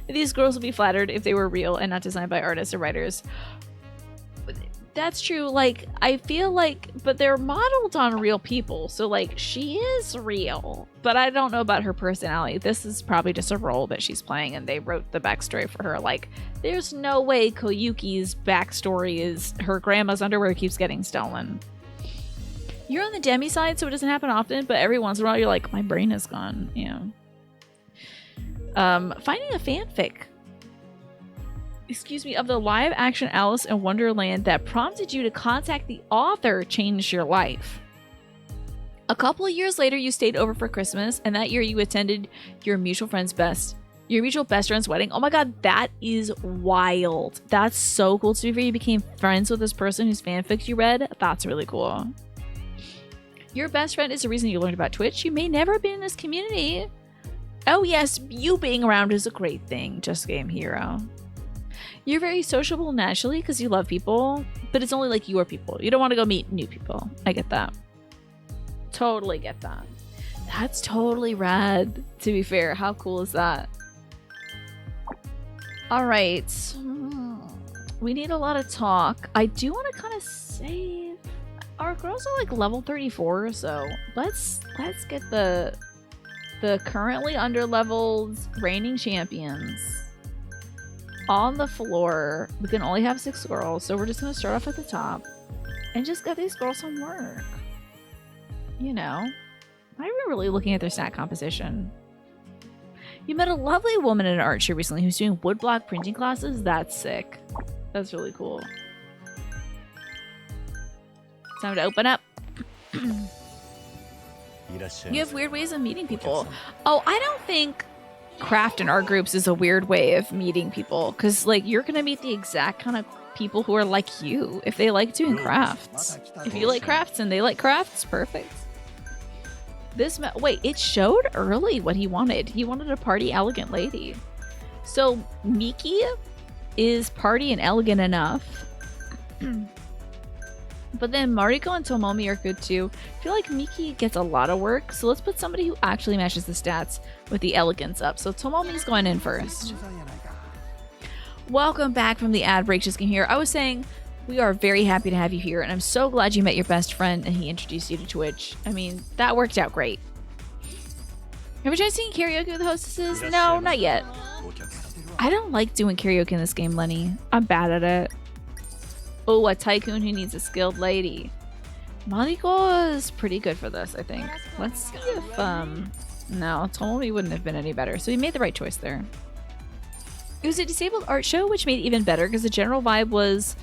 These girls would be flattered if they were real and not designed by artists or writers. That's true. Like, I feel like, but they're modeled on real people. So, like, she is real. But I don't know about her personality. This is probably just a role that she's playing, and they wrote the backstory for her. Like, there's no way Koyuki's backstory is her grandma's underwear keeps getting stolen. You're on the demi side, so it doesn't happen often, but every once in a while you're like, my brain is gone. You know. Finding a fanfic. Excuse me, of the live action Alice in Wonderland that prompted you to contact the author changed your life. A couple of years later, you stayed over for Christmas, and that year you attended your mutual best friend's wedding. Oh my god, that is wild. That's so cool to be fair. You became friends with this person whose fanfic you read. That's really cool. Your best friend is the reason you learned about Twitch. You may never have been in this community. Oh yes, you being around is a great thing. Just Game Hero. You're very sociable naturally because you love people, but it's only like your people. You don't want to go meet new people. I get that. Totally get that. That's totally rad, to be fair. How cool is that? All right. We need a lot of talk. I do want to kind of save. Our girls are like level 34, so let's get the currently underleveled reigning champions on the floor. We can only have 6 girls, so we're just gonna start off at the top and just get these girls some work. You know, I'm really looking at their stat composition. You met a lovely woman at an art show recently who's doing woodblock printing classes. That's sick. That's really cool. Time to open up. You have weird ways of meeting people. Oh, I don't think craft in art groups is a weird way of meeting people, because like you're gonna meet the exact kind of people who are like you if they like doing crafts. If you like crafts and they like crafts, perfect. Wait, it showed early what he wanted. He wanted a party elegant lady. So Miki is party and elegant enough. But then Mariko and Tomomi are good too. I feel like Miki gets a lot of work, so let's put somebody who actually matches the stats with the elegance up. So Tomomi's going in first. Welcome back from the ad break. Just came here. I was saying we are very happy to have you here, and I'm so glad you met your best friend and he introduced you to Twitch. I mean, that worked out great. Have you tried singing karaoke with the hostesses? No, not yet. I don't like doing karaoke in this game, Lenny. I'm bad at it. Oh, a tycoon who needs a skilled lady. Mariko is pretty good for this, I think. Let's see if, no, Tomomi wouldn't have been any better. So we made the right choice there. It was a disabled art show, which made it even better because the general vibe was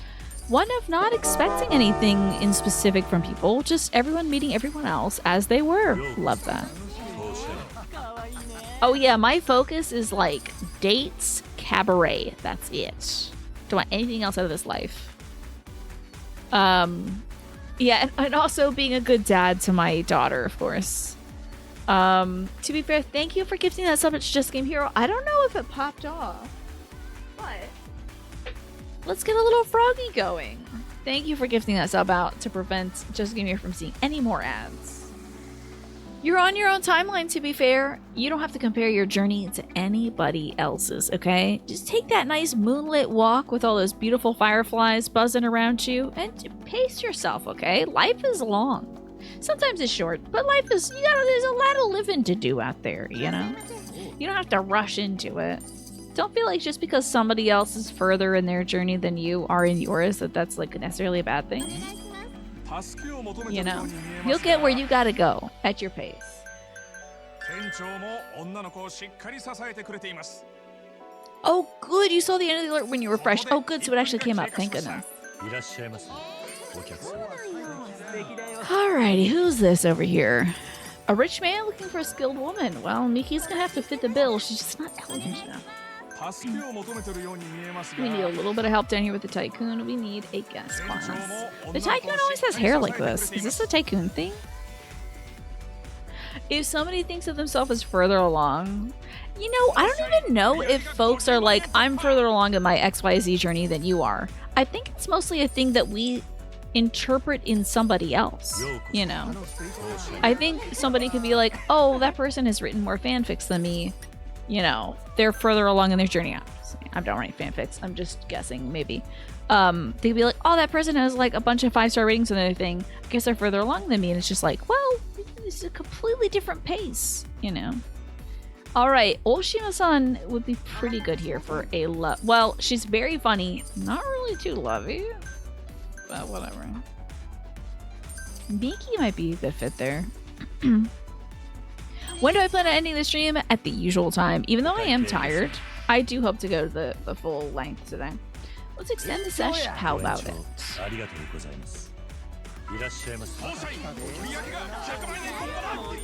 one of not expecting anything in specific from people, just everyone meeting everyone else as they were. Love that. Oh yeah, my focus is like dates, cabaret. That's it. Don't want anything else out of this life. Yeah, and also being a good dad to my daughter, of course. To be fair, thank you for gifting that sub. It's Just Game Hero. I don't know if it popped off, but let's get a little froggy going. Thank you for gifting that sub out to prevent Just Game Hero from seeing any more ads. You're on your own timeline, to be fair. You don't have to compare your journey to anybody else's, okay? Just take that nice moonlit walk with all those beautiful fireflies buzzing around you and pace yourself, okay? Life is long. Sometimes it's short, but life is, there's a lot of living to do out there, you know? You don't have to rush into it. Don't feel like just because somebody else is further in their journey than you are in yours that that's like necessarily a bad thing. You know, you'll get where you gotta go at your pace. Oh, good. You saw the end of the alert when you refreshed. Oh, good. So it actually came up. Thank goodness. Alrighty, who's this over here? A rich man looking for a skilled woman. Well, Miki's gonna have to fit the bill. She's just not elegant enough. We need a little bit of help down here with the tycoon. We need a guest class. The tycoon always has hair like this. Is this a tycoon thing? If somebody thinks of themselves as further along, you know, I don't even know if folks are like, I'm further along in my XYZ journey than you are. I think it's mostly a thing that we interpret in somebody else, you know? I think somebody could be like, oh, that person has written more fanfics than me. You know, they're further along in their journey. I don't write fanfics. I'm just guessing, maybe. They'd be like, oh, that person has like a bunch of 5-star ratings on their thing. I guess they're further along than me. And it's just like, well, it's a completely different pace, you know? All right, Oshima-san would be pretty good here for a love. Well, she's very funny. Not really too lovey. But whatever. Miki might be a good fit there. When do I plan on ending the stream? At the usual time. Even though I am tired, I do hope to go to the full length today. Let's extend the sesh. How about it?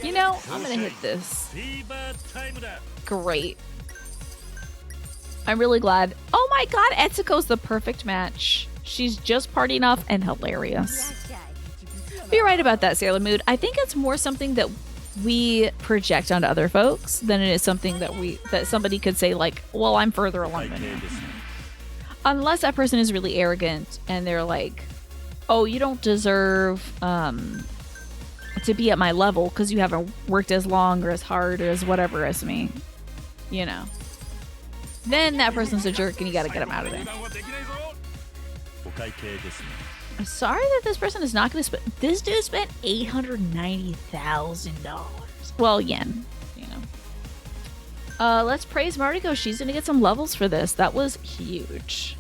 You know, I'm gonna hit this. Great. I'm really glad. Oh my god, Etsuko's the perfect match. She's just party enough and hilarious. But you're right about that, Sailor Mood. I think it's more something that we project onto other folks than it is something that somebody could say like, well, I'm further along than you. Unless that person is really arrogant and they're like, oh, you don't deserve to be at my level because you haven't worked as long or as hard or as whatever as me, you know. Then that person's a jerk and you gotta get him out of there. I'm sorry that this person is not going to spend. This dude spent $890,000. Well, yen, you know. Let's praise Mariko. She's going to get some levels for this. That was huge.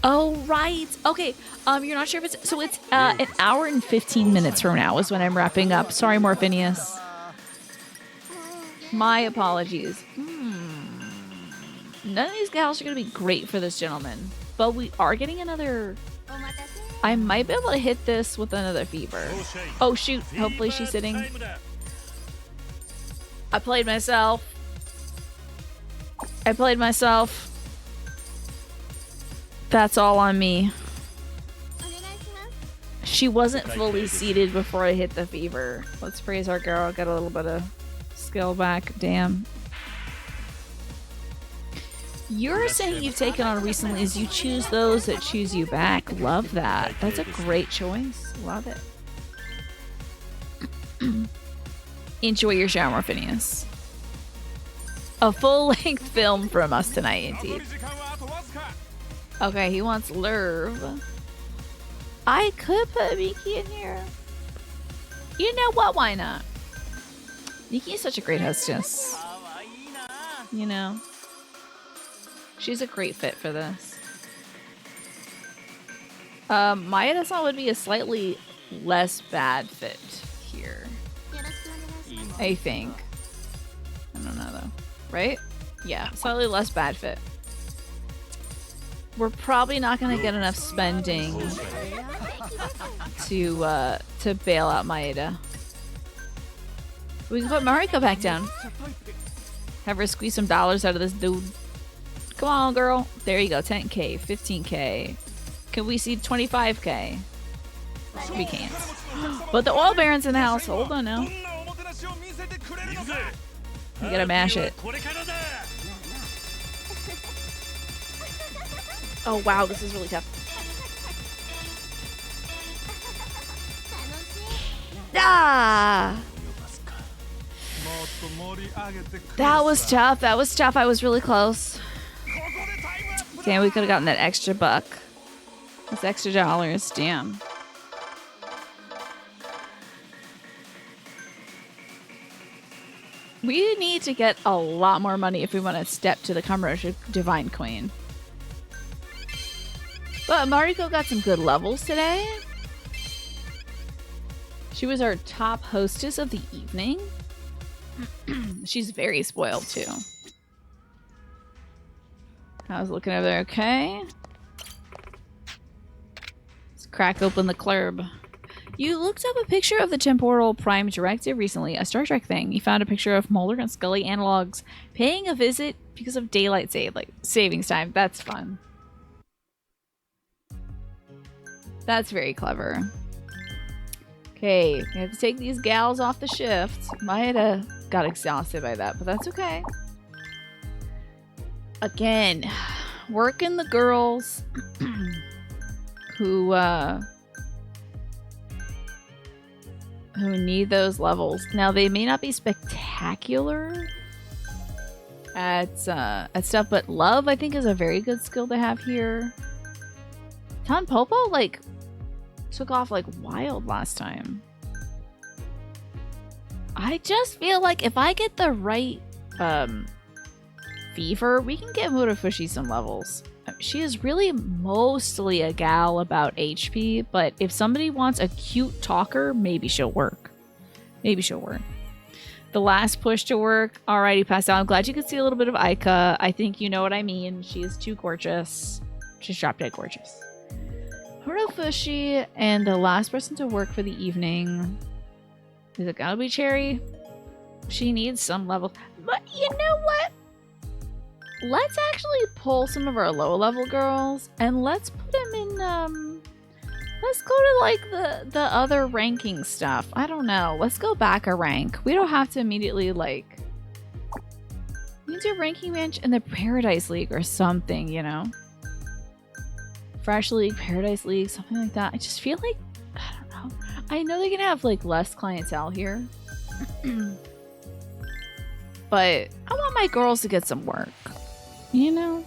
Oh, right. Okay. You're not sure if it's. So it's an hour and 15 minutes from now is when I'm wrapping up. Sorry, Morphinius. My apologies. None of these gals are going to be great for this gentleman. But we are getting another. I might be able to hit this with another fever. Oh shoot, hopefully she's sitting. I played myself. That's all on me. She wasn't fully seated before I hit the fever. Let's praise our girl. Got a little bit of skill back. Damn. You're saying you've taken on recently is you choose those that choose you back. Love that. That's a great choice. Love it. Enjoy your shower, Phineas. A full-length film from us tonight, indeed. Okay, he wants Lurv. I could put Miki in here. You know what? Why not? Miki is such a great hostess. You know? She's a great fit for this. Maeda-san would be a slightly less bad fit here. I think. I don't know though. Right? Yeah, slightly less bad fit. We're probably not gonna get enough spending to bail out Maeda. We can put Mariko back down. Have her squeeze some dollars out of this dude. Come on, girl. There you go. 10k, 15k. Can we see 25k? We can't. But the oil baron's in the house. Hold on now. You gotta mash it. Oh wow, this is really tough. Ah! That was tough. That was tough. I was really close. Damn, we could have gotten that extra buck. Those extra dollars. Damn. We need to get a lot more money if we want to step to the Kamurocho Divine Queen. But Mariko got some good levels today. She was our top hostess of the evening. She's very spoiled too. I was looking over there. Okay. Let's crack open the club. You looked up a picture of the Temporal Prime Directive recently, a Star Trek thing. You found a picture of Mulder and Scully analogs paying a visit because of daylight savings time. That's fun. That's very clever. Okay, we have to take these gals off the shift. Maeda got exhausted by that, but that's okay. Again, working the girls who need those levels. Now, they may not be spectacular at stuff, but love, I think, is a very good skill to have here. Tanpopo, like, took off like wild last time. I just feel like if I get the right fever, we can get Murafushi some levels. She is really mostly a gal about HP, but if somebody wants a cute talker, maybe she'll work. Maybe she'll work. The last push to work. Alrighty, passed out. I'm glad you could see a little bit of Aika. I think you know what I mean. She is too gorgeous. She's drop dead gorgeous. Murafushi, and the last person to work for the evening. Is it gotta be Cherry? She needs some level. But you know what? Let's actually pull some of our low level girls and let's put them in let's go to like the other ranking stuff. I don't know. Let's go back a rank. We don't have to immediately like we do ranking match in the Paradise League or something, you know? Fresh League, Paradise League, something like that. I just feel like I don't know. I know they can have like less clientele here. But I want my girls to get some work. You know?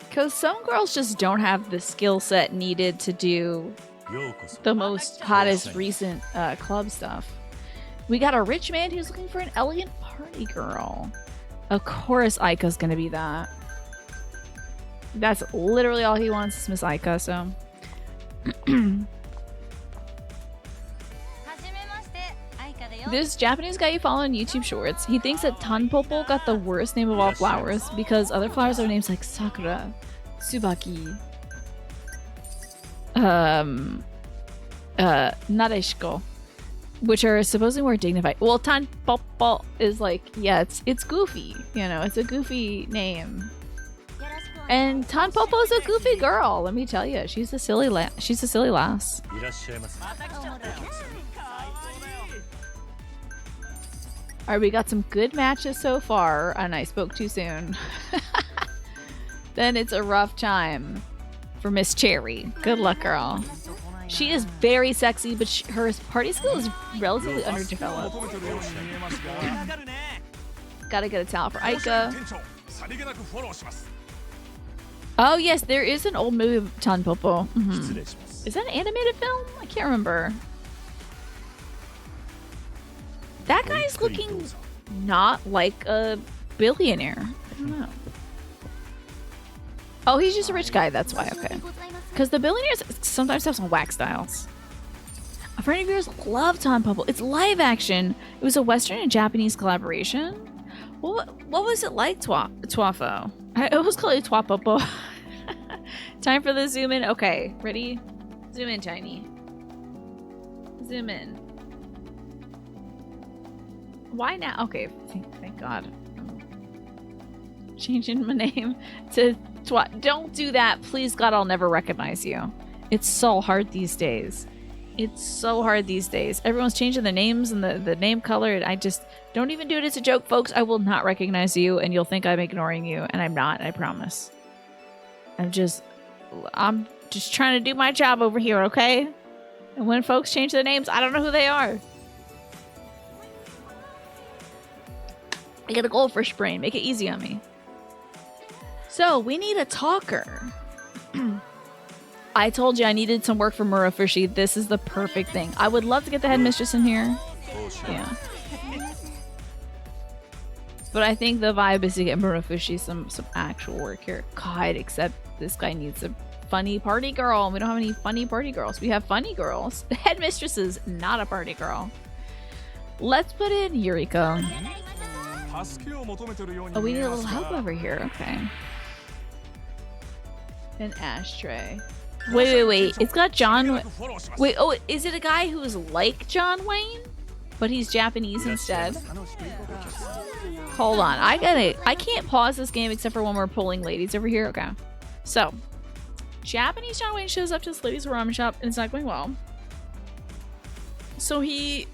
Because some girls just don't have the skill set needed to do the most hottest recent club stuff. We got a rich man who's looking for an elegant party girl. Of course Aika's gonna be that. That's literally all he wants is Miss Aika, so... This Japanese guy you follow on YouTube Shorts, he thinks that Tanpopo got the worst name of all flowers because other flowers are names like Sakura, Tsubaki, Nadeshiko, which are supposedly more dignified. Well, Tanpopo is like, yeah, it's goofy, you know, it's a goofy name. And Tanpopo's a goofy girl, let me tell you. She's a silly lass. All right, we got some good matches so far, and I spoke too soon. Then it's a rough time for Miss Cherry. Good luck, girl. She is very sexy, but her party skill is relatively underdeveloped. Gotta get a talent for Aika. Oh yes, there is an old movie of Tanpopo. Is that an animated film? I can't remember. That guy's looking not like a billionaire. I don't know. Oh, he's just a rich guy. That's why. Okay. Because the billionaires sometimes have some whack styles. A friend of yours loved Tanpopo. It's live action. It was a Western and Japanese collaboration. What was it like, Twafo? I always call it Twapopo. Time for the zoom in. Okay, ready? Zoom in, Tiny. Zoom in. Why now? Okay, thank God. Changing my name to Twat. Don't do that. Please, God, I'll never recognize you. It's so hard these days. It's so hard these days. Everyone's changing their names and the name color. And I just don't even do it as a joke, folks. I will not recognize you, and you'll think I'm ignoring you, and I'm not. I promise. I'm just trying to do my job over here, okay? And when folks change their names, I don't know who they are. I got a goldfish brain. Make it easy on me. So, we need a talker. I told you I needed some work for Murofushi. This is the perfect thing. I would love to get the headmistress in here. Yeah. But I think the vibe is to get Murofushi some actual work here. God, except this guy needs a funny party girl. We don't have any funny party girls. We have funny girls. The headmistress is not a party girl. Let's put in Yuriko. Oh, we need a little help over here. Okay. An ashtray. Wait. It's got John... Wait, oh, is it a guy who's like John Wayne? But he's Japanese instead? Hold on. I can't pause this game except for when we're pulling ladies over here. Okay. So, Japanese John Wayne shows up to this ladies' ramen shop and it's not going well. So he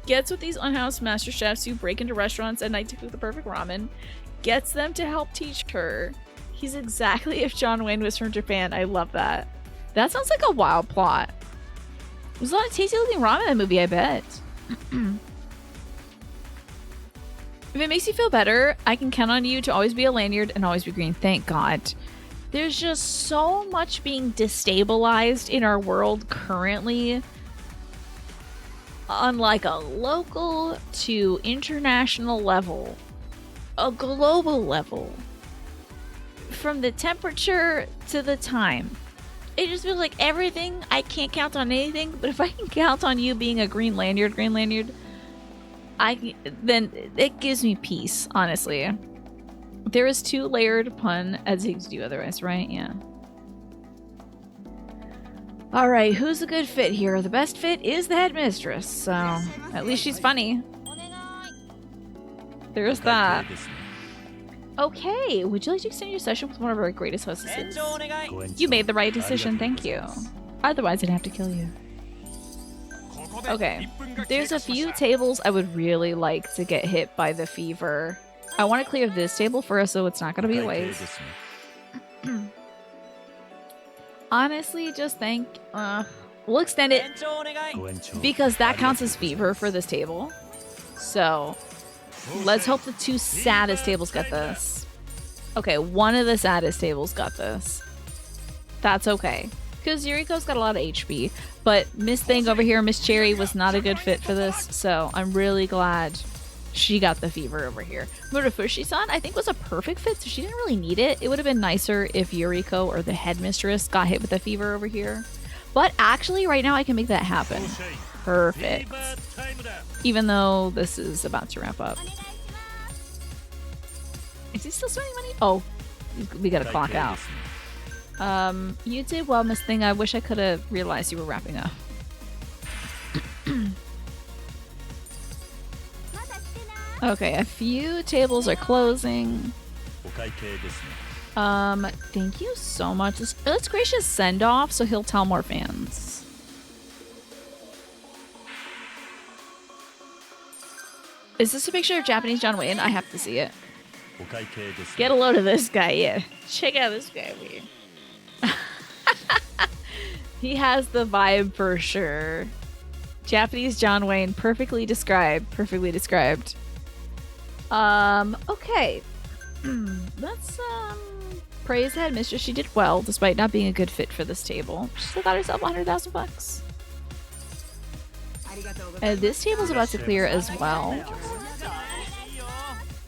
gets with these unhoused master chefs who break into restaurants at night to cook the perfect ramen. Gets them to help teach her. He's exactly if John Wayne was from Japan. I love that. That sounds like a wild plot. There's a lot of tasty looking ramen in that movie, I bet. If it makes you feel better, I can count on you to always be a lanyard and always be green. Thank God. There's just so much being destabilized in our world currently. On like a local to international level. A global level. From the temperature to the time. It just feels like everything, I can't count on anything, but if I can count on you being a green lanyard, then it gives me peace, honestly. There is two-layered pun as he do otherwise, right? Yeah. Alright, who's a good fit here? The best fit is the headmistress, so at least she's funny. There's that. Okay, would you like to extend your session with one of our greatest hostesses? You made the right decision, thank you. Otherwise, I'd have to kill you. Okay, there's a few tables I would really like to get hit by the fever. I want to clear this table first, so it's not going to be a waste. Honestly, just think, we'll extend it because that counts as fever for this table. So, let's hope the two saddest tables get this. Okay, one of the saddest tables got this. That's okay. Because Yuriko's got a lot of HP. But Miss Thing over here, Miss Cherry, was not a good fit for this. So I'm really glad she got the fever over here. Murofushi-san, I think, was a perfect fit, so she didn't really need it. It would have been nicer if Yuriko or the headmistress got hit with the fever over here. But actually, right now, I can make that happen. Perfect. Even though this is about to wrap up. Is he still spending money? Oh, we gotta clock out. You did well, Miss Thing. I wish I could have realized you were wrapping up. Okay, a few tables are closing. Thank you so much. Let's gracious send off so he'll tell more fans. Is this a picture of Japanese John Wayne? I have to see it. Get a load of this guy, yeah. Check out this guy over here. He has the vibe for sure. Japanese John Wayne, perfectly described. Perfectly described. Okay. Let's praise the headmistress. She did well, despite not being a good fit for this table. She still got herself 100,000 bucks. And this table's about to clear as well.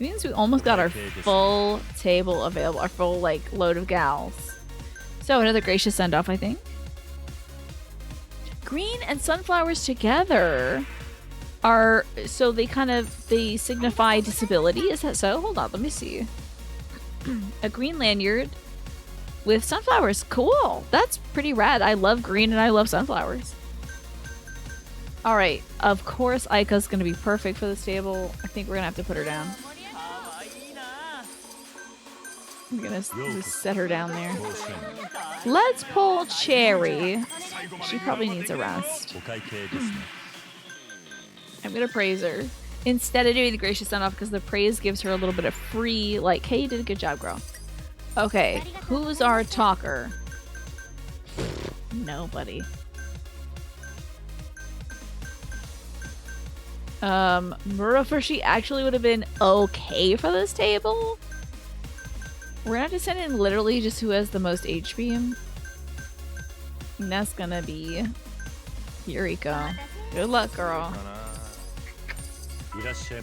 It means we almost got our full table available, our full like load of gals. So another gracious send-off, I think. Green and sunflowers together are, so they signify disability. Is that so? Hold on, let me see. A green lanyard with sunflowers. Cool. That's pretty rad. I love green and I love sunflowers. All right. Of course, Aika's going to be perfect for this table. I think we're going to have to put her down. I'm going to just set her down there. Let's pull Cherry. She probably needs a rest. I'm going to praise her instead of doing the gracious send off because the praise gives her a little bit of free, like, hey, you did a good job, girl. Okay, who's our talker? Nobody. Murafushi actually would have been okay for this table. We're gonna have to send in literally just who has the most HP. And that's gonna be Yuriko. Good luck, girl.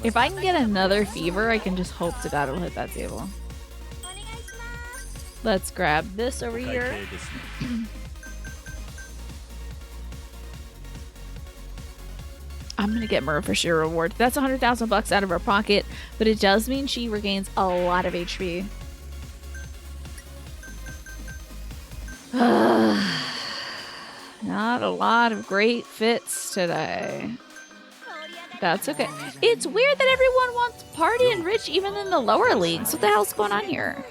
If I can get another fever, I can just hope to God it'll hit that table. Let's grab this over here. I'm gonna get Murafushi a reward. That's 100,000 bucks out of her pocket, but it does mean she regains a lot of HP. Not a lot of great fits today. That's okay. It's weird that everyone wants party and rich even in the lower leagues. What the hell's going on here?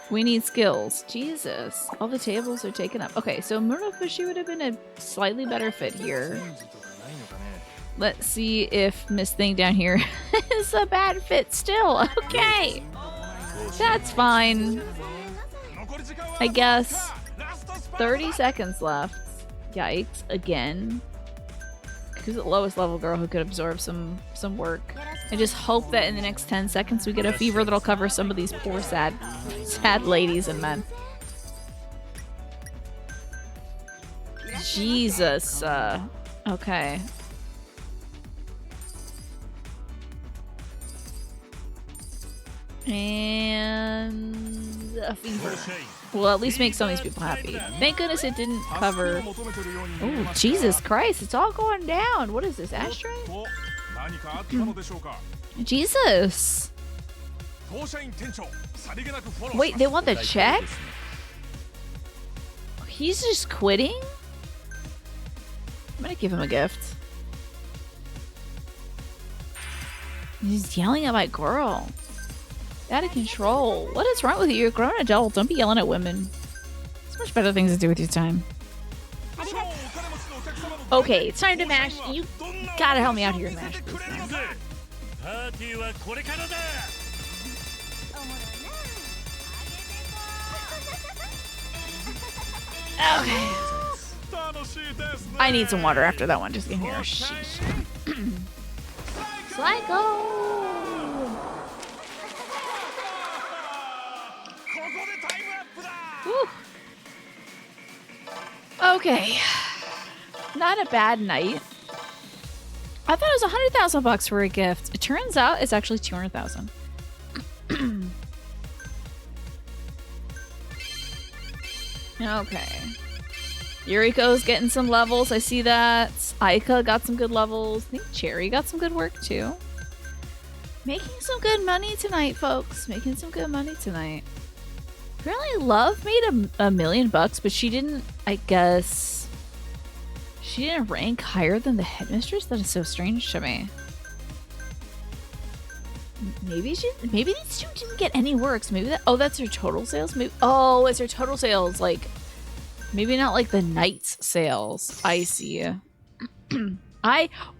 We need skills. Jesus. All the tables are taken up. Okay, so Murafushi would have been a slightly better fit here. Let's see if Miss Thing down here is a bad fit still. Okay. That's fine. I guess 30 seconds left. Yikes. Again. Who's the lowest level girl who could absorb some work? And just hope that in the next 10 seconds we get a fever that'll cover some of these poor sad ladies and men. Jesus. Okay. And a fever. Well, at least make some of these people happy. Thank goodness it didn't cover. Oh, Jesus Christ. It's all going down. What is this, ashtray? Jesus. Wait, they want the check? He's just quitting? I'm gonna give him a gift. He's yelling at my girl. Out of control. What is wrong with you? You're a grown adult. Don't be yelling at women. There's much better things to do with your time. Okay, it's time to mash. You gotta help me out here and mash this now. Okay. I need some water after that one. Just give me here. Sheesh. Psycho! Whew. Okay. Not a bad night. I thought it was 100,000 bucks for a gift. It turns out it's actually 200,000. Okay. Yuriko's getting some levels. I see that. Aika got some good levels. I think Cherry got some good work too. Making some good money tonight, folks. Making some good money tonight. Apparently Love made a million bucks, but she didn't, I guess, she didn't rank higher than the headmistress? That is so strange to me. Maybe these two didn't get any works. Maybe that, oh, that's her total sales? Maybe, oh, it's her total sales. Like, maybe not like the night's sales. I see.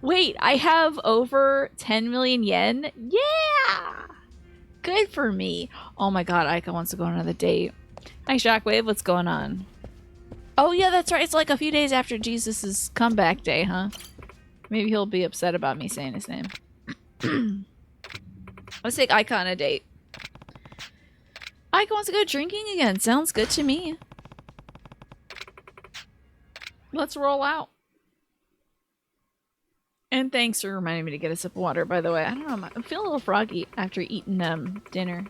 Wait, I have over 10 million yen? Yeah! Good for me. Oh my god, Aika wants to go on another date. Hi, Shockwave, what's going on? Oh yeah, that's right. It's like a few days after Jesus' comeback day, huh? Maybe he'll be upset about me saying his name. Let's take Aika on a date. Aika wants to go drinking again. Sounds good to me. Let's roll out. And thanks for reminding me to get a sip of water, by the way. I don't know, I'm feeling a little froggy after eating dinner.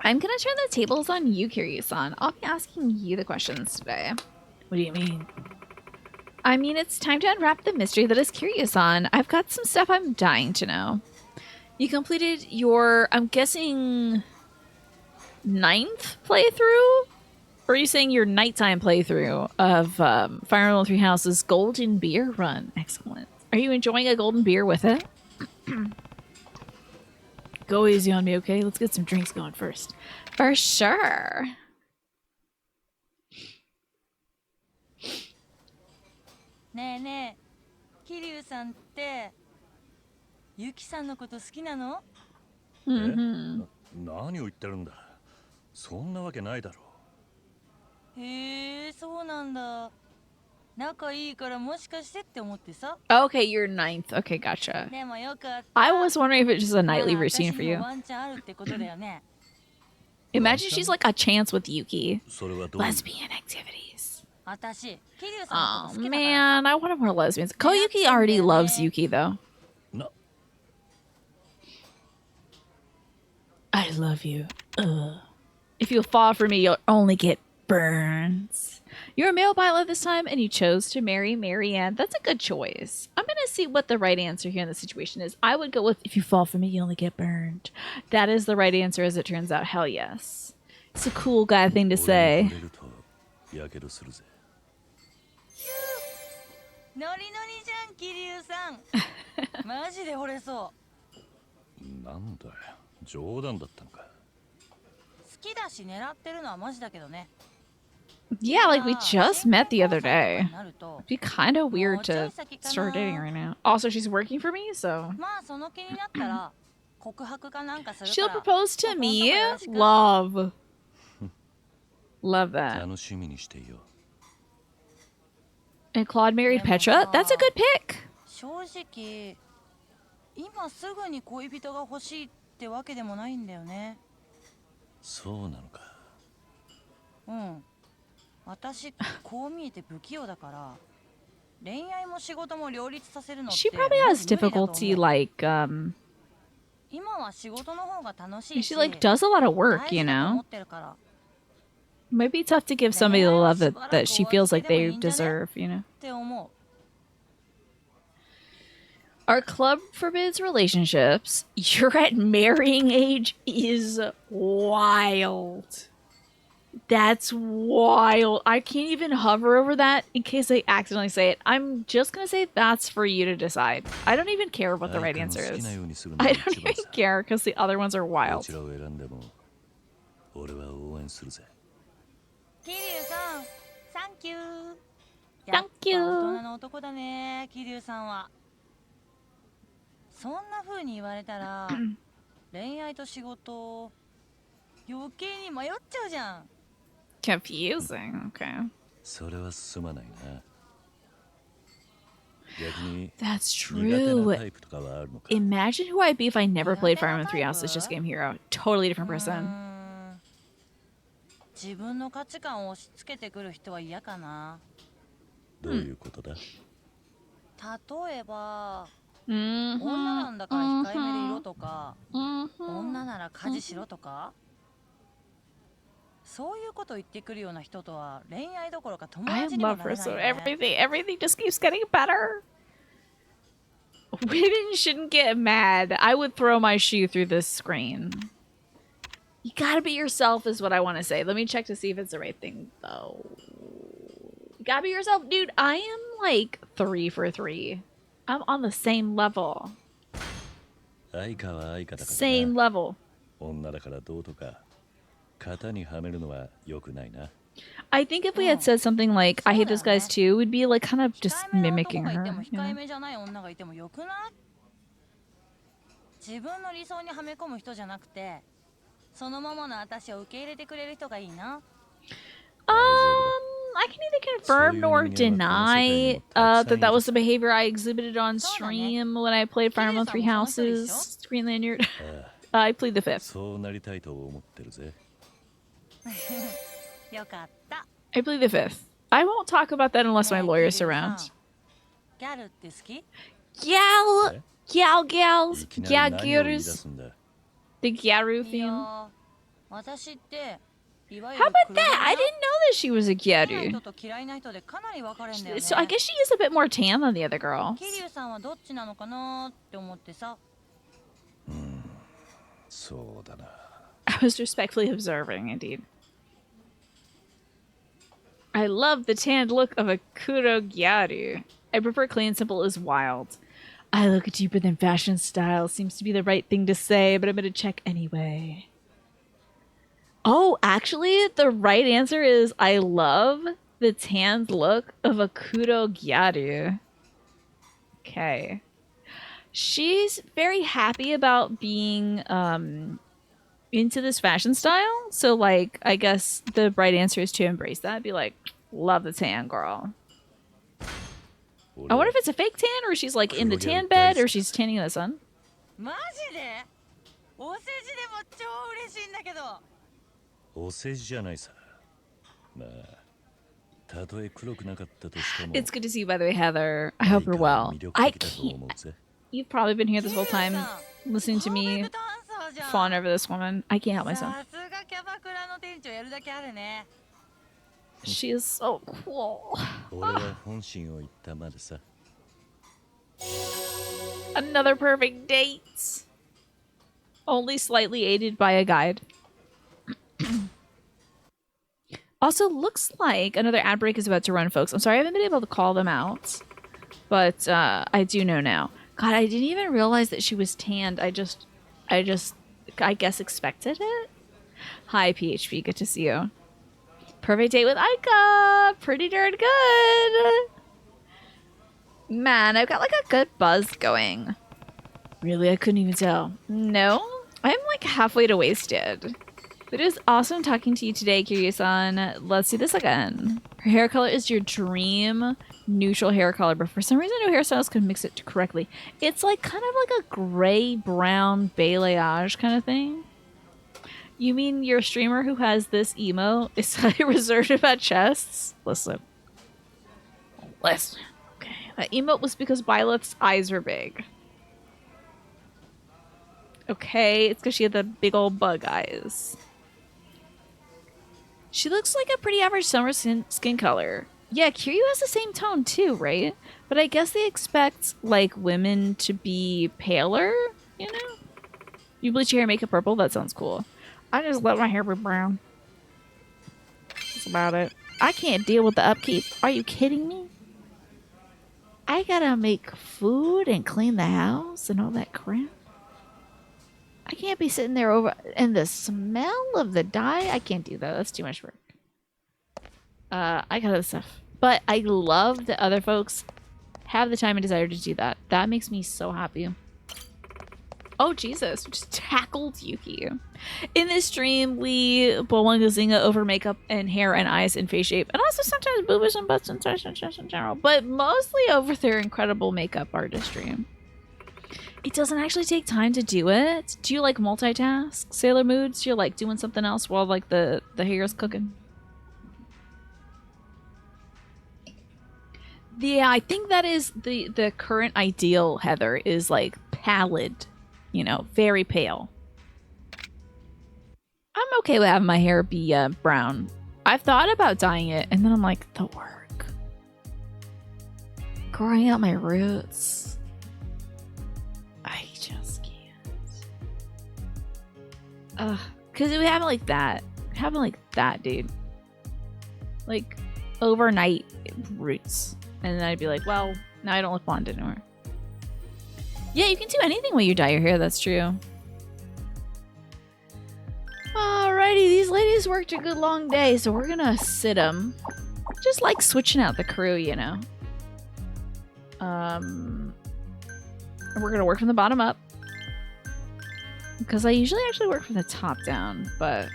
I'm gonna turn the tables on you, Kiryu-san. I'll be asking you the questions today. What do you mean? I mean, it's time to unwrap the mystery that is Kiryu-san. I've got some stuff I'm dying to know. You completed your, I'm guessing, 9th playthrough? Or are you saying your nighttime playthrough of Fire Emblem Three Houses Golden Beer Run? Excellent. Are you enjoying a golden beer with it? Go easy on me, okay? Let's get some drinks going first. For sure. ねえねえ、桐生さんってゆきさんのこと好きなの？何を言ってるんだ。そんなわけないだろう。へえ、そうなんだ。仲いいからもしかしてって思ってさ。Okay, you're 9th. Okay, gotcha. でもよかった。I was wondering if it's just a nightly routine for you. ワンチャンあるってことだよね。Imagine she's like a chance with Yuki. Lesbian activities. 私、桐生さんのこと好きだから。Man, I wanted more lesbians. Koyuki already loves Yuki, though. I love you. If you fall for me, you'll only get burns. You're a male pilot this time, and you chose to marry Marianne. That's a good choice. I'm gonna see what the right answer here in the situation is. I would go with, if you fall for me, you only get burned. That is the right answer, as it turns out. Hell yes. It's a cool guy thing to say. ノリノリじゃん、桐生さん。マジで惚れそう。なんだよ、冗談だったのか。好きだし狙ってるのはマジだけどね。Yeah, like we just met the other day. It'd be kind of weird to start dating right now. Also, she's working for me, so. She'll propose to me? Love. Love that. And Claude married Petra? That's a good pick. 正直、今すぐに恋人が欲しいってわけでもないんだよね。そうなのか。うん。私、こう見えて不器用だから、恋愛も仕事も両立させるのって。She probably has difficulty like今は仕事の方が楽しいし。She like does a lot of work, you know. Might be tough to give somebody the love that she feels like they deserve, you know. Our club forbids relationships. You're at marrying age is wild. That's wild. I can't even hover over that in case I accidentally say it. I'm just gonna say that's for you to decide. I don't even care what the right answer is. I don't even care because the other ones are wild. 桐生さん、サンキュー。サンキュー。大人の男だね、桐生さんは。そんな風に言われたら、恋愛と仕事余計に迷っちゃうじゃん。Confusing. Okay. それはすまないな。 That's true. Imagine who I'd be if I never played Fire Emblem Three Houses, just Game Hero. Totally different person. 自分の価値観を押し付けてくる人は嫌かな。どういうことだ？例えば、女なんだから控えめでいろとか、女なら家事しろとか、そういうこと言ってくるような人とは恋愛どころか友達にもなれないよね。Everything just keeps getting better. Women shouldn't get mad. I would throw my shoe through this screen. You gotta be yourself is what I want to say. Let me check to see if it's the right thing, though. You gotta be yourself. Dude, I am like 3 for 3. I'm on the same level. Same level. 型にはめるのは良くないな。 I think if we had said something like, I hate those guys too, we'd be like kind of just 控えめな mimicking 男がいて her. も You 控え know? めじゃない女がいてもよくない？自分の理想にはめ込む人じゃなくて、そのままの私を受け入れてくれる人がいいな。I can neither confirm nor deny that that was the behavior I exhibited on stream when I played Fire Emblem Three Houses, Green Lanyard. I plead the fifth. そうなりたいと思ってるぜ。よかった。 I plead the fifth. I won't talk about that unless my ねえ lawyer's 桐生さん around. ギャルって好き？ Gal, え？ gals, いきなり何を言い出 gaggers, すんだ。 the Gyaru いや theme. ー、私っていわゆ How る about 黒 that? I didn't know that she was a 好きな Gyaru. 人と嫌いな人でかなり分かれんだよね。 So I guess she is a bit more tan than the other girls. 桐生さんはどっちなのかなって思ってさ。そうだな。 I was respectfully observing, indeed. I love the tanned look of a Kuro Gyaru. I prefer clean and simple as wild. I look deeper than fashion style. Seems to be the right thing to say, but I'm gonna check anyway. Oh, actually, the right answer is I love the tanned look of a Kuro Gyaru. Okay. She's very happy about being into this fashion style. So, like, I guess the right answer is to embrace that. Be like, love the tan girl. I wonder if it's a fake tan or she's like in the tan bed or she's tanning in the sun. マジで？お世辞でも超嬉しいんだけど。お世辞じゃないさ。まあ、たとえ黒くなかったとしても。 It's good to see you, by the way, Heather. I hope you're well. I can't. You've probably been here this whole time listening to me fawn over this woman. I can't help myself. さすがキャバクラの店長やるだけあるね。 She is so cool. 俺は本心を言ったまでさ。 Another perfect date. Only slightly aided by a guide. Also, looks like another ad break is about to run, folks. I'm sorry I haven't been able to call them out, but I do know now. God, I didn't even realize that she was tanned. I guess expected it. Hi, PHP. Good to see you. Perfect date with Aika. Pretty darn good. Man, I've got like a good buzz going. Really, I couldn't even tell. No, I'm like halfway to wasted. But it was awesome talking to you today, Kiryu-san. Let's do this again. Her hair color is your dream neutral hair color, but for some reason, no hairstyles can mix it correctly. It's like kind of like a gray-brown balayage kind of thing. You mean your streamer who has this emo is slightly reserved about chests? Listen. Listen. Okay. That emote was because Violet's eyes were big. Okay, it's because she had the big old bug eyes. She looks like a pretty average summer skin color. Yeah, Kiryu has the same tone too, right? But I guess they expect, like, women to be paler, you know? You bleach your hair and make it purple? That sounds cool. I just let my hair be brown. That's about it. I can't deal with the upkeep. Are you kidding me? I gotta make food and clean the house and all that crap. I can't be sitting there over and the smell of the dye. I can't do that. That's too much work. I got other stuff. But I love that other folks have the time and desire to do that. That makes me so happy. Oh, Jesus. We just tackled Yuki. In this stream, we Bowling Gazinga over makeup and hair and eyes and face shape. And also sometimes boobers and butts and such and in general. But mostly over their incredible makeup artistry. It doesn't actually take time to do it. Do you like multitask? Sailor Moods? You're like doing something else while like the hair is cooking? Yeah, I think that is the current ideal, Heather, is like pallid. You know, very pale. I'm okay with having my hair be brown. I've thought about dyeing it, and then I'm like, the work. Growing out my roots. I just can't. Ugh. Because we have it like that. Having like that, dude. Like, overnight roots. And then I'd be like, well, now I don't look blonde anymore. Yeah, you can do anything when you dye your hair, that's true. Alrighty, these ladies He's worked a good long day, so we're gonna sit him. Just like switching out the crew, you know. We're gonna work from the bottom up. Because I usually actually work from the top down, but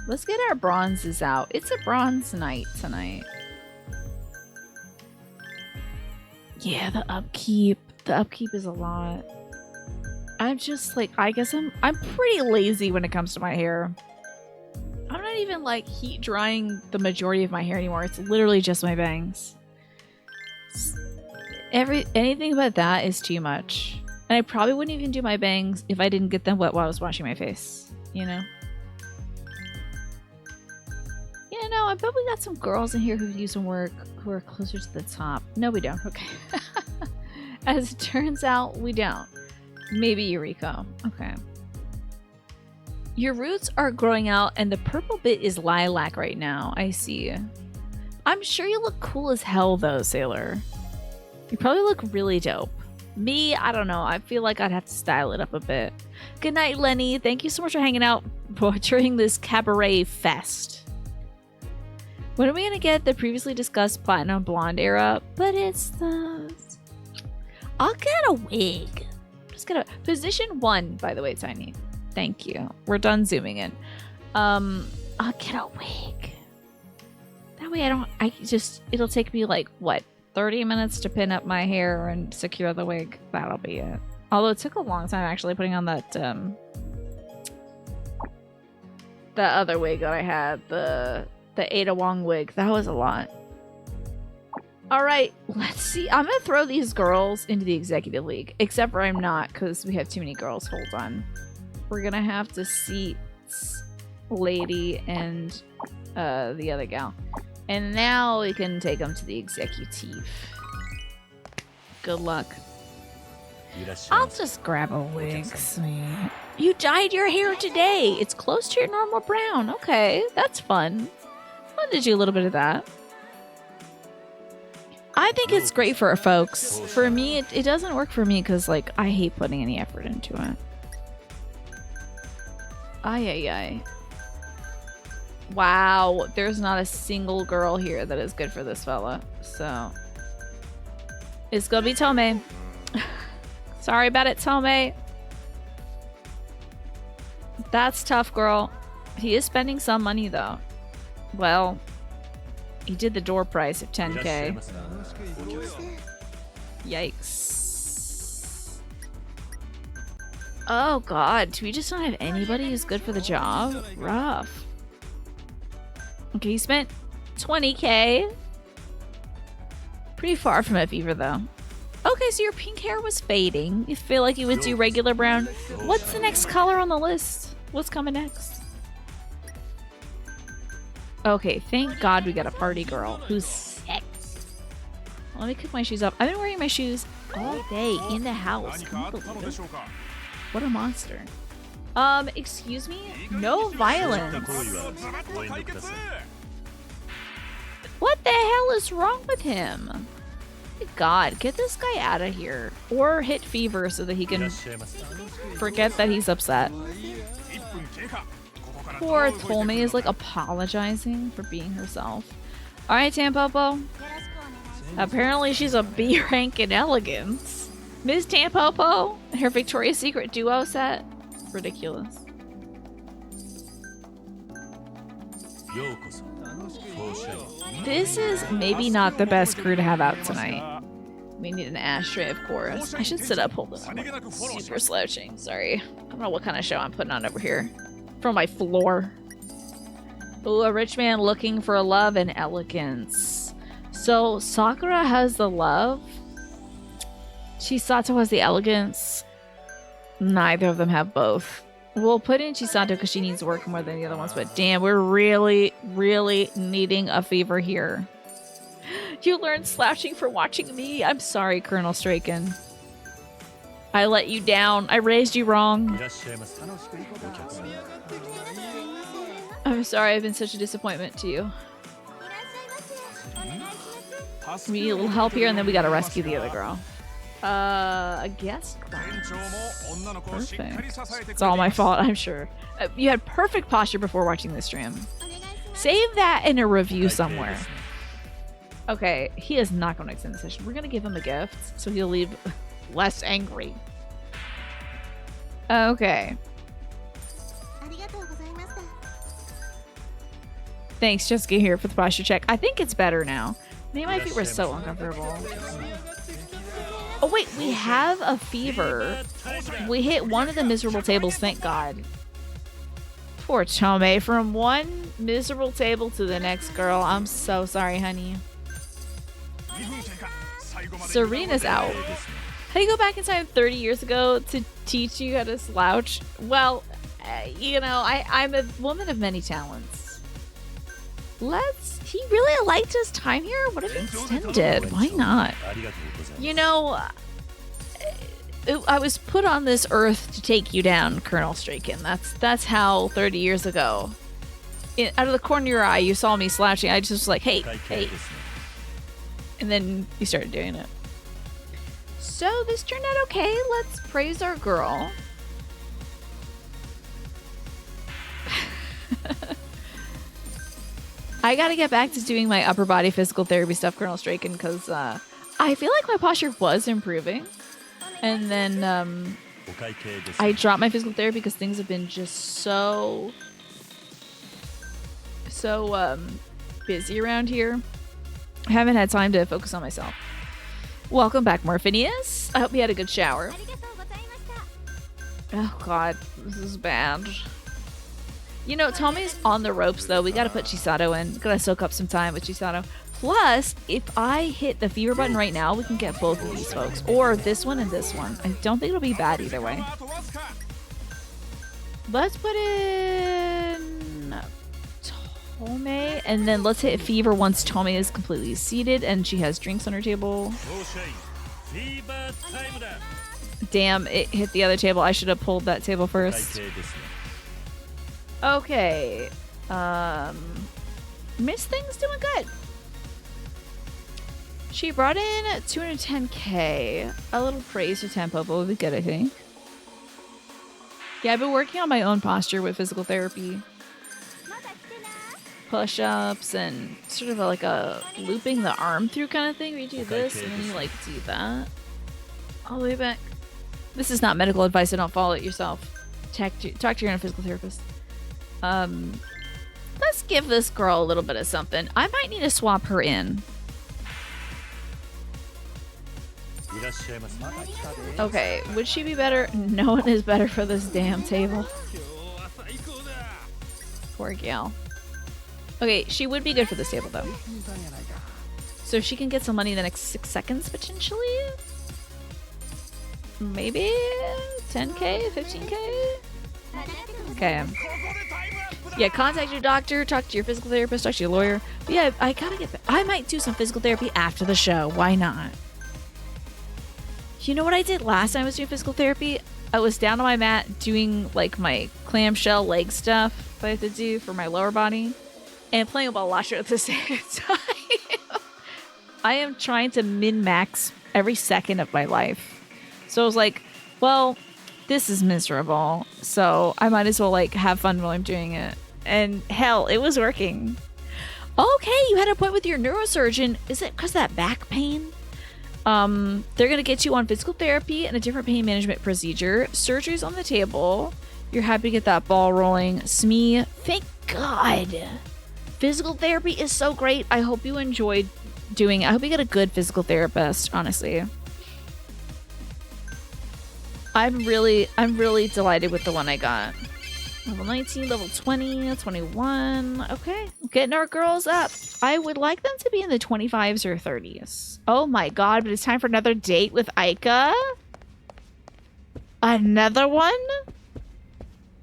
let's get our bronzes out. It's a bronze night tonight. Yeah, the upkeep. The upkeep is a lot. I'm just like, I guess I'm pretty lazy when it comes to my hair. I'm not even like heat drying the majority of my hair anymore. It's literally just my bangs. Anything but that is too much. And I probably wouldn't even do my bangs if I didn't get them wet while I was washing my face, you know? Yeah, no, I bet we got some girls in here who do some work who are closer to the top. No, we don't. Okay. As it turns out, we don't. Maybe Eureka. Okay. Your roots are growing out and the purple bit is lilac right now. I see. I'm sure you look cool as hell though, Sailor. You probably look really dope. Me, I don't know. I feel like I'd have to style it up a bit. Good night, Lenny. Thank you so much for hanging out during this cabaret fest. When are we going to get the previously discussed platinum blonde era? But it's the... I'll get a wig. Just get a... Position 1, by the way, Tiny. Thank you. We're done zooming in. I'll get a wig. That way it'll take me like, what, 30 minutes to pin up my hair and secure the wig. That'll be it. Although it took a long time actually putting on that, the other wig that I had, the Ada Wong wig. That was a lot. All right, let's see. I'm gonna throw these girls into the executive league, except for I'm not because we have too many girls. Hold on. We're gonna have to seat Lady and the other gal. And now we can take them to the executive. Good luck. I'll just grab a wig, sweet. You dyed your hair today. It's close to your normal brown. Okay, that's fun. I'll do a little bit of that. I think it's great for folks. For me, it doesn't work for me because, like, I hate putting any effort into it. Ay, ay, ay. Wow, there's not a single girl here that is good for this fella. So, it's gonna be Tomei. Sorry about it, Tomei. That's tough, girl. He is spending some money, though. Well, he did the door price of 10k. Yikes. Oh, God. Do we just not have anybody who's good for the job? Rough. Okay, he spent 20k. Pretty far from a fever, though. Okay, so your pink hair was fading. You feel like you would do regular brown. What's the next color on the list? What's coming next? Okay, thank God we got a party girl who's sick. Let me kick my shoes up. I've been wearing my shoes all day in the house. Can you believe it? What a monster. Excuse me? No violence. What the hell is wrong with him? God, get this guy out of here. Or hit fever so that he can forget that he's upset. Poor Tomei is like apologizing for being herself. Alright, Tampopo. Apparently she's a B rank in elegance. Ms. Tampopo, her Victoria's Secret duo set. Ridiculous. This is maybe not the best crew to have out tonight. We need an ashtray, of course. I should sit up, hold on. I'm super slouching. Sorry. I don't know what kind of show I'm putting on over here. From my floor. Ooh, a rich man looking for love and elegance. So Sakura has the love. Chisato has the elegance. Neither of them have both. We'll put in Chisato because she needs work more than the other ones, but damn, we're really, really needing a fever here. You learned slouching for watching me. I'm sorry, Colonel Straken. I let you down. I raised you wrong. I'm sorry I've been such a disappointment to you. We need a little help here, and then we gotta rescue the other girl. A guest class. Perfect. It's all my fault, I'm sure. You had perfect posture before watching this stream. Save that in a review somewhere. Okay, he is not going to extend the session. We're going to give him a gift, so he'll leave less angry. Okay. Thanks, Jessica here for the posture check. I think it's better now. Maybe my feet were so uncomfortable. Oh wait, we have a fever. We hit one of the miserable tables, thank God. Poor Tome, from one miserable table to the next, girl. I'm so sorry, honey. Serena's out. How do you go back in time 30 years ago to teach you how to slouch? Well, you know, I'm a woman of many talents. He really liked his time here? What if he extended? Why not? You know, I was put on this earth to take you down, Colonel Straken. That's how 30 years ago. Out of the corner of your eye, you saw me slouching. I just was like, hey, hey. And then you started doing it. So this turned out okay. Let's praise our girl. I gotta get back to doing my upper body physical therapy stuff, Colonel Straken, because I feel like my posture was improving. And then I dropped my physical therapy because things have been just so busy around here. I haven't had time to focus on myself. Welcome back, Morphinius. I hope you had a good shower. Oh god, this is bad. You know, Tommy's on the ropes though. We gotta put Chisato in. Gotta soak up some time with Chisato. Plus, if I hit the fever button right now, we can get both of these folks. Or this one and this one. I don't think it'll be bad either way. Let's put in Tome, and then let's hit fever once Tome is completely seated and she has drinks on her table. Damn, it hit the other table. I should have pulled that table first. Okay. Miss Thing's doing good. She brought in 210k. A little praise for tempo, but we'll be good, I think. Yeah, I've been working on my own posture with physical therapy. Push-ups and sort of like a looping the arm through kind of thing where you do this and then you like do that. All the way back. This is not medical advice, so don't follow it yourself. Talk to your own physical therapist. Let's give this girl a little bit of something. I might need to swap her in. Okay, would she be better? No one is better for this damn table. Poor gal. Okay, she would be good for this table though. So if she can get some money in the next 6 seconds potentially? Maybe 10k, 15k? Okay. Yeah, contact your doctor, talk to your physical therapist, talk to your lawyer. But yeah, I gotta get back. I might do some physical therapy after the show. Why not? You know what I did last time I was doing physical therapy? I was down on my mat doing like my clamshell leg stuff that I have to do for my lower body and playing a ball washer at the same time. I am trying to min-max every second of my life. So I was like, well, this is miserable. So I might as well like have fun while I'm doing it. And hell, it was working. Okay, you had a point with your neurosurgeon. Is it because of that back pain? They're gonna get you on physical therapy and a different pain management procedure. Surgery's on the table. You're happy to get that ball rolling. Smee, thank God. Physical therapy is so great. I hope you enjoyed doing it. I hope you get a good physical therapist, honestly. I'm really delighted with the one I got. Level 19, level 20, 21. Okay, getting our girls up. I would like them to be in the 25s or 30s. Oh my god, but it's time for another date with Aika. Another one?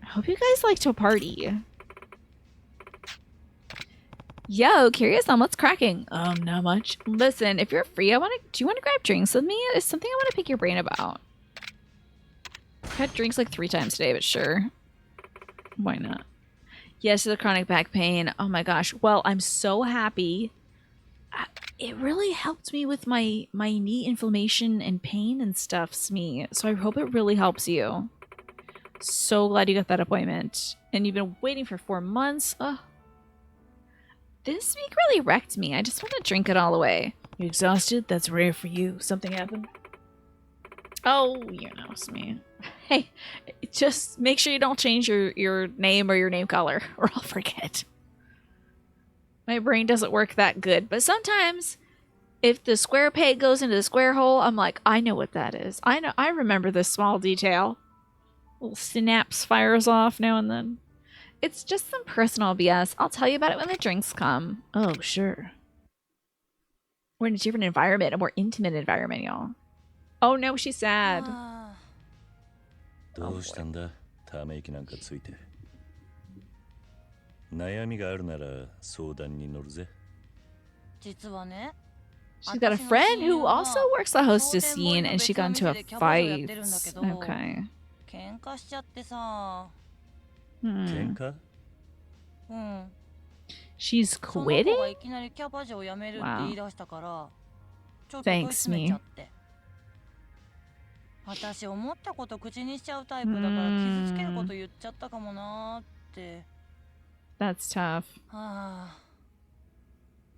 I hope you guys like to party. Yo, curious on what's cracking? Not much. Listen, if you're free, do you want to grab drinks with me? It's something I want to pick your brain about. I've had drinks like 3 times today, but sure. Why not? Yes, the chronic back pain. Oh my gosh. Well, I'm so happy. it really helped me with my knee inflammation and pain and stuff, Smee. So I hope it really helps you. So glad you got that appointment. And you've been waiting for 4 months. Ugh. This week really wrecked me. I just want to drink it all away. You exhausted? That's rare for you. Something happened? Oh, you know, Smee. Hey, just make sure you don't change your name or your name color, or I'll forget. My brain doesn't work that good, but sometimes if the square peg goes into the square hole, I'm like, I know what that is. I remember this small detail. Little synapse fires off now and then. It's just some personal BS. I'll tell you about it when the drinks come. Oh, sure. We're in a different environment, a more intimate environment, y'all. Oh no, she's sad. どうしたんだため息なんかついて悩みがあるなら相談に乗るぜ実はね She's got a friend who also works the hostess scene and she got into a fight. Okay. 喧嘩しちゃってさ 喧嘩 うん She's その子が quitting? いきなりキャバ嬢を辞めるって言い出したからちょっと問い Thanks, 詰めちゃって私思ったこと口にしちゃうタイプだから傷つけること言っちゃったかもなーって That's tough. はあ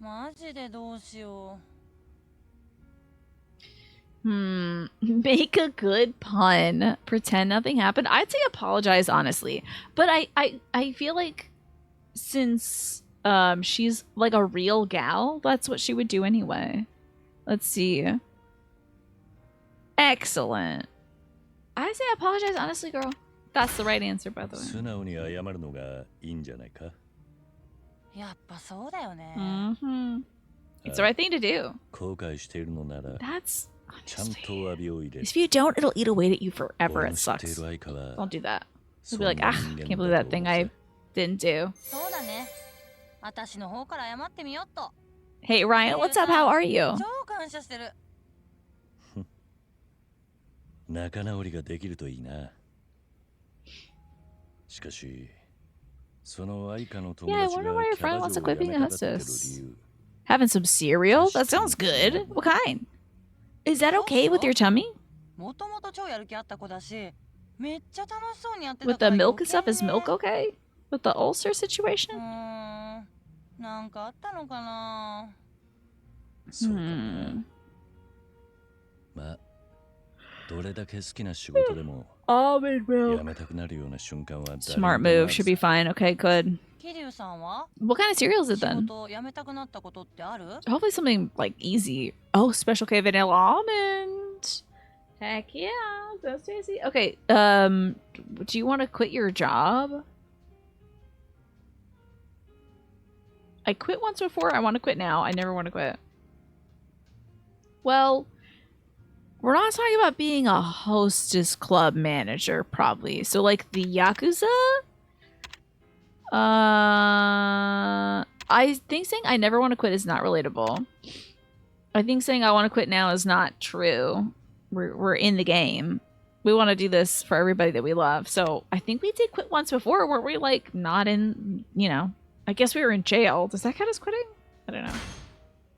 マジでどうしよう Make a good pun. Pretend nothing happened. I'd say apologize honestly. But I feel like since she's like a real gal, that's what she would do anyway. Let's see. Excellent. I say apologize honestly, girl. That's the right answer, by the way. 素直に謝るのがいいんじゃないかやっぱそうだよね Mm-hmm. It's the right thing to do. 後悔しているのなら That's ちゃん honestly. と詫びを入れ If you don't, it'll eat away at you forever. 俺 It の知ってい sucks. る愛花は Don't do that. そ You'll ん be な like, ah, 人 can't 間 believe だ that と thing 思う I ぜ didn't do. そうだね私の方から謝ってみよっと Hey, Ryan, what's up? How are you? 超感謝してる仲直りができるといいなしかしその愛花の友 Yeah, I 達 wonder が why your キャ friend バ wants 嬢 to を quit 辞 being め a たがってる hostess. 理由 Having some cereal? That sounds good. What kind? Is that okay with your tummy? もともと超やる気あった子だしめっちゃ楽しそうにやってた With か the ら milk 余 and 計 stuff, is ね milk okay? With the ulcer situation? なんかあったのかなそうかもなまあどれだけ好きな仕事でも Almond 辞 milk. めたくなるような瞬間は誰に Smart でもあ move. る Should さ be fine. Okay, good. 桐生さんは What kind of cereal is it 仕 then? 事辞めたくなったことってある Hopefully something like easy. Oh, Special K vanilla almond. Heck yeah. That's tasty. Okay, do you want to quit your job? I quit once before. I want to quit now. I never want to quit. Well, we're not talking about being a hostess club manager, probably. So, like the Yakuza? I think saying I never want to quit is not relatable. I think saying I want to quit now is not true. We're in the game. We want to do this for everybody that we love. So I think we did quit once before. Weren't we like not in, you know, I guess we were in jail. Does that count as quitting? I don't know.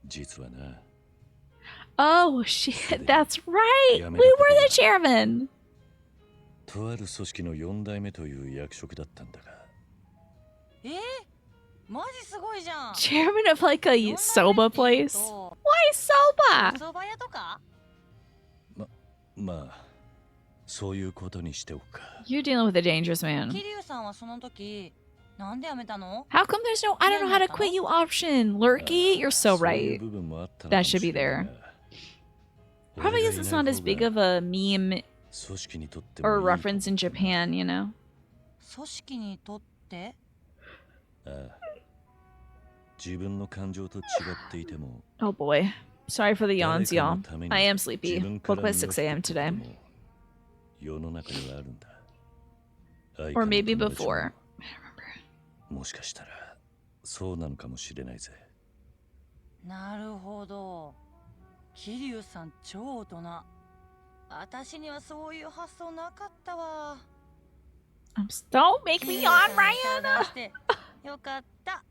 実はな Oh, shit. That's right. We were the chairman. とある組織の4代目という役職だったんだがマジすごいじゃん Chairman of like a soba place? Why soba? お蕎麦屋とかまあそういうことにしておくか You're dealing with a dangerous man. 桐生さんはその時なんで辞めたの How come there's no I don't know how to quit you option? Lurky? You're so そういう right. 部分もあったの That かも should し be れない there. が Probably because it's not as big of a meme 組織にとっても or いいと reference in Japan, you know? 組織にとってああ自分の感情と違っていても Oh boy. Sorry for the yawns, 誰か y'all. のために I am 自 sleepy. 分か Woke ら up at 身を 6 a.m. 引くこと today. も世の中にはあるんだ Or maybe 相手の友達も before. I don't remember. もしかしたらそうなのかもしれないぜなるほど桐生さん超大人私にはそういう発想なかったわ Don't make me yawn, 桐生さんに相談 Ryan. してよかった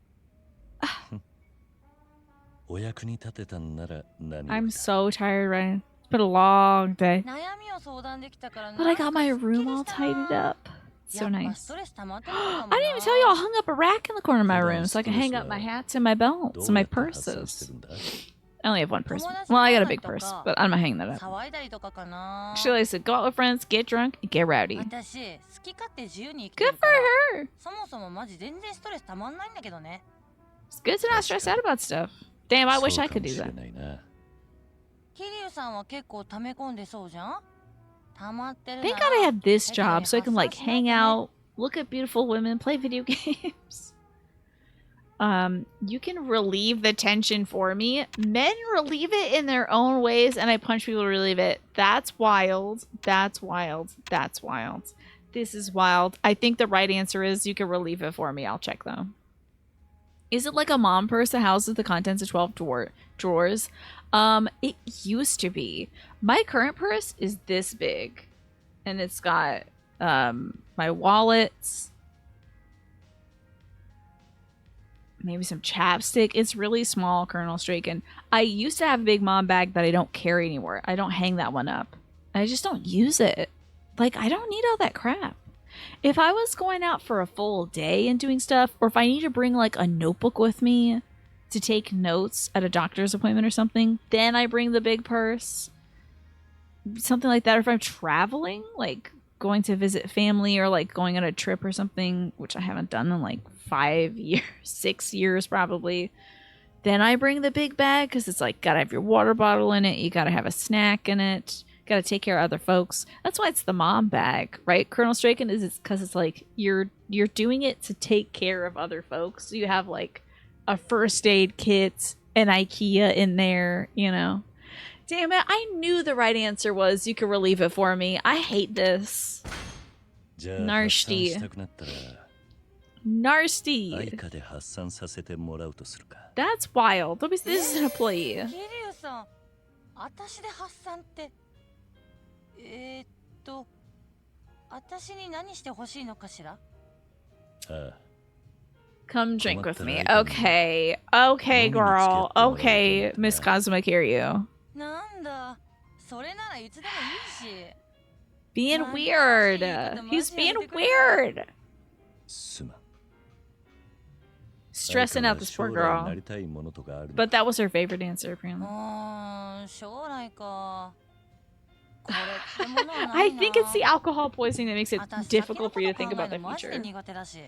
お役に立てたんなら何よ I'm りだ。 so tired, Ryan. It's been a long day. 悩みを相談できたから But I な got んか my すっき room り all した tidied な。 up. It's や so っぱ nice. ストレス溜まってるのかも I didn't even tell you I な。 hung up a rack in the corner of my 普 room 段 so ス I ト can レ hang ス up my は hats and my ど belts う and my やって発散して purses. るんだ？ I only have one purse. 友達 Well, と I 飲 got ん a だり big と purse, か but I'm gonna hang that up. 騒いだりとかかな。 She likes to go out with friends, get drunk, and get rowdy. 私好き勝手自由に生きて Good るか for ら her. そもそもマジ全然ストレスたまんないんだけどね。 It's good to not stress out about stuff. Damn, I wish そう I か could も do しれ that. ないな。桐生さんは結構溜め込んでそうじゃん。溜まってるな Thank ら God I have this 世間 job に so I can 発 like 散しない hang とね。 out, look at beautiful women, play video games. You can relieve the tension for me. Men relieve it in their own ways, and I punch people to relieve it. That's wild. That's wild. That's wild. This is wild. I think the right answer is you can relieve it for me. I'll check though. Is it like a mom purse that houses the contents of 12 drawers? It used to be. My current purse is this big, and it's got my wallets, maybe some chapstick. It's really small, Colonel Straken. I used to have a big mom bag that I don't carry anymore. I don't hang that one up. I just don't use it. Like, I don't need all that crap. If I was going out for a full day and doing stuff, or if I need to bring like a notebook with me to take notes at a doctor's appointment or something, then I bring the big purse. Something like that. Or if I'm traveling, like going to visit family or like going on a trip or something, which I haven't done in like 5 years, 6 years probably, then I bring the big bag because it's like, gotta have your water bottle in it, you gotta have a snack in it, gotta take care of other folks. That's why it's the mom bag, right? Colonel Straken is because it's like you're doing it to take care of other folks. So you have like a first aid kit, an IKEA in there, you know. Damn it, I knew the right answer was you could relieve it for me. I hate this. じゃあ発散 Nasty. したくなったら Nasty. 愛花で発散させてもらうとするか。 That's wild. This is an employee. 桐生さん、私で発散って私に何してほしいのかしら。ああ、 Come drink with me. Okay. Okay, girl. Okay, Miss Kazuma Kiryu. なんだ、それならいつでもいいし。 Being weird. He's being weird. すまん。 Stressing out this poor 将来な girl. りたいものとかあるの But that was her favorite answer, apparently. 将来か。これってものはな I いな。 think it's the alcohol poisoning that makes it 私 difficult for you to 先 think のこ about と考え the るのマジで future. 苦手だし。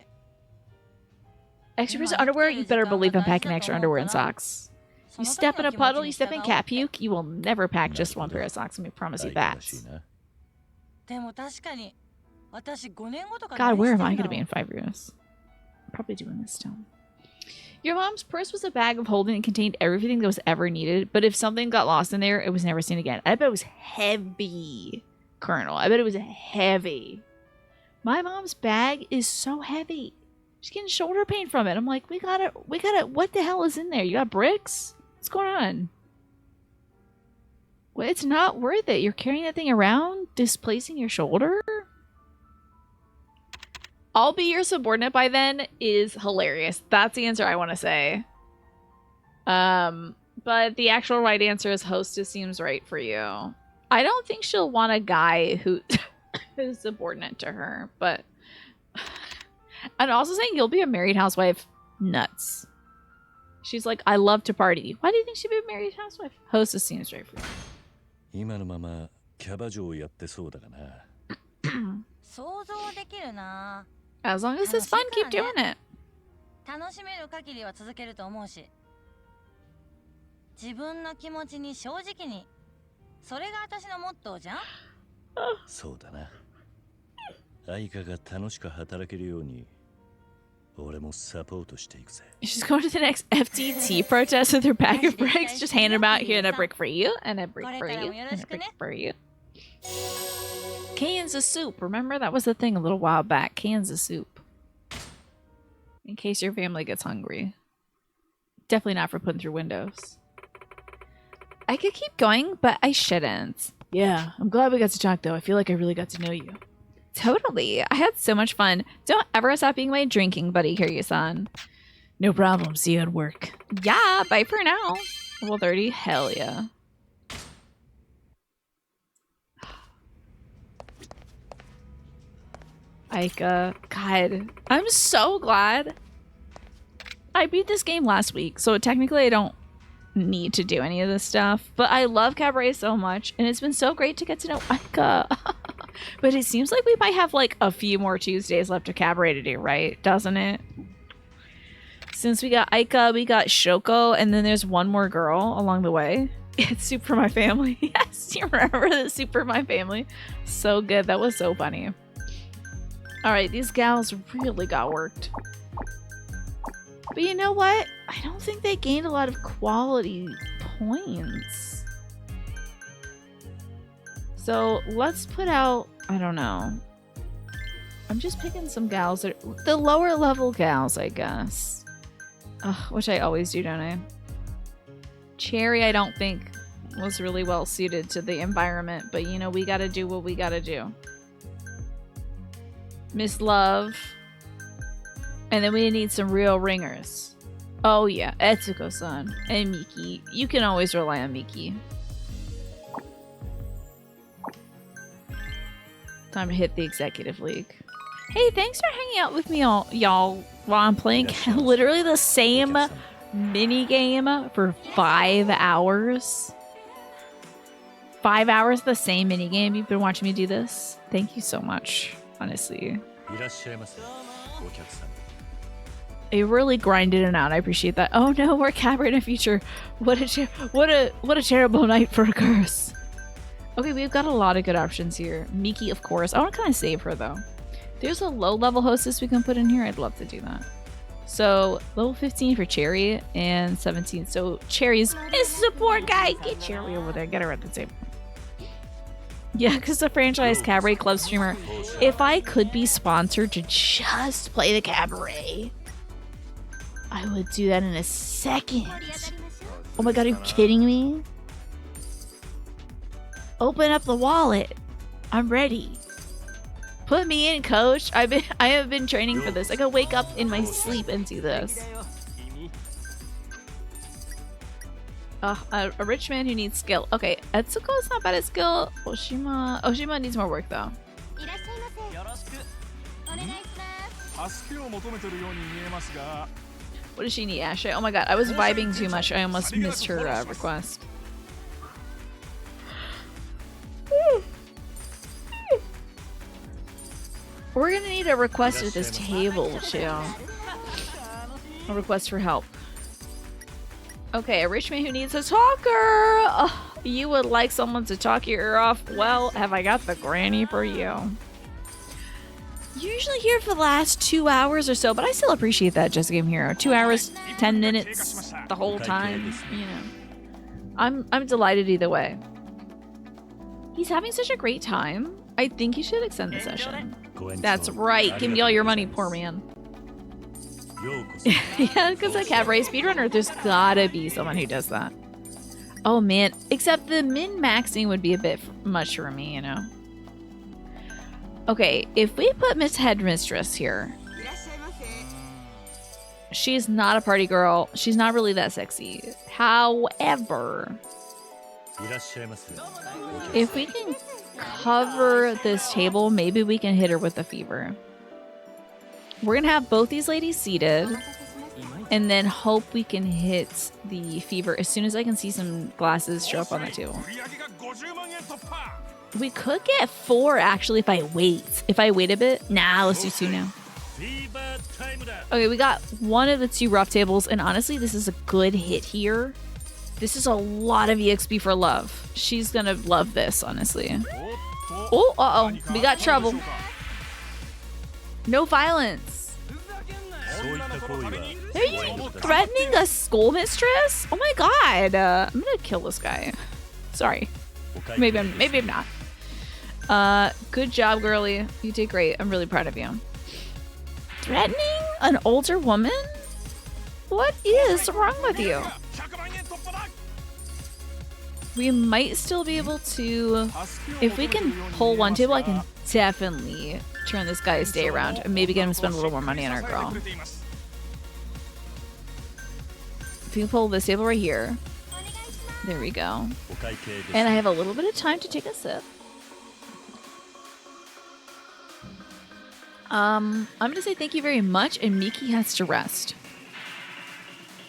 Extra pairs of underwear? You better believe I'm packing extra underwear and socks. You step in a puddle, you step in cat puke, you will never pack just one pair of socks. Let me promise you 愛花 that. らしいな。でも確かに、私5年後とか God, 何 where して am ん I だ going to ろ be う in 5 years? I'm probably doing this still. Your mom's purse was a bag of holding and contained everything that was ever needed, but if something got lost in there, it was never seen again. I bet it was heavy, Colonel. I bet it was heavy. My mom's bag is so heavy. She's getting shoulder pain from it. I'm like, we gotta, what the hell is in there? You got bricks? What's going on? Well, it's not worth it. You're carrying that thing around, displacing your shoulder? I'll be your subordinate by then is hilarious. That's the answer I want to say. But the actual right answer is hostess seems right for you. I don't think she'll want a guy who who's subordinate to her, but and also saying you'll be a married housewife, nuts. She's like, I love to party. Why do you think she'd be a married housewife? Hostess seems right for you. 今のままキャバ嬢をやってそうだがな。想像できるな。 As long as it's fun, keep doing it. 楽しめる限りは続けると思うし。自分の気持ちに正直に。それが私のモットーじゃん。そうだな。愛花が楽しく働けるように俺もサポートしていくぜ。 She's going to the next FTT protest with her bag of bricks. Just hand them out here and a brick for you, and a brick for you, and a brick for you. Cans of soup. Remember that was the thing a little while back. Cans of soup. In case your family gets hungry. Definitely not for putting through windows. I could keep going, but I shouldn't. Yeah, I'm glad we got to talk though. I feel like I really got to know you. Totally. I had so much fun. Don't ever stop being my drinking buddy, Kiryu-san. No problem. See you at work. Yeah, bye for now. Level 30. Hell yeah. Aika. God. I'm so glad. I beat this game last week, so technically I don't need to do any of this stuff. But I love Cabaret so much, and it's been so great to get to know Aika. But it seems like we might have like a few more Tuesdays left of Cabaret to do, right? Doesn't it? Since we got Aika, we got Shoko, and then there's one more girl along the way. It's Soup for My Family. Yes, you remember the Soup for My Family? So good. That was so funny. Alright, these gals really got worked. But you know what? I don't think they gained a lot of quality points. So let's put out, I don't know. I'm just picking some gals that are the lower level gals, I guess. Ugh, which I always do, don't I? Cherry, I don't think was really well suited to the environment, but you know, we gotta do what we gotta do. Miss Love. And then we need some real ringers. Oh yeah, Etsuko-san and Miki. You can always rely on Miki. Time to hit the executive league. Hey, thanks for hanging out with me, y'all, while I'm playing literally the same mini game for 5 hours. 5 hours, the same mini game. You've been watching me do this. Thank you so much, honestly. I really grinded it out. I appreciate that. Oh no, we're Cabaret in the future. What a terrible night for a curse. Okay, we've got a lot of good options here. Miki, of course. I want to kind of save her though. There's a low-level hostess we can put in here. I'd love to do that. So level 15 for Cherry and 17. So Cherry's is support guy. Get Cherry over there. Get her at the table. Yeah, because the franchise Cabaret Club streamer. If I could be sponsored to just play the Cabaret, I would do that in a second. Oh my god, are you kidding me? Open up the wallet. I'm ready. Put me in, coach. I have been training for this. I could wake up in my sleep and do this. A rich man who needs skill. Okay, Etsuko's not bad at skill. Oshima needs more work though. What does she need, Ashley? Oh my god, I was vibing too much. I almost missed her request. We're gonna need a request at this table too. A request for help. Okay, a rich man who needs a talker. Oh, you would like someone to talk your ear off? Well, have I got the granny for you. Usually here for the last 2 hours or so, but I still appreciate that, Just Game Hero. 2 hours, 10 minutes, the whole time, you know. I'm delighted either way. He's having such a great time. I think you should extend the session. That's right. Give me all your money, poor man. Yeah, because a Cabaret speedrunner, there's gotta be someone who does that. Oh man, except the min-maxing would be a bit much for me, you know. Okay, if we put Miss Headmistress here, she's not a party girl. She's not really that sexy. However, if we can cover this table, maybe we can hit her with the fever. We're gonna have both these ladies seated and then hope we can hit the fever as soon as I can see some glasses show up on the table. We could get 4 actually if I wait. If I wait a bit. Nah, let's do 2 now. Okay, we got one of the 2 rough tables, and honestly, this is a good hit here. This is a lot of EXP for Love. She's gonna love this, honestly. Oh, uh-oh. We got trouble. No violence. Are you threatening a schoolmistress? Oh my god. I'm gonna kill this guy. Sorry. Maybe I'm not. Good job, girly. You did great. I'm really proud of you. Threatening an older woman? What is wrong with you? We might still be able to... If we can pull one table, I can definitely turn this guy's day around and maybe get him to spend a little more money on our girl. If you pull this table right here. There we go. And I have a little bit of time to take a sip. I'm gonna say thank you very much, and Miki has to rest.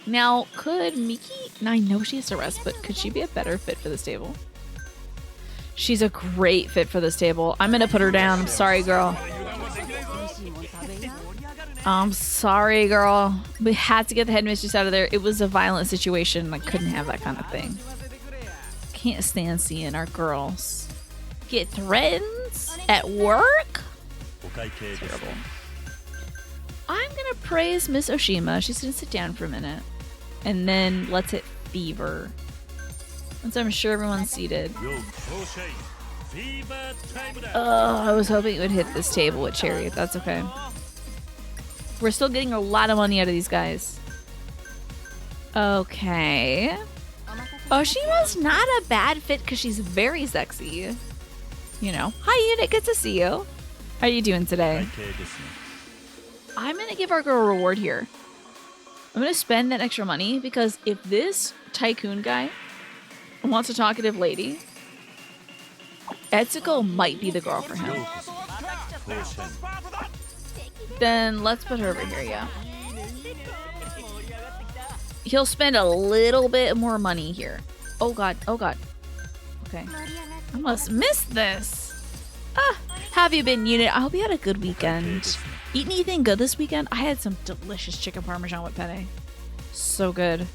Now, could Miki... I know she has to rest, but could she be a better fit for this table? She's a great fit for this table. I'm gonna put her down. I'm sorry, girl. I'm sorry, girl. We had to get the headmistress out of there. It was a violent situation. I couldn't have that kind of thing. Can't stand seeing our girls get threatened at work. Terrible. I'm gonna praise Miss Oshima. She's gonna sit down for a minute. And then let's hit fever. Once I'm sure everyone's seated. I was hoping it would hit this table with Chariot. That's okay. We're still getting a lot of money out of these guys. Okay. Oshima's not a bad fit because she's very sexy. You know. Hi, Unit. Good to see you. How are you doing today? I'm going to give our girl a reward here. I'm going to spend that extra money because if this tycoon guy wants a talkative lady, Etsuko might be the girl for him. Then let's put her over here, yeah. He'll spend a little bit more money here. Oh god, oh god. Okay. I must miss this. Ah, how have you been, Unit? I hope you had a good weekend. Eat anything good this weekend? I had some delicious chicken parmesan with penne. So good.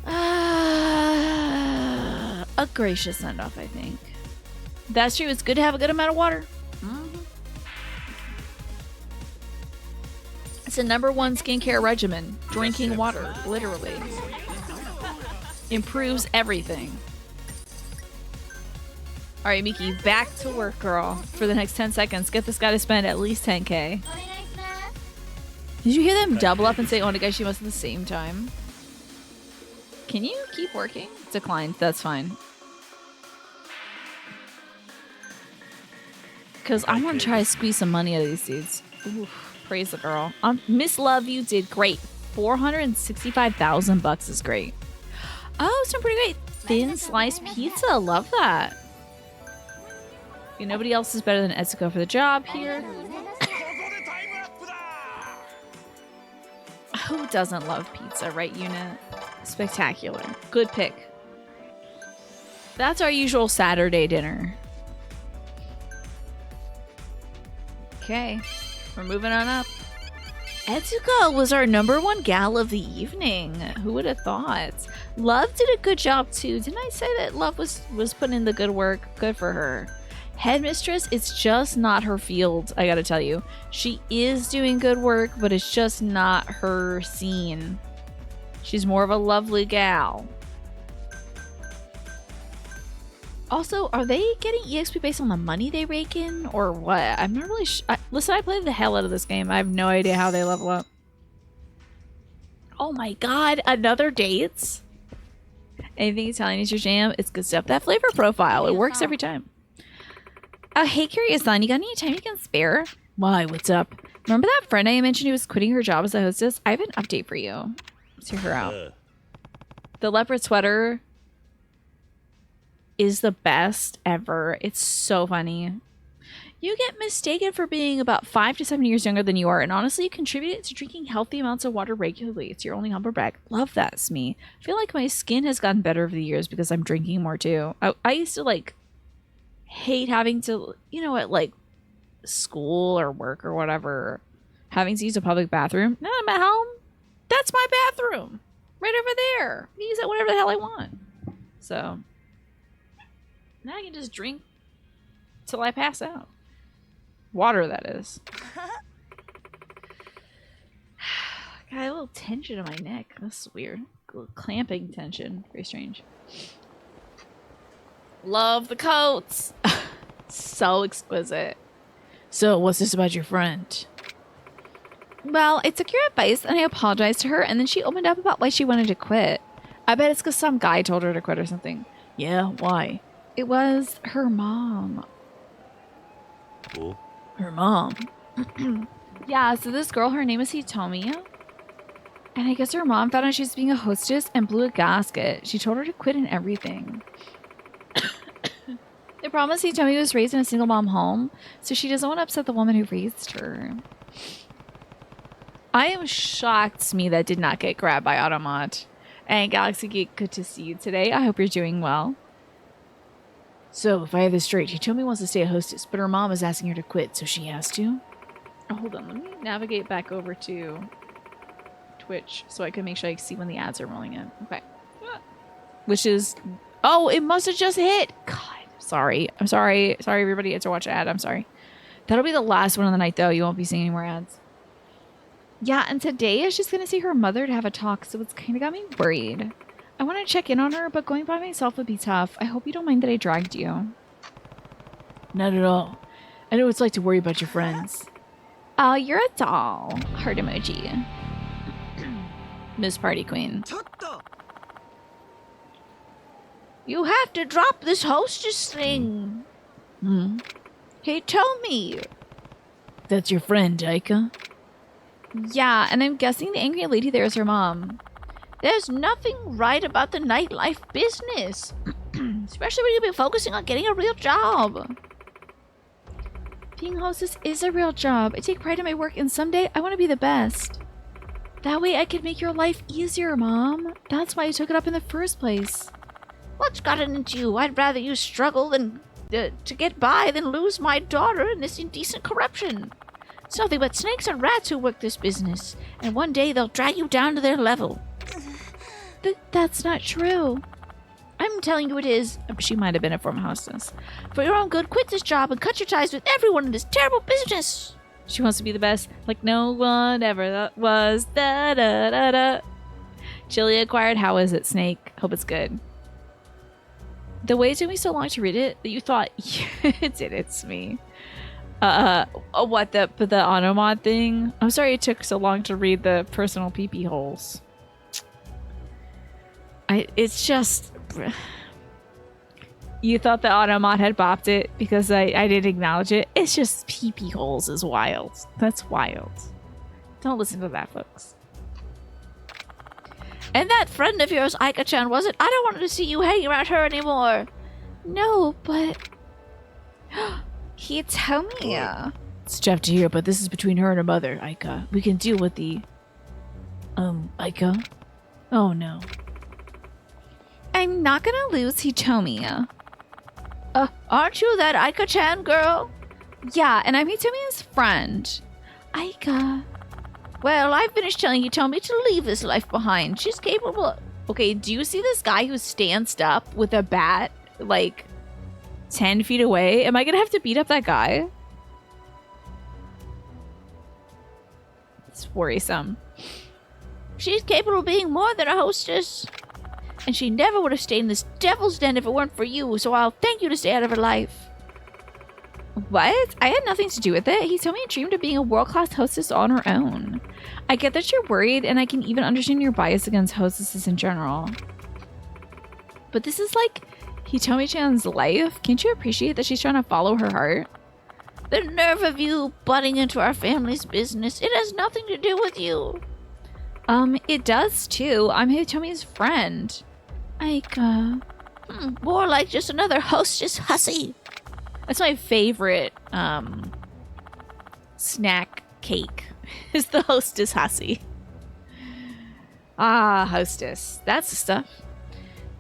A gracious send-off, I think. That's true. It's good to have a good amount of water. It's the #1 skincare regimen. Drinking water, literally. Improves everything. Alright, Miki, back to work, girl. For the next 10 seconds, get this guy to spend at least 10k. Did you hear them double up and say Onegaishimasu at the same time? Can you keep working? Declined. That's fine. Because I want to try to squeeze some money out of these dudes. Oof, praise the girl. Miss Love, you did great. 465,000 bucks is great. Oh, some pretty great thin sliced pizza. Love that. Okay, nobody else is better than Etsuko for the job here. Who doesn't love pizza, right, Unit? Spectacular. Good pick. That's our usual Saturday dinner. Okay, we're moving on up. Etsuko was our #1 gal of the evening. Who would have thought? Love did a good job too. Didn't I say that Love was putting in the good work? Good for her. Headmistress, it's just not her field, I gotta tell you. She is doing good work, but it's just not her scene. She's more of a lovely gal. Also, are they getting EXP based on the money they rake in, or what? I'm not really listen, I played the hell out of this game. I have no idea how they level up. Oh my god, another dates? Anything Italian is your jam? It's good stuff. That flavor profile, it works every time. Hey, Curious-san, you got any time you can spare? Why, what's up? Remember that friend I mentioned who was quitting her job as a hostess? I have an update for you. Let's hear her out. The leopard sweater is the best ever. It's so funny. You get mistaken for being about 5 to 7 years younger than you are, and honestly, you contributed to drinking healthy amounts of water regularly. It's your only humble brag. Love that, Smee. I feel like my skin has gotten better over the years because I'm drinking more too. I used to like hate having to, you know, at like school or work or whatever, having to use a public bathroom. Now I'm at home. That's my bathroom. Right over there. I use it whatever the hell I want. So now I can just drink till I pass out. Water, that is. Got a little tension in my neck. That's weird. A little clamping tension. Very strange. Love the coats. So exquisite. So, what's this about your friend? Well, I took your advice and I apologized to her, and then she opened up about why she wanted to quit. I bet it's because some guy told her to quit or something. Yeah, why? It was her mom. Oh? Her mom. Yeah, so this girl, her name is Hitomi. And I guess her mom found out she was being a hostess and blew a gasket. She told her to quit and everything. They promised Hitomi was raised in a single mom home, so she doesn't want to upset the woman who raised her. I am shocked Smee that did not get grabbed by Automat. And Galaxy Geek, good to see you today. I hope you're doing well. So, if I have this straight, Hitomi wants to stay a hostess, but her mom is asking her to quit, so she has to? Oh, hold on, let me navigate back over to Twitch so I can make sure I see when the ads are rolling in. Okay. Which is... Oh, it must have just hit! God, sorry. I'm sorry. Sorry, everybody. It's a watch ad. I'm sorry. That'll be the last one of the night, though. You won't be seeing any more ads. Yeah, and today is just going to see her mother to have a talk, so it's kind of got me worried. I want to check in on her, but going by myself would be tough. I hope you don't mind that I dragged you. Not at all. I know what it's like to worry about your friends. Oh, you're a doll. Heart emoji. Miss Party Queen. You have to drop this hostess thing. Hey, tell me. That's your friend, Aika. Yeah, and I'm guessing the angry lady there is her mom. There's nothing right about the nightlife business. Especially when you've been focusing on getting a real job. Being hostess is a real job. I take pride in my work, and someday I want to be the best. That way I can make your life easier, Mom. That's why I took it up in the first place. What's gotten into you? I'd rather you struggle than to get by than lose my daughter in this indecent corruption. It's nothing but snakes and rats who work this business, and one day they'll drag you down to their level. That's not true. I'm telling you it is. She might have been a former hostess. For your own good, quit this job and cut your ties with everyone in this terrible business. She wants to be the best, like no one ever was. Da da da da. Chili acquired. How is it, Snake? Hope it's good. The way it took me so long to read it that you thought it's me. What the automod thing? I'm sorry it took so long to read the personal pee-pee holes. It's just... You thought the automod had bopped it because I didn't acknowledge it. It's just pee-pee holes is wild. That's wild. Don't listen to that, folks. And that friend of yours, Aika-chan, was it? I don't want to see you hanging around her anymore. No, but... He told me. It's tough to hear, but this is between her and her mother, Aika. We can deal with the... Aika? Oh, no. I'm not gonna lose Hitomi. Aren't you that Aika-chan girl? Yeah, and I'm Hitomi's friend. Aika. Well, I finished telling Hitomi to leave this life behind. She's capable... Okay, do you see this guy who stands up with a bat, like, 10 feet away? Am I gonna have to beat up that guy? It's worrisome. She's capable of being more than a hostess. And she never would have stayed in this devil's den if it weren't for you, so I'll thank you to stay out of her life. What? I had nothing to do with it. He told me a dreamed of being a world-class hostess on her own. I get that you're worried, and I can even understand your bias against hostesses in general. But this is like Hitomi-chan's life. Can't you appreciate that she's trying to follow her heart? The nerve of you butting into our family's business. It has nothing to do with you. It does too. I'm Hitomi's friend. More like just another hostess hussy. That's my favorite snack cake. Is the hostess hussy. Ah, hostess. That's the stuff.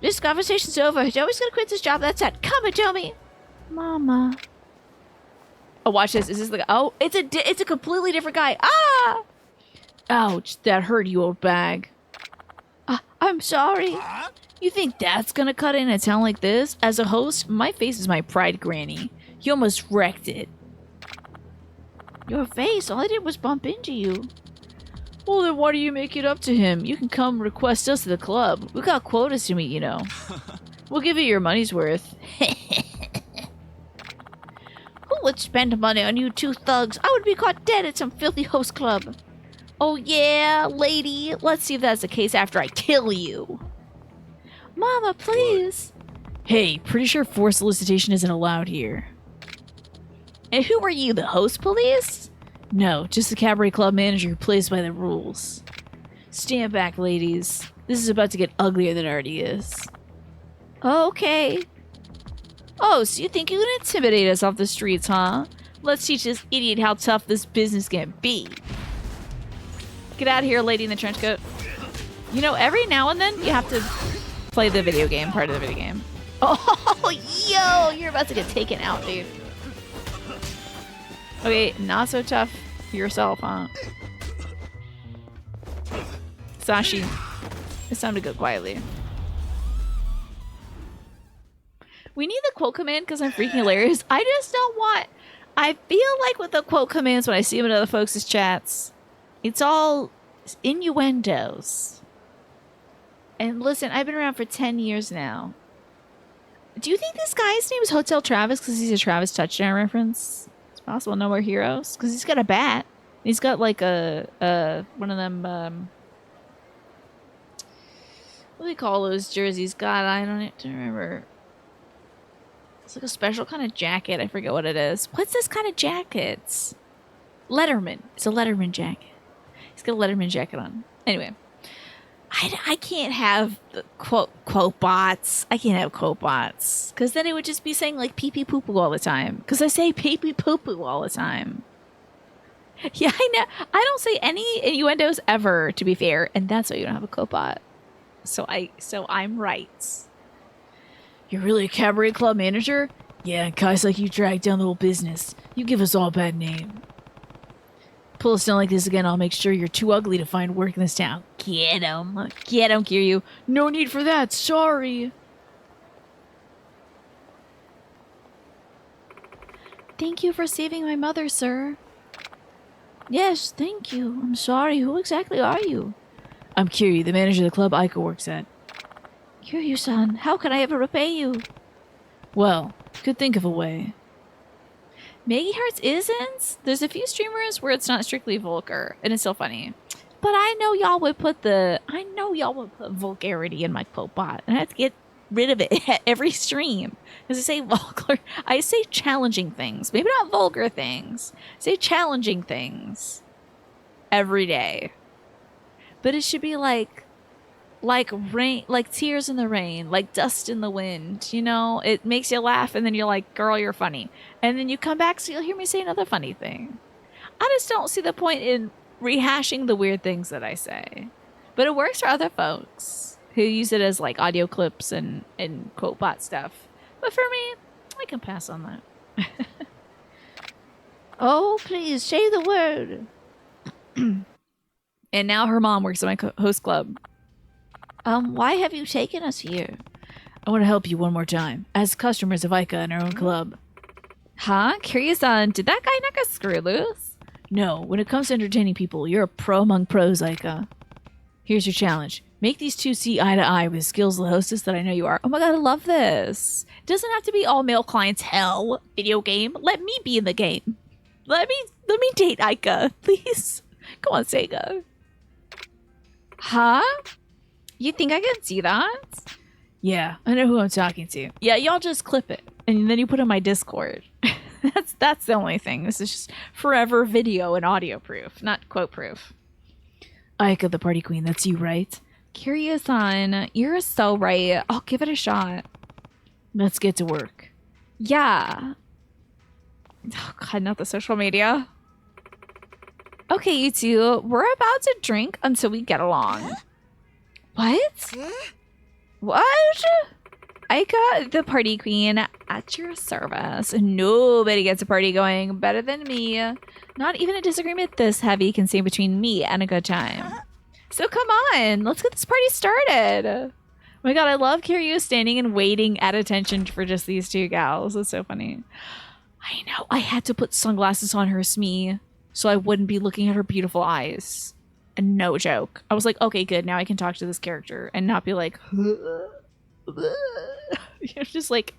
This conversation's over. Hitomi's gonna quit this job. That's it. Come, Hitomi. Mama. Oh, watch this. Is this the guy? Oh, it's a completely different guy. Ah! Ouch, that hurt, you old bag. I'm sorry. You think that's gonna cut in and sound like this? As a host, my face is my pride, Granny. You almost wrecked it. Your face? All I did was bump into you. Well, then why do you make it up to him? You can come request us to the club. We got quotas to meet, you know. We'll give you your money's worth. Who would spend money on you two thugs? I would be caught dead at some filthy host club. Oh yeah, lady. Let's see if that's the case after I kill you. Mama, please. Hey, pretty sure forced solicitation isn't allowed here. And who are you, the host police? No, just the cabaret club manager who plays by the rules. Stand back, ladies. This is about to get uglier than it already is. Okay. Oh, so you think you can intimidate us off the streets, huh? Let's teach this idiot how tough this business can be. Get out of here, lady in the trench coat. You know, every now and then you have to play the video game, part of the video game. Oh, yo, you're about to get taken out, dude. Okay, not so tough yourself, huh? Sashi, it's time to go quietly. We need the quote command because I'm freaking hilarious. I just don't want... I feel like with the quote commands when I see them in other folks' chats, it's all innuendos. And listen, I've been around for 10 years now. Do you think this guy's name is Hotel Travis because he's a Travis Touchdown reference? It's possible. No More Heroes. Because he's got a bat. He's got like a one of them, what do they call those jerseys? God, I don't remember. It's like a special kind of jacket. I forget what it is. What's this kind of jacket? Letterman. It's a Letterman jacket. He's got a Letterman jacket on. Anyway. I can't have the quote bots. I can't have quote bots. Because then it would just be saying like pee pee poo poo all the time. Because I say pee pee poo poo all the time. Yeah, I know. I don't say any innuendos ever, to be fair. And that's why you don't have a quote bot. So I'm right. You're really a cabaret club manager? Yeah, guys like you drag down the whole business. You give us all a bad name. Pull us down like this again, I'll make sure you're too ugly to find work in this town. Get him. Get him, Kiryu. No need for that, sorry. Thank you for saving my mother, sir. Yes, thank you. I'm sorry. Who exactly are you? I'm Kiryu, the manager of the club Aiko works at. Kiryu-san, how can I ever repay you? Well, could think of a way. Maggie Hearts isn't? There's a few streamers where it's not strictly vulgar, and it's still funny. But I know y'all would put vulgarity in my quote bot, and I have to get rid of it at every stream. Because I say vulgar, I say challenging things. Maybe not vulgar things. I say challenging things. Every day. But it should be like rain, like tears in the rain, like dust in the wind, you know? It makes you laugh and then you're like, girl, you're funny. And then you come back so you'll hear me say another funny thing. I just don't see the point in rehashing the weird things that I say. But it works for other folks who use it as like audio clips and quote bot stuff. But for me, I can pass on that. Oh, please, say the word. And now her mom works at my host club. Why have you taken us here? I want to help you one more time, as customers of Aika in our own club. Huh? Curious-on, did that guy not get screw loose? No, when it comes to entertaining people, you're a pro among pros, Aika. Here's your challenge. Make these two see eye to eye with the skills of the hostess that I know you are. Oh my god, I love this. It doesn't have to be all male clientele video game. Let me be in the game. Let me date Aika, please. Go on, Sega. Huh? You think I can see that? Yeah, I know who I'm talking to. Yeah, y'all just clip it. And then you put it in my Discord. That's the only thing. This is just forever video and audio proof, not quote proof. Aika, the party queen, that's you, right? Curious-on, you're so right. I'll give it a shot. Let's get to work. Yeah. Oh god, not the social media. Okay, you two, we're about to drink until we get along. What? What? Aika, the party queen, at your service. Nobody gets a party going better than me. Not even a disagreement this heavy can stand between me and a good time. So come on, let's get this party started. Oh my god, I love Kiryu standing and waiting at attention for just these two gals. It's so funny. I know, I had to put sunglasses on her Smee so I wouldn't be looking at her beautiful eyes. And no joke. I was like, okay, good. Now I can talk to this character and not be like, you're just like,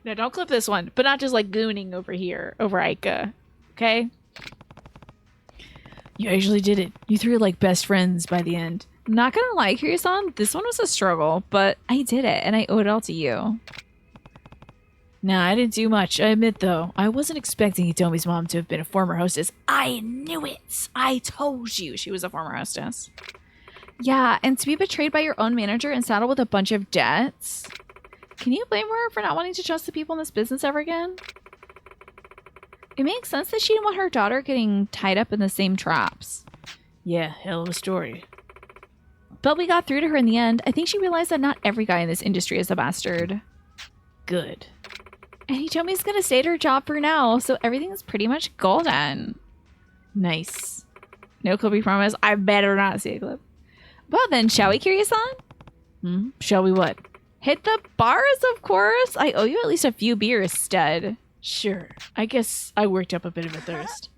no, don't clip this one, but not just like gooning over here, over Aika. Okay? You actually did it. You three are like best friends by the end. Not gonna lie, Kiryu-san, this one was a struggle, but I did it and I owe it all to you. Nah, I didn't do much. I admit, though, I wasn't expecting Hitomi's mom to have been a former hostess. I knew it! I told you she was a former hostess. Yeah, and to be betrayed by your own manager and saddled with a bunch of debts? Can you blame her for not wanting to trust the people in this business ever again? It makes sense that she didn't want her daughter getting tied up in the same traps. Yeah, hell of a story. But we got through to her in the end. I think she realized that not every guy in this industry is a bastard. Good. And Hitomi's gonna stay at her job for now, so everything's pretty much golden. Nice. No clippy promise. I better not see a clip. Well then, shall we, Kiryu-san? Shall we what? Hit the bars, of course. I owe you at least a few beers, stud. Sure. I guess I worked up a bit of a thirst.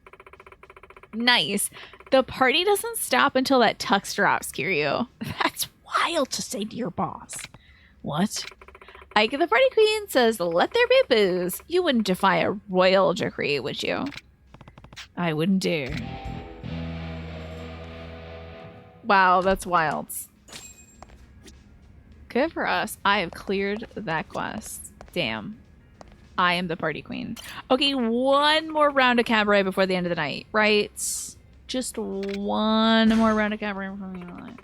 Nice. The party doesn't stop until that tux drops, Kiryu. That's wild to say to your boss. What? Ike, the party queen, says let there be booze. You wouldn't defy a royal decree, would you? I wouldn't dare. Wow, that's wild. Good for us. I have cleared that quest. Damn. I am the party queen. Okay, one more round of cabaret before the end of the night, right? Just one more round of cabaret before the end of the night.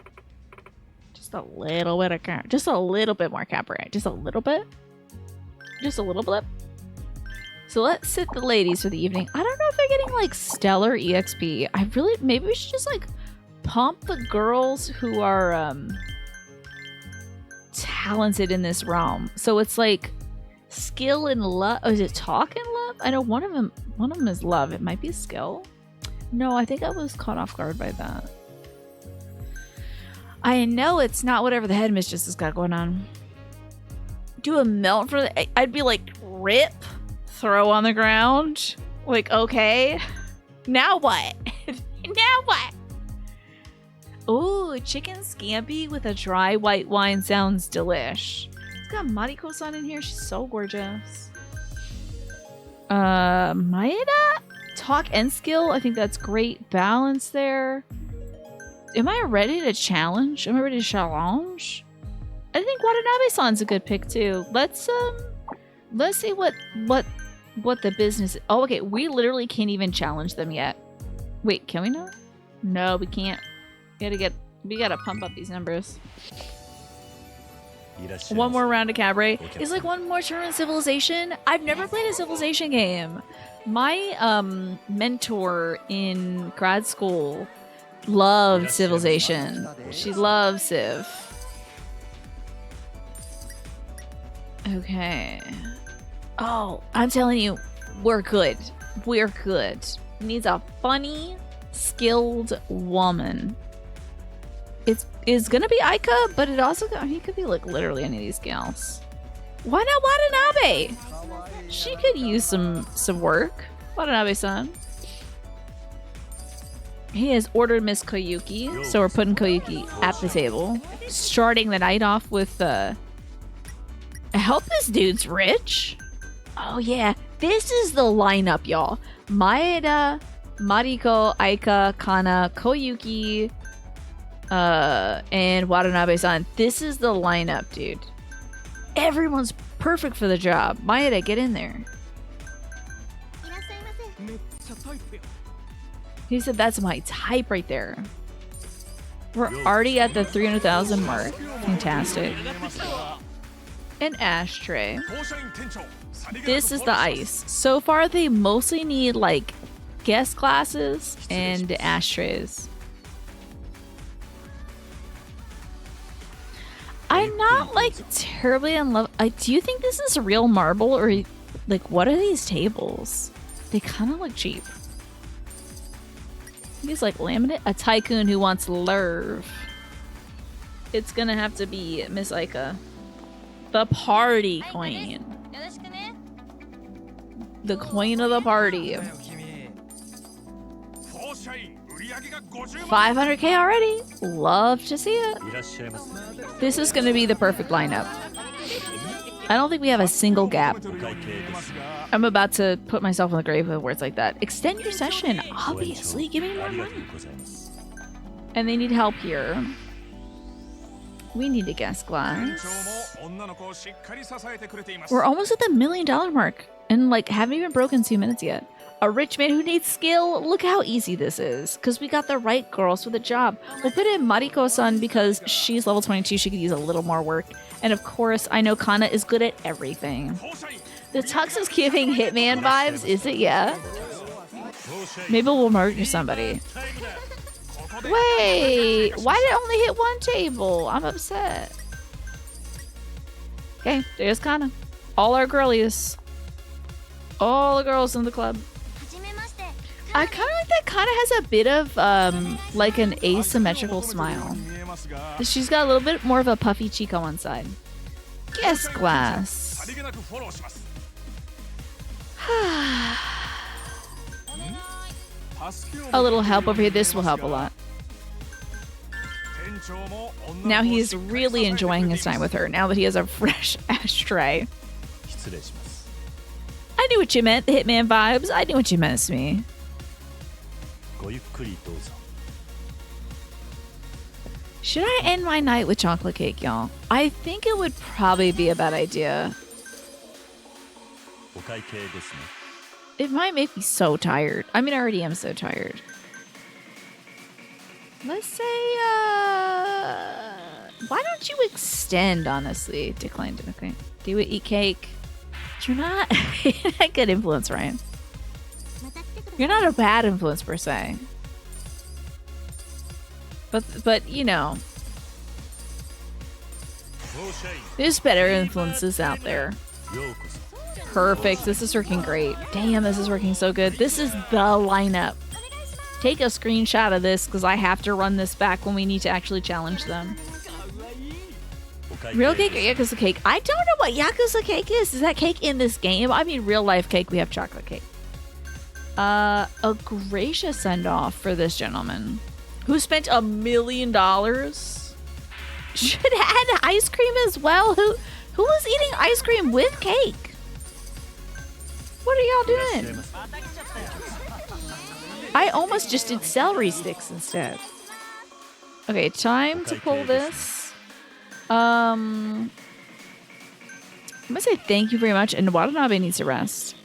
Just a little bit of cabaret. Just a little bit more cabaret. Just a little bit. Just a little blip. So let's sit the ladies for the evening. I don't know if they're getting like stellar EXP. Maybe we should just like pump the girls who are talented in this realm. So it's like skill and love. Oh, is it talk and love? I know one of them is love. It might be skill. No, I think I was caught off guard by that. I know it's not whatever the headmistress has got going on. Do a melt for the... I'd be like, rip, throw on the ground. Like, okay. Now what? Now what? Ooh, chicken scampi with a dry white wine sounds delish. It's got Mariko-san in here. She's so gorgeous. Maeda? Talk and skill. I think that's great balance there. Am I ready to challenge? Am I ready to challenge? I think Watanabe-san's a good pick too. Let's see what the business is. Oh, okay. We literally can't even challenge them yet. Wait, can we not? No, we can't. We gotta pump up these numbers. One more round of cabaret. Is like one more turn in Civilization. I've never played a Civilization game. My mentor in grad school loved Civilization. She loves Civ. Okay. Oh, I'm telling you, we're good. We're good. Needs a funny, skilled woman. It's gonna be Aika, but it also he could be like literally any of these gals. Why not Watanabe? She could use some work. Watanabe-san. He has ordered Miss Koyuki, so we're putting Koyuki at the table. Starting the night off with I hope this dude's rich. Oh yeah, this is the lineup, y'all. Maeda, Mariko, Aika, Kana, Koyuki, and Watanabe-san. This is the lineup, dude. Everyone's perfect for the job. Maeda, get in there. He said that's my type right there. We're already at the 300,000 mark. Fantastic. An ashtray. This is the ice. So far, they mostly need like guest classes and ashtrays. I'm not like terribly in love. Do you think this is real marble or like what are these tables? They kind of look cheap. He's like laminate. A tycoon who wants lurv. It's gonna have to be Miss Aika. The party queen. The queen of the party. 500k already. Love to see it. This is gonna be the perfect lineup. I don't think we have a single gap. I'm about to put myself in the grave with words like that. Extend your session. Obviously, give me more money. And they need help here. We need a guest 店 glass. 長も女の子をしっかり支えてくれています We're almost at the $1 million mark and like haven't even broken 2 minutes yet. A rich man who needs skill. Look how easy this is. Because we got the right girls for the job. We'll put in Mariko-san because she's level 22. She could use a little more work. And of course, I know Kana is good at everything. 放射員 The tux is giving Hitman vibes, is it? Yeah. Maybe we'll murder somebody. ここで Wait, why did it only hit 1 table? I'm upset. Okay, there's Kana. All our girlies. All the girls in the club. はじめまして。 I kind of like that Kana has a bit of, like an asymmetrical smile. 見えますが She's got a little bit more of a puffy cheek on one side. Guest さ glass. りげなくフォローします助けを A little help over here. This will help a lot. 店長も女 Now の子を he's しっかり really 支えてくれています enjoying his time with her now that he has a fresh ashtray. 失礼します I knew what you meant, the Hitman vibes. I knew what you meant to me. ごゆっくりどうぞ Should I end my night with chocolate cake, y'all? I think it would probably be a bad idea. お会計ですね It might make me so tired. I mean, I already am so tired. Let's say, why don't you extend, honestly? Declined. Okay. Do it, eat cake. You're not a good influence, Ryan. また来てください。 You're not a bad influence, per se. But you know, 放射員 there's better influences out there. ようこそ Perfect. This is working great. Damn, this is working so good. This is the lineup. Take a screenshot of this because I have to run this back when we need to actually challenge them. お会計 Real で cake す or Yakuza cake? I don't know what Yakuza cake is. Is that cake in this game? I mean, real life cake, we have chocolate cake. A gracious send off for this gentleman who spent $1 million. Should add ice cream as well. Who was eating ice cream with cake? What are y'all いらっしゃい doing? ませ I almost just did celery sticks instead. Okay, time to pull this. I'm gonna say thank you very much, and Watanabe needs to rest.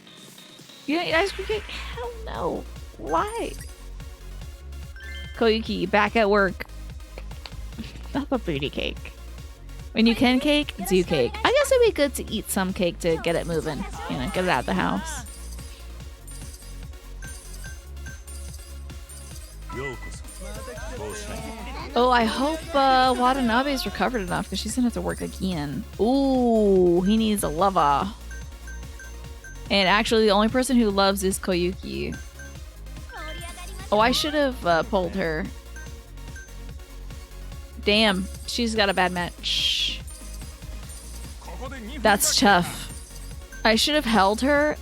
You don't eat ice cream cake? Hell no. Why? Koyuki, back at work. Not the booty cake. When you can cake, do cake. I guess it'd be good to eat some cake to get it moving. You know, get it out of the house. ようこそ放射員 Oh, I hope Watanabe's recovered enough because she's gonna have to work again. Ooh, he needs a lover. And actually, the only person who loves is Koyuki. Oh, I should have pulled her. Damn, she's got a bad match. ここで2分 That's tough. I should have held her,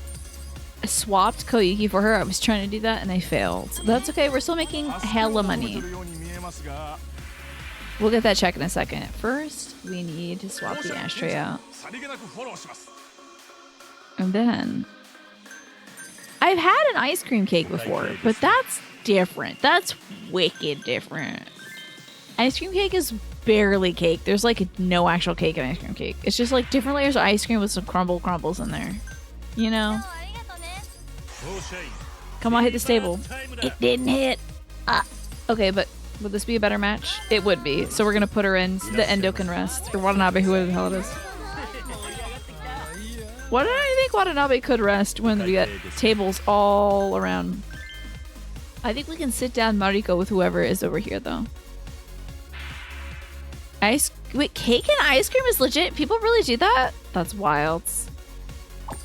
swapped Koyuki for her. I was trying to do that and I failed. That's okay. We're still making hella money. 助けを求めてるように見えますが We'll get that check in a second. First, we need to swap 放 the 射員 ashtray out. さりげなくフォローします And then I've had an ice cream cake before, but that's different. That's wicked different. Ice cream cake is barely cake. There's like no actual cake in ice cream cake. It's just like different layers of ice cream with some crumbles in there. You know? ありがとうね。 放射員 Come on, hit this table. タイム It だ didn't hit. Ah. Okay, but would this be a better match? It would be. So we're gonna put her in. The Endo can rest. Or Watanabe, whoever the hell it is. Why did I think Watanabe could rest when we got tables all around? I think we can sit down Mariko with whoever is over here, though. Wait, cake and ice cream is legit? People really do that? That's wild.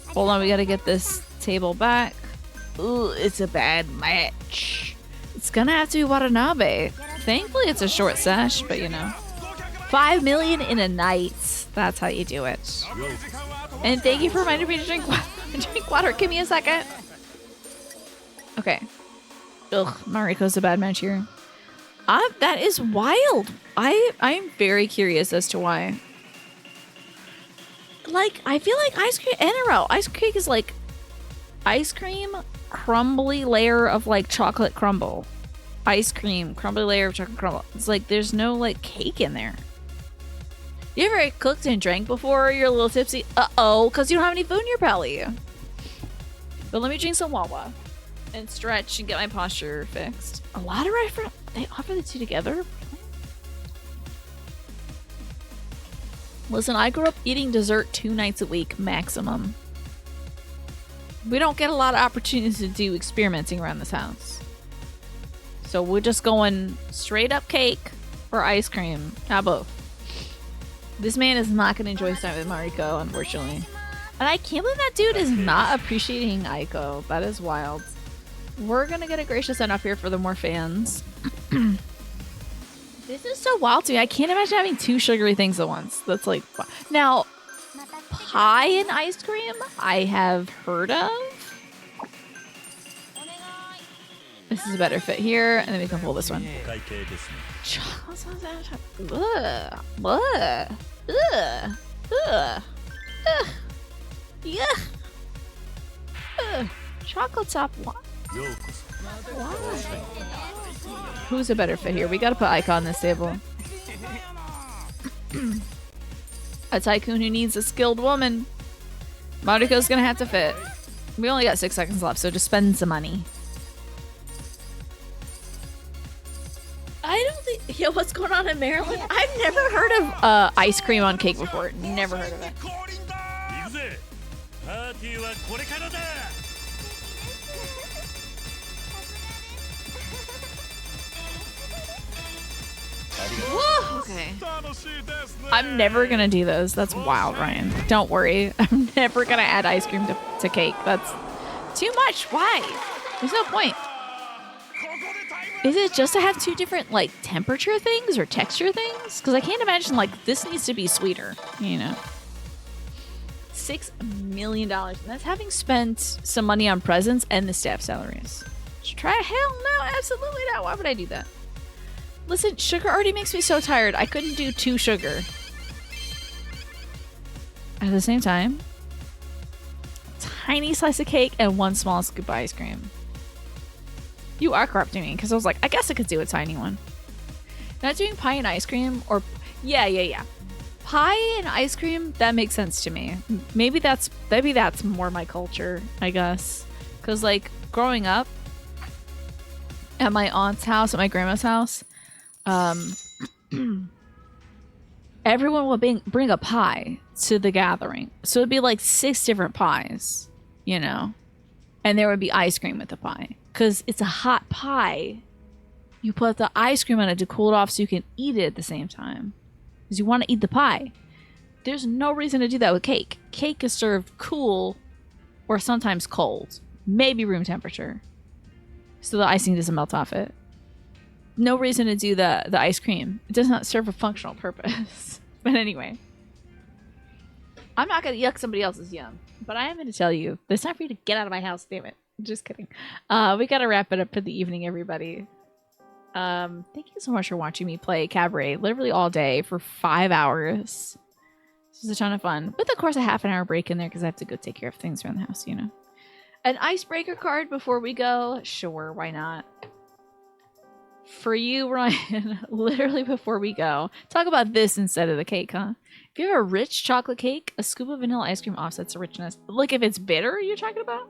Hold on, we gotta get this table back. Ooh, it's a bad match. It's gonna have to be Watanabe. Thankfully, it's a short sesh, but you know. 5 million in a night. That's how you do it. And thank you for reminding me to drink water. Give me a second. Okay. Ugh, Mariko's a bad match here. That is wild. I'm very curious as to why. Like, I feel like ice cream in a row. Ice cream is like ice cream, crumbly layer of like chocolate crumble. Ice cream, crumbly layer of chocolate crumble. It's like there's no like cake in there. You ever cooked and drank before you're a little tipsy? Uh-oh, because you don't have any food in your belly. But let me drink some Wawa and stretch and get my posture fixed. A lot of restaurants, they offer the two together? Listen, I grew up eating dessert 2 nights a week maximum. We don't get a lot of opportunities to do experimenting around this house. So we're just going straight up cake or ice cream. How both? This man is not going to enjoy time with Mariko, unfortunately. And I can't believe that dude is not appreciating Aiko. That is wild. We're going to get a gracious send off here for the more fans. This is so wild to me. I can't imagine having 2 sugary things at once. That's like... Now, pie and ice cream, I have heard of. This is a better fit here, and then we can pull this one. Chocolate sauce. Ugh. Ugh. Ugh. Ugh. Ugh. Yeah. Ugh. Chocolate top one. Who's a better fit here? We gotta put Aika on this table. A tycoon who needs a skilled woman. Mariko's gonna have to fit. We only got 6 seconds left, so just spend some money. I don't think... Yo, what's going on in Maryland? I've never heard of ice cream on cake before. Never heard of it. Whoa, okay. I'm never gonna do those. That's wild, Ryan. Don't worry. I'm never gonna add ice cream to cake. That's too much. Why? There's no point. Is it just to have 2 different, like, temperature things or texture things? Because I can't imagine, like, this needs to be sweeter, you know? $6 million. And that's having spent some money on presents and the staff salaries. Should try? Hell no, absolutely not. Why would I do that? Listen, sugar already makes me so tired. I couldn't do 2 sugar. At the same time, tiny slice of cake and 1 small scoop of ice cream. You are corrupting me, because I was like, I guess I could do a tiny one. Not doing pie and ice cream, or... Yeah. Pie and ice cream, that makes sense to me. Maybe that's more my culture, I guess. Because, like, growing up, at my aunt's house, at my grandma's house, everyone would bring a pie to the gathering. So it'd be like 6 different pies, you know? And there would be ice cream with the pie. Because it's a hot pie. You put the ice cream on it to cool it off so you can eat it at the same time. Because you want to eat the pie. There's no reason to do that with cake. Cake is served cool or sometimes cold. Maybe room temperature. So the icing doesn't melt off it. No reason to do the ice cream. It does not serve a functional purpose. But anyway. I'm not going to yuck somebody else's yum. But I am going to tell you, it's time for you to get out of my house, damn it. Just kidding. We got to wrap it up for the evening, everybody. Thank you so much for watching me play Cabaret literally all day for 5 hours. This was a ton of fun. With, of course, a half an hour break in there because I have to go take care of things around the house, you know. An icebreaker card before we go? Sure, why not? For you, Ryan, literally before we go, talk about this instead of the cake, huh? If you have a rich chocolate cake, a scoop of vanilla ice cream offsets the richness. Like if it's bitter, you're talking about?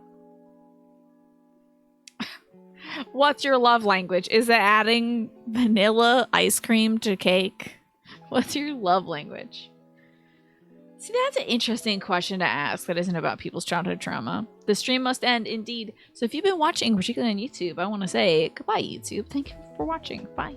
What's your love language? Is it adding vanilla ice cream to cake? What's your love language? See, that's an interesting question to ask that isn't about people's childhood trauma. The stream must end, indeed. So if you've been watching, particularly on YouTube, I want to say goodbye, YouTube. Thank you for watching. Bye.